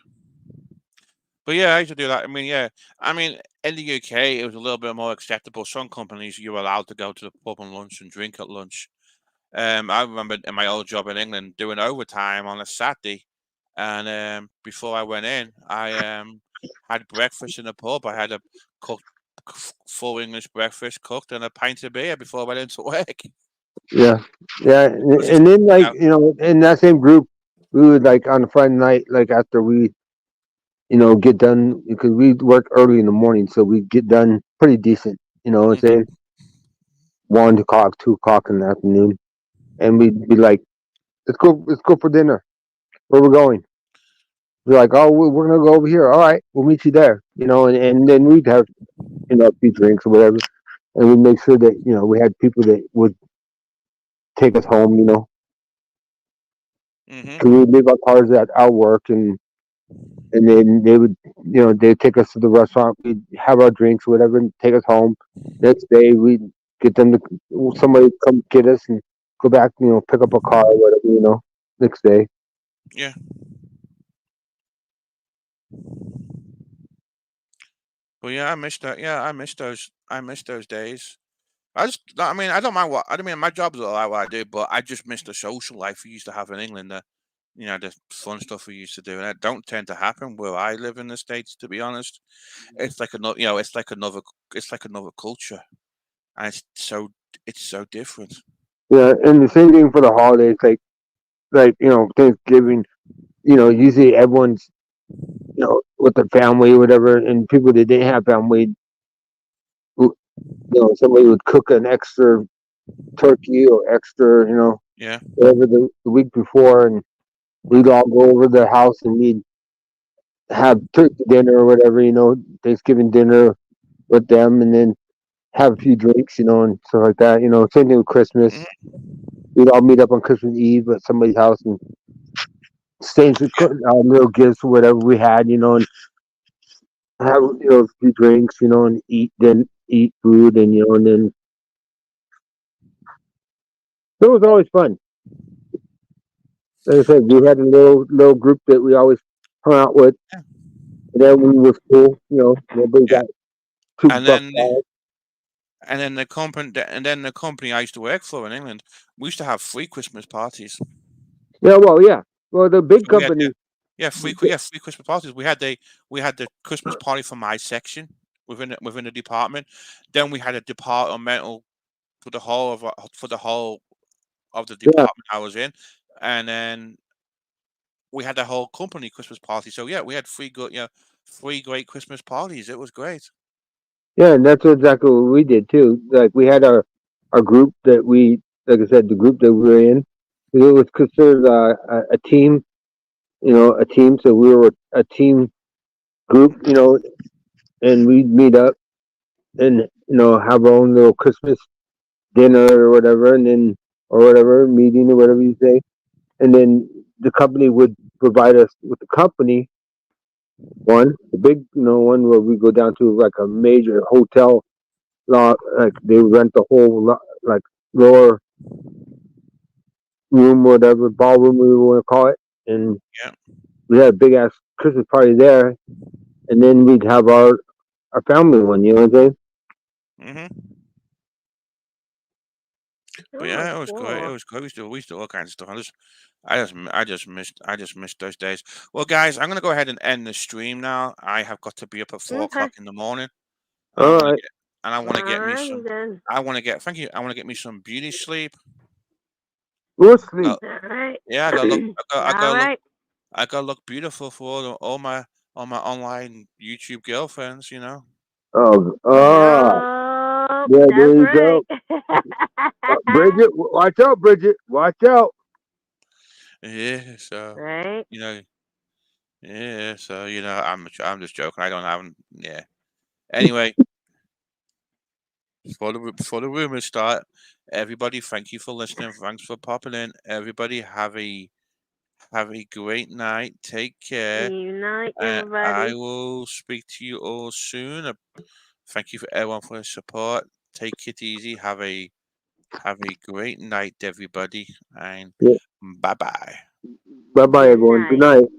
But yeah, I used to do that. I mean, yeah, I mean, in the UK, it was a little bit more acceptable. Some companies you were allowed to go to the pub and lunch and drink at lunch. I remember in my old job in England doing overtime on a Saturday, and before I went in, I had breakfast in the pub. I had a cooked full English breakfast cooked and a pint of beer before I went into work. Yeah, yeah, It was just, and then like in that same group, we would like on a Friday night, like after we get done because we work early in the morning, so we get done pretty decent. You know what I'm mhm, saying? 1 o'clock, 2 o'clock in the afternoon, and we'd be like, let's go for dinner. Where we're going? We're like, oh, we're gonna go over here. All right, we'll meet you there. And then we'd have a few drinks or whatever, and we'd make sure that we had people that would take us home. mhm, Because we'd leave our cars at our work, and then they would, they'd take us to the restaurant. We'd have our drinks, or whatever, and take us home. Next day, we'd get them to somebody would come get us and go back. Pick up a car or whatever. Next day. yeah. But yeah, I missed that. Yeah, I missed those. I missed those days. I mean, I don't mind what I mean. My job's all right what I do, but I just miss the social life we used to have in England. The fun stuff we used to do, and that don't tend to happen where I live in the States. To be honest, it's like another, it's like another culture, and it's so different. Yeah, and the same thing for the holidays, like Thanksgiving. Usually everyone's with their family or whatever, and people that didn't have family, somebody would cook an extra turkey or extra, Yeah. whatever the week before, and we'd all go over to their house and we'd have turkey dinner or whatever, Thanksgiving dinner with them, and then have a few drinks, and stuff like that. Same thing with Christmas. Hmm. We'd all meet up on Christmas Eve at somebody's house and exchange Yeah. little gifts or whatever we had, and have a few drinks, and eat food, and then it was always fun. Like I said, we had a little group that we always hung out with. Yeah. And then we was cool, nobody Yeah. got too And bucked then out. the company I used to work for in England, we used to have free Christmas parties. Yeah, well, yeah. Well, the big So we had companies, free Christmas parties. We had the Christmas party for my section within the department. Then we had a departmental for the whole of the yeah, department I was in, and then we had the whole company Christmas party. So yeah, we had three great Christmas parties. It was great. yeah, and that's exactly what we did too. Like we had our group that like I said, the group that we were in, it was considered a team, a team. So we were a team group, and we'd meet up and have our own little Christmas dinner or whatever, and then or whatever meeting or whatever you say, and then the company would provide us with the company the big one where we go down to like a major hotel, like they rent the whole like lower room, whatever ballroom we want to call it, and Yeah. we had a big ass Christmas party there, and then we'd have our family one. You know what I'm saying? Hmm. But Oh, yeah, it was great. It cool. was great. We used to do all kinds of stuff. I just missed those days. Well, guys, I'm gonna go ahead and end the stream now. I have got to be up at four Okay. o'clock in the morning, and I All want to right. get and I want to get me Alrighty some. then. I want to get. Thank you. I want to get me some beauty sleep. Go sleep. All right. Yeah, I gotta look. I All gotta look. right. I gotta look beautiful for all my online YouTube girlfriends. You know. Oh, Yup, yeah, there that's you right. go. Bridget, watch out, Bridget. Watch out. Yeah. So Right? you know. Yeah. So I'm just joking. I don't have. Yeah. Anyway, before the rumors start, everybody, thank you for listening. Thanks for popping in. Everybody, have a great night. Take care. Unite, I everybody. will speak to you all soon. Thank you for everyone for the support. Take it easy. Have a great night, everybody, and Yeah. bye bye. Bye bye, Good everyone. Good night. night.